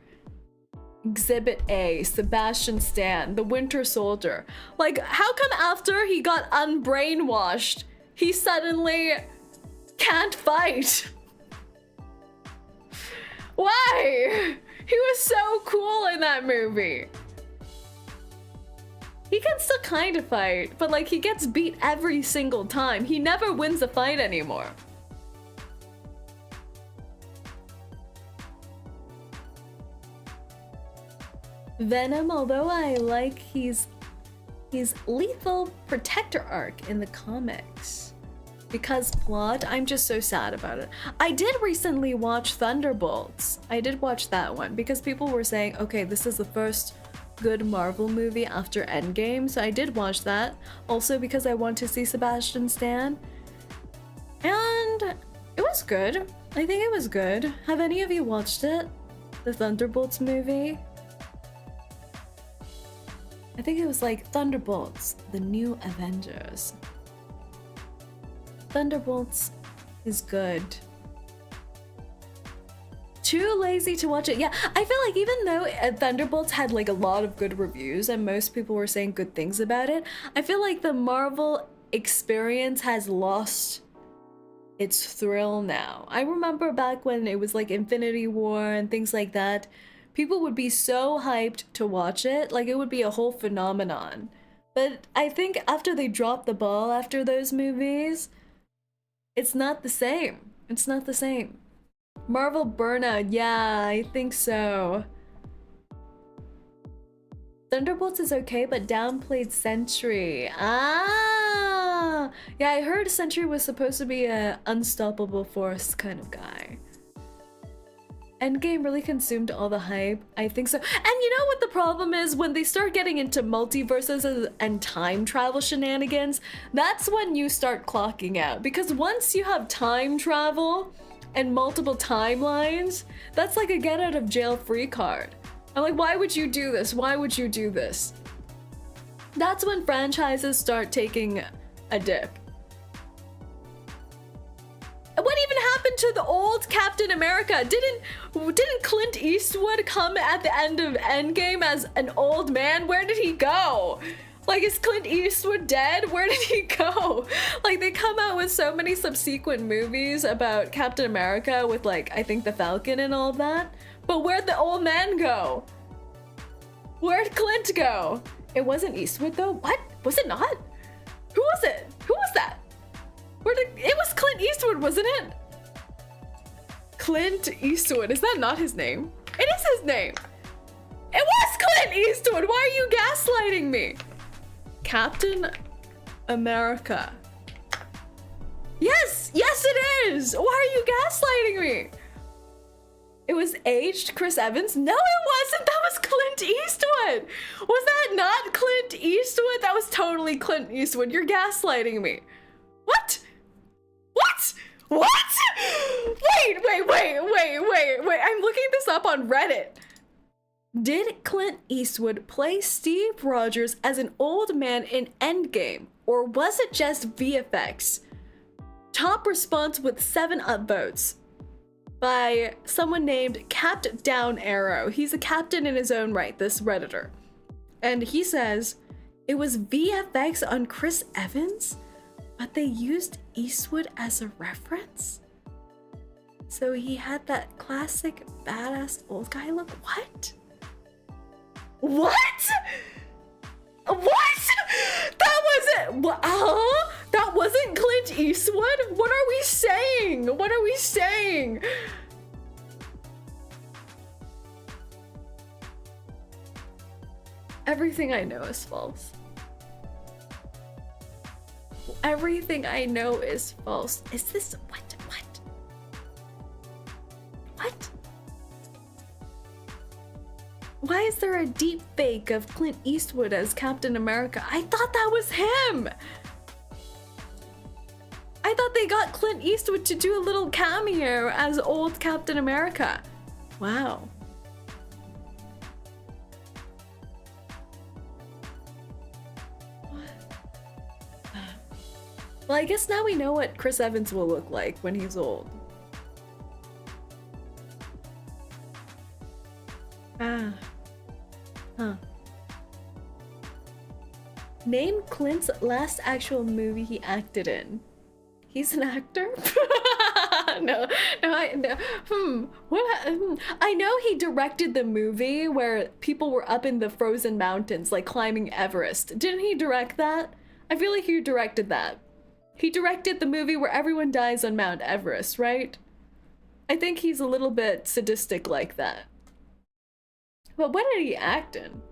Exhibit A, Sebastian Stan, the Winter Soldier. Like, how come after he got unbrainwashed, he suddenly can't fight? Why? He was so cool in that movie. He can still kind of fight, but like, he gets beat every single time. He never wins a fight anymore. Venom, although I like he's lethal protector arc in the comics. Because plot, I'm just so sad about it. I did recently watch Thunderbolts. I did watch that one because people were saying, okay, this is the first good Marvel movie after Endgame, so I did watch that. Also because I want to see Sebastian Stan. And it was good. I think it was good. Have any of you watched it? The Thunderbolts movie? I think it was like Thunderbolts, the New Avengers. Thunderbolts is good. Too lazy to watch it. Yeah, I feel like even though Thunderbolts had like a lot of good reviews and most people were saying good things about it, I feel like the Marvel experience has lost its thrill now. I remember back when it was like Infinity War and things like that, people would be so hyped to watch it, like it would be a whole phenomenon. But I think after they dropped the ball after those movies, it's not the same. It's not the same. Marvel burnout, yeah, I think so. Thunderbolts is okay, but downplayed Sentry. Ah! Yeah, I heard Sentry was supposed to be a unstoppable force kind of guy. Endgame really consumed all the hype. I think so. And you know what the problem is? When they start getting into multiverses and time travel shenanigans, that's when you start clocking out. Because once you have time travel and multiple timelines, that's like a get out of jail free card. I'm like, why would you do this? Why would you do this? That's when franchises start taking a dip. What even happened to the old Captain America? Didn't Clint Eastwood come at the end of Endgame as an old man? Where did he go? Like, is Clint Eastwood dead? Where did he go? Like, they come out with so many subsequent movies about Captain America with, like, I think the Falcon and all that. But where'd the old man go? Where'd Clint go? It wasn't Eastwood though? What? Was it not? Who was it? Who was that? It was Clint Eastwood, wasn't it? Clint Eastwood. Is that not his name? It is his name. It was Clint Eastwood. Why are you gaslighting me? Captain America. Yes, yes it is. Why are you gaslighting me? It was aged Chris Evans? No, it wasn't. That was Clint Eastwood. Was that not Clint Eastwood? That was totally Clint Eastwood. You're gaslighting me. What? What? What? Wait. I'm looking this up on Reddit. Did Clint Eastwood play Steve Rogers as an old man in Endgame? Or was it just VFX? Top response with 7 upvotes by someone named Capped Down Arrow. He's a captain in his own right, this Redditor. And he says, it was VFX on Chris Evans, but they used Eastwood as a reference? So he had that classic badass old guy look? What? What? What? That wasn't, what? That wasn't Clint Eastwood? What are we saying? What are we saying? Everything I know is false. Everything I know is false. Is this, what? Why is there a deep fake of Clint Eastwood as Captain America? I thought that was him! I thought they got Clint Eastwood to do a little cameo as old Captain America. Wow. Well, I guess now we know what Chris Evans will look like when he's old. Name Clint's last actual movie he acted in. He's an actor? No. I know he directed the movie where people were up in the frozen mountains, like climbing Everest. Didn't he direct that? I feel like he directed that. He directed the movie where everyone dies on Mount Everest, right? I think he's a little bit sadistic like that. But what did he act in?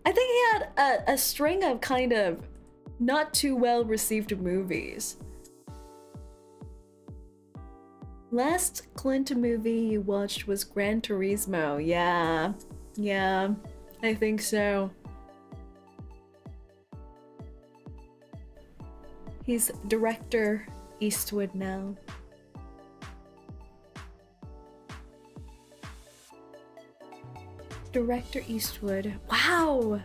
I think he had a string of kind of not too well received movies. Last Clint movie you watched was Gran Turismo. Yeah, I think so. He's director Eastwood now. Director Eastwood. Wow.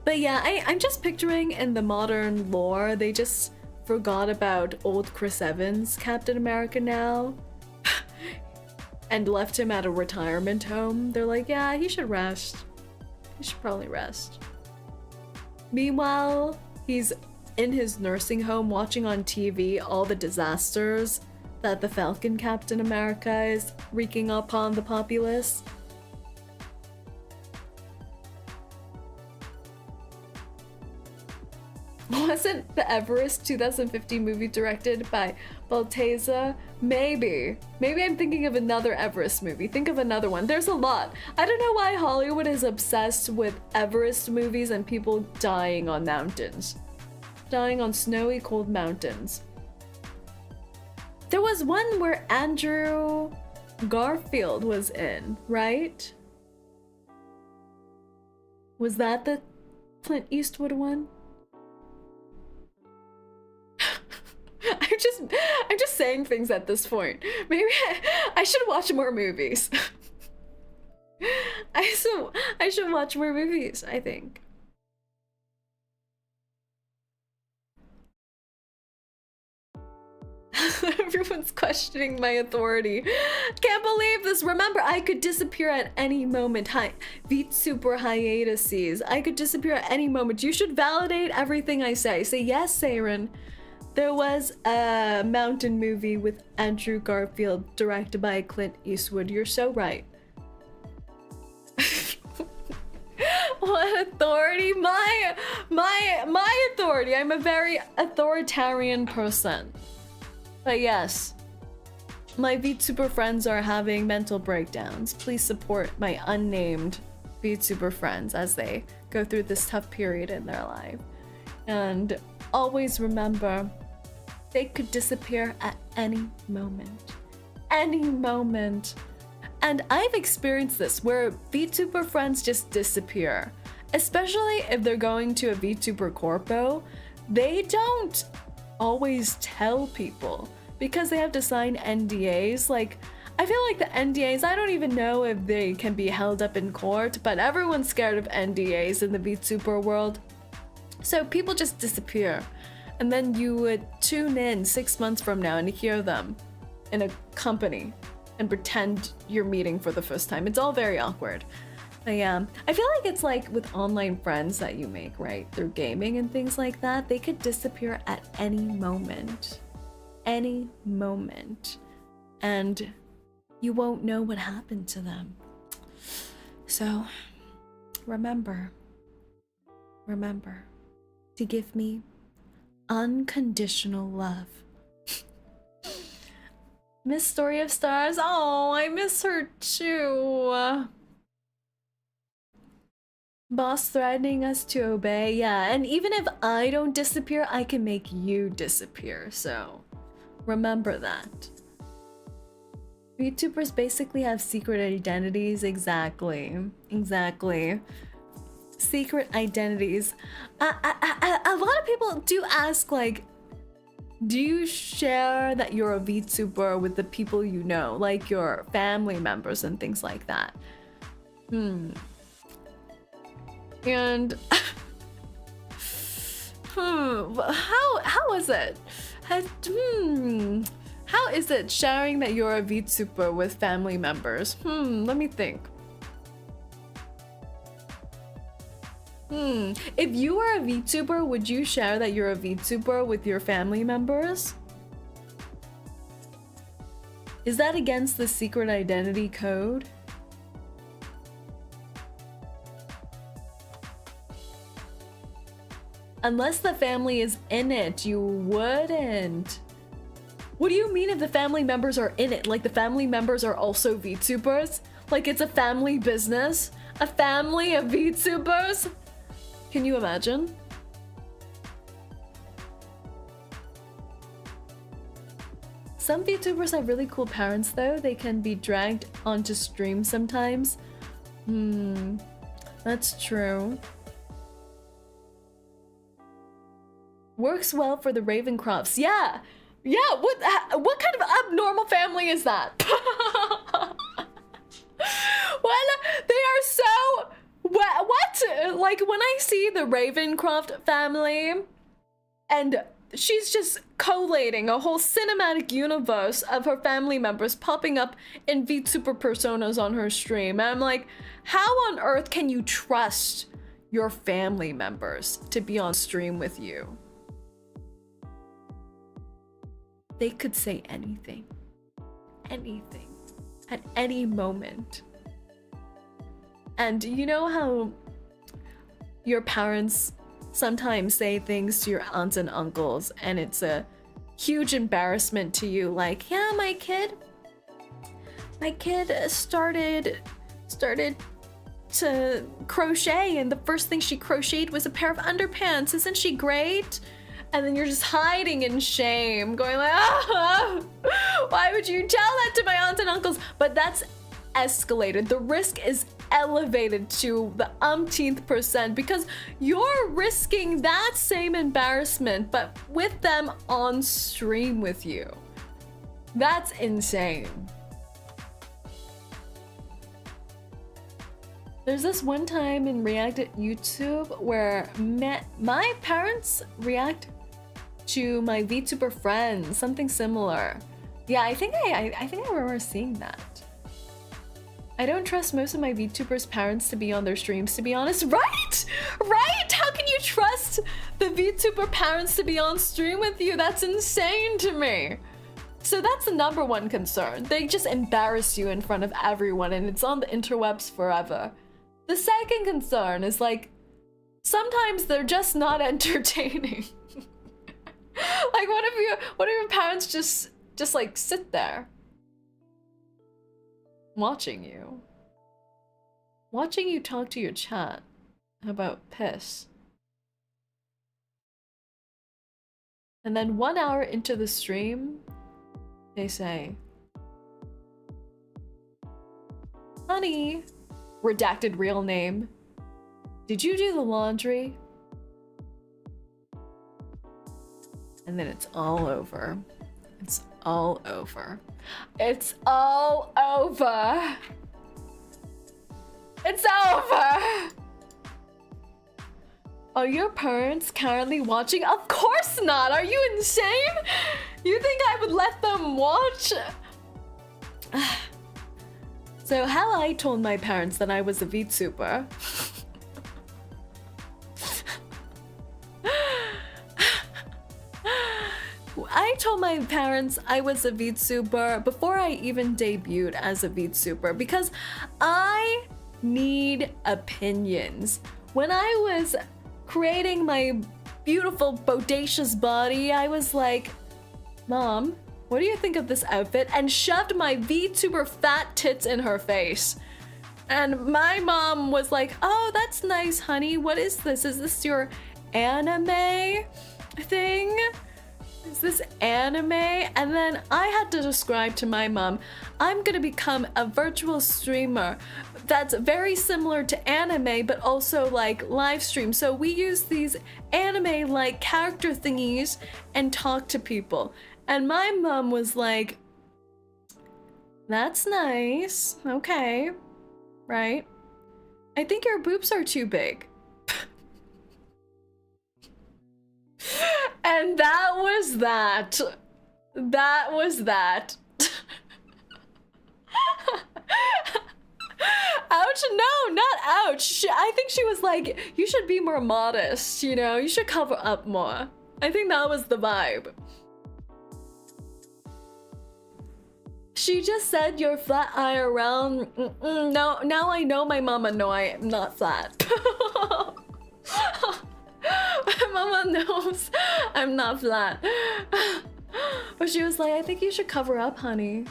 But yeah, I'm just picturing in the modern lore, they just forgot about old Chris Evans, Captain America now, and left him at a retirement home. They're like, yeah, he should rest. He should probably rest. Meanwhile, he's in his nursing home watching on TV all the disasters that the Falcon Captain America is wreaking upon the populace. Wasn't the Everest 2015 movie directed by Baltazar? Maybe I'm thinking of another Everest movie. Think of another one. There's a lot. I don't know why Hollywood is obsessed with Everest movies and people dying on mountains. Dying on snowy, cold mountains. There was one where Andrew Garfield was in, right? Was that the Clint Eastwood one? I'm just saying things at this point. Maybe I should watch more movies. I should watch more movies, I think. Everyone's questioning my authority. Can't believe this. Remember, I could disappear at any moment. Hi, VTuber hiatuses. I could disappear at any moment. You should validate everything I say. Say yes, Saerin. There was a mountain movie with Andrew Garfield directed by Clint Eastwood. You're so right. What authority? My authority. I'm a very authoritarian person. But yes, my VTuber friends are having mental breakdowns. Please support my unnamed VTuber friends as they go through this tough period in their life. And always remember, they could disappear at any moment. Any moment. And I've experienced this where VTuber friends just disappear. Especially if they're going to a VTuber corpo, they don't always tell people because they have to sign NDAs. Like, I feel like the NDAs, I don't even know if they can be held up in court, but everyone's scared of NDAs in the VTuber world. So people just disappear. And then you would tune in 6 months from now and hear them in a company and pretend you're meeting for the first time. It's all very awkward. But yeah, I feel like it's like with online friends that you make, right? Through gaming and things like that. They could disappear at any moment. Any moment. And you won't know what happened to them. So, remember to give me unconditional love. Miss Story of Stars, oh, I miss her too. Boss threatening us to obey, yeah, and even if I don't disappear, I can make you disappear, so remember that. VTubers basically have secret identities, exactly. Secret identities. A lot of people do ask, like, do you share that you're a VTuber with the people you know, like your family members and things like that? And how is it? How is it sharing that you're a VTuber with family members? Let me think. If you were a VTuber, would you share that you're a VTuber with your family members? Is that against the secret identity code? Unless the family is in it, you wouldn't. What do you mean if the family members are in it? Like the family members are also VTubers? Like it's a family business? A family of VTubers? Can you imagine? Some VTubers have really cool parents though. They can be dragged onto stream sometimes. That's true. Works well for the Ravencrofts. Yeah, what kind of abnormal family is that? When they are so what? Like when I see the Ravencroft family and she's just collating a whole cinematic universe of her family members popping up in VTuber personas on her stream, and I'm like, how on earth can you trust your family members to be on stream with you? They could say anything, at any moment. And you know how your parents sometimes say things to your aunts and uncles and it's a huge embarrassment to you, like, yeah, my kid started to crochet and the first thing she crocheted was a pair of underpants. Isn't she great? And then you're just hiding in shame, going like, ah, why would you tell that to my aunts and uncles? But that's escalated. The risk is elevated to the umpteenth percent because you're risking that same embarrassment, but with them on stream with you. That's insane. There's this one time in React at YouTube where my parents react to my VTuber friends, something similar. Yeah, I think I remember seeing that. I don't trust most of my VTubers' parents to be on their streams, to be honest. Right? Right? How can you trust the VTuber parents to be on stream with you? That's insane to me. So that's the number one concern. They just embarrass you in front of everyone and it's on the interwebs forever. The second concern is like, sometimes they're just not entertaining. Like Like, what if your parents just like sit there watching you talk to your chat about piss, and then 1 hour into the stream they say, honey, redacted real name, did you do the laundry? And then it's all over. It's all over. It's all over. It's over. Are your parents currently watching? Of course not. Are you insane? You think I would let them watch? So how I told my parents that I was a VTuber. I told my parents I was a VTuber before I even debuted as a VTuber because I need opinions. When I was creating my beautiful bodacious body, I was like, Mom, what do you think of this outfit? And shoved my VTuber fat tits in her face. And my mom was like, oh, that's nice, honey. What is this? Is this your anime thing? Is this anime? And then I had to describe to my mom, I'm gonna become a virtual streamer that's very similar to anime, but also like live stream. So we use these anime like character thingies and talk to people. And my mom was like, that's nice. Okay. Right? I think your boobs are too big. And that was that. That was that. Ouch, no, not ouch. I think she was like, you should be more modest, you know? You should cover up more. I think that was the vibe. She just said you're flat IRL. No, now I know my mama know I am not flat. My mama knows I'm not flat. But she was like, I think you should cover up, honey.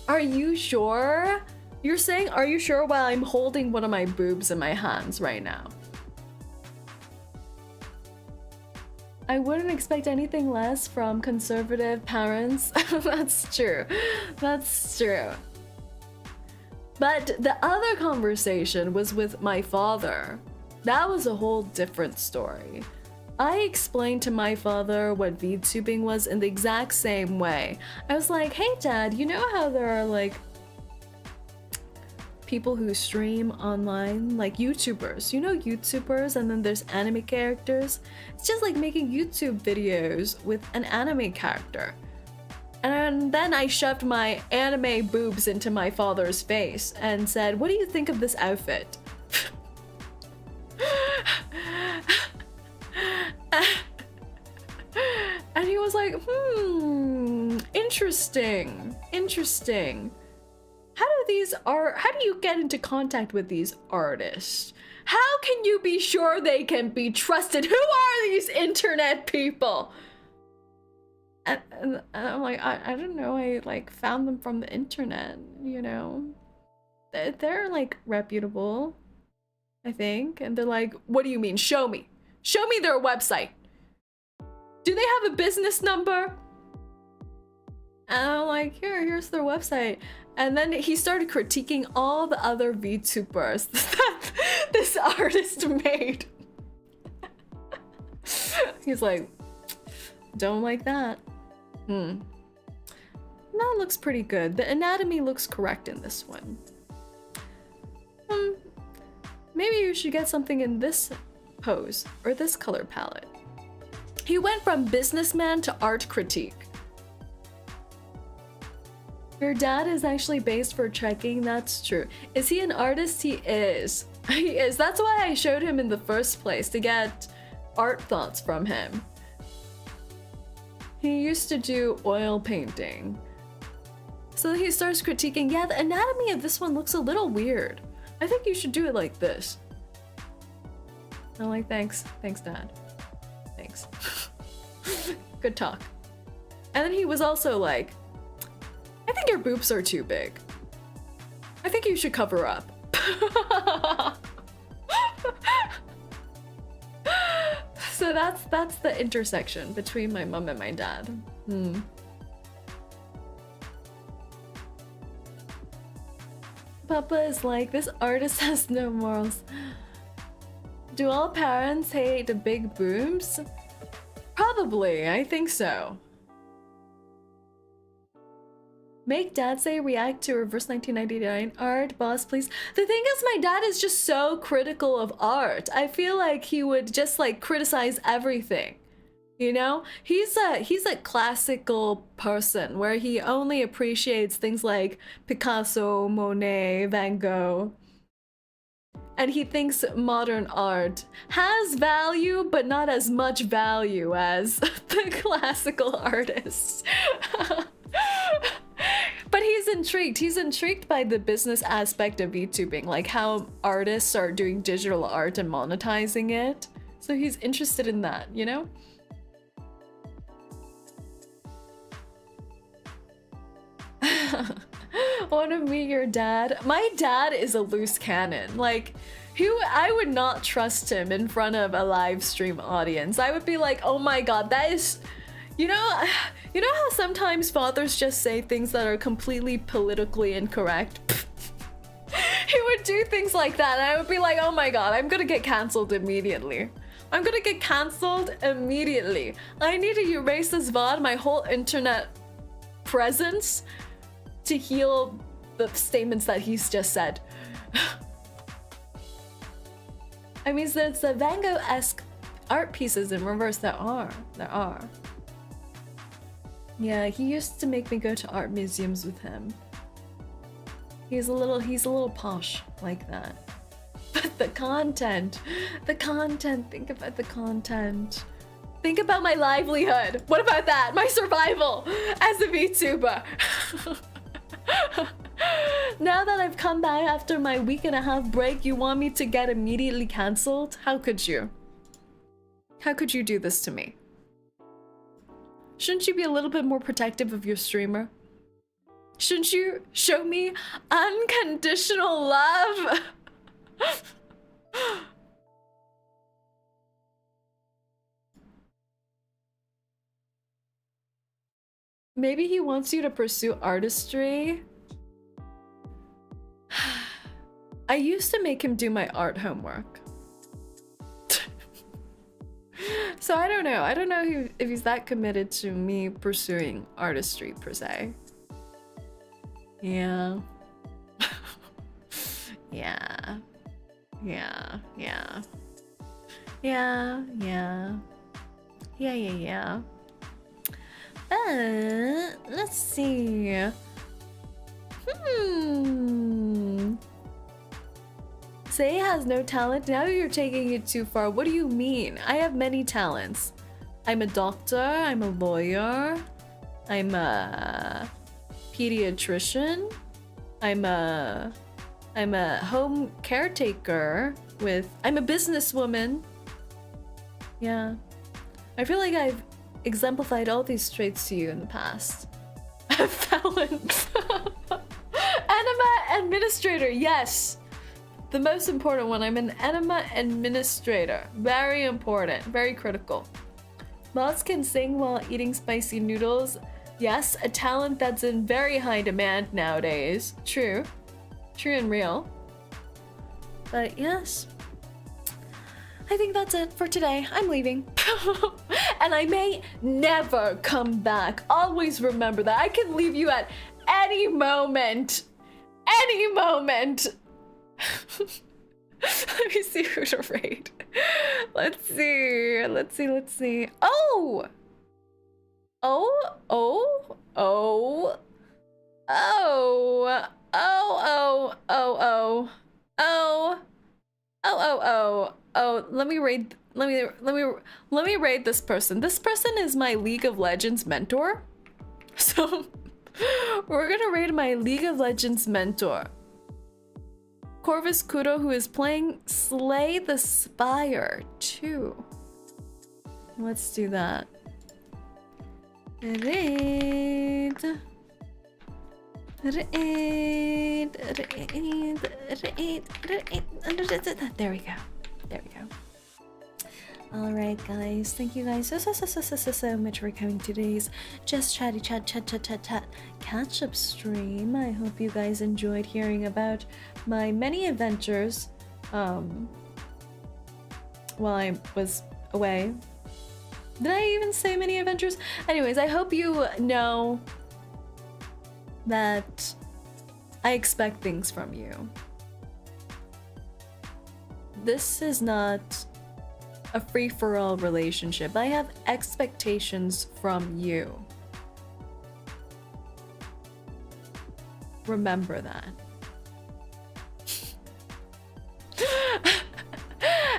Are you sure? You're saying, are you sure, while I'm holding one of my boobs in my hands right now? I wouldn't expect anything less from conservative parents. That's true. That's true. But the other conversation was with my father. That was a whole different story. I explained to my father what VTubing was in the exact same way. I was like, hey dad, you know how there are like people who stream online, like YouTubers. You know YouTubers, and then there's anime characters. It's just like making YouTube videos with an anime character. And then I shoved my anime boobs into my father's face and said, what do you think of this outfit? And he was like, interesting, interesting. How do you get into contact with these artists? How can you be sure they can be trusted? Who are these internet people? And I'm like, I don't know, I like found them from the internet, you know? They're like reputable, I think. And they're like, what do you mean? Show me. Show me their website. Do they have a business number? And I'm like, here's their website. And then he started critiquing all the other VTubers that this artist made. He's like, don't like that. That looks pretty good. The anatomy looks correct in this one. Maybe you should get something in this pose or this color palette. He went from businessman to art critique. Your dad is actually based for trekking, that's true. Is he an artist? He is. He is. That's why I showed him in the first place, to get art thoughts from him. He used to do oil painting. So he starts critiquing, yeah, the anatomy of this one looks a little weird. I think you should do it like this. I'm like, thanks, Dad. Thanks. Good talk. And then he was also like, I think your boobs are too big. I think you should cover up. So that's the intersection between my mom and my dad. Papa is like, this artist has no morals. Do all parents hate the big boobs? Probably, I think so. Make dad say react to reverse 1999 art, boss, please. The thing is, my dad is just so critical of art. I feel like he would just like criticize everything. You know? He's a classical person where he only appreciates things like Picasso, Monet, Van Gogh. And he thinks modern art has value, but not as much value as the classical artists. But he's intrigued. He's intrigued by the business aspect of VTubing, like how artists are doing digital art and monetizing it. So he's interested in that, you know? Want to meet your dad? My dad is a loose cannon. Like, I would not trust him in front of a live stream audience. I would be like, oh my god, that is... You know how sometimes fathers just say things that are completely politically incorrect? He would do things like that and I would be like, oh my god, I'm gonna get cancelled immediately. I'm gonna get cancelled immediately. I need to erase this VOD, my whole internet presence, to heal the statements that he's just said. I mean, there's the Van Gogh-esque art pieces in reverse. There are. Yeah, he used to make me go to art museums with him. He's a little posh like that. But the content, think about the content. Think about my livelihood. What about that? My survival as a VTuber. Now that I've come back after my week-and-a-half break, you want me to get immediately cancelled? How could you? How could you do this to me? Shouldn't you be a little bit more protective of your streamer? Shouldn't you show me unconditional love? Maybe he wants you to pursue artistry. I used to make him do my art homework. So I don't know. I don't know if he's that committed to me pursuing artistry per se. Yeah. Yeah. Let's see. Say has no talent. Now you're taking it too far. What do you mean? I have many talents. I'm a doctor. I'm a lawyer. I'm a pediatrician. I'm a home caretaker with... I'm a businesswoman. Yeah. I feel like I've exemplified all these traits to you in the past. A felon. Enema administrator. Yes. The most important one. I'm an enema administrator. Very important. Very critical. Mods can sing while eating spicy noodles. Yes, a talent that's in very high demand nowadays. True. True and real. But yes. I think that's it for today. I'm leaving. And I may never come back. Always remember that. I can leave you at any moment. Any moment. Let me see who to raid. Let's see. Oh! Let me raid this person. This person is my League of Legends mentor. So we're gonna raid my League of Legends mentor. Corvus Kudo, who is playing Slay the Spire 2. Let's do that. Raid. There we go. There we go. Alright guys, thank you guys so much for coming to today's Just Chatty Chat catch up stream. I hope you guys enjoyed hearing about my many adventures while I was away. Did I even say many adventures? Anyways, I hope you know that I expect things from you. This is not a free-for-all relationship. I have expectations from you. Remember that.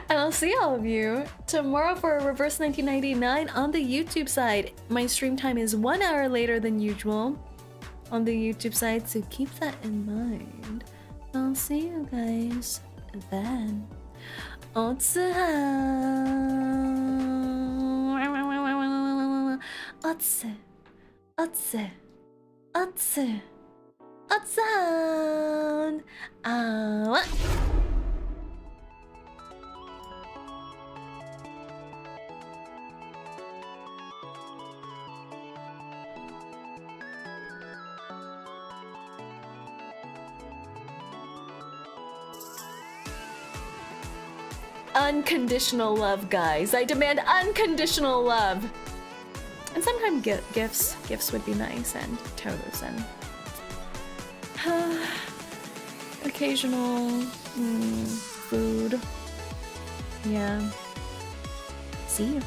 And I'll see all of you tomorrow for a Reverse 1999 on the YouTube side. My stream time is 1 hour later than usual on the YouTube side, so keep that in mind. I'll see you guys then. Unconditional love, guys. I demand unconditional love. And sometimes gifts would be nice, and toes, and occasional food. Yeah. See you.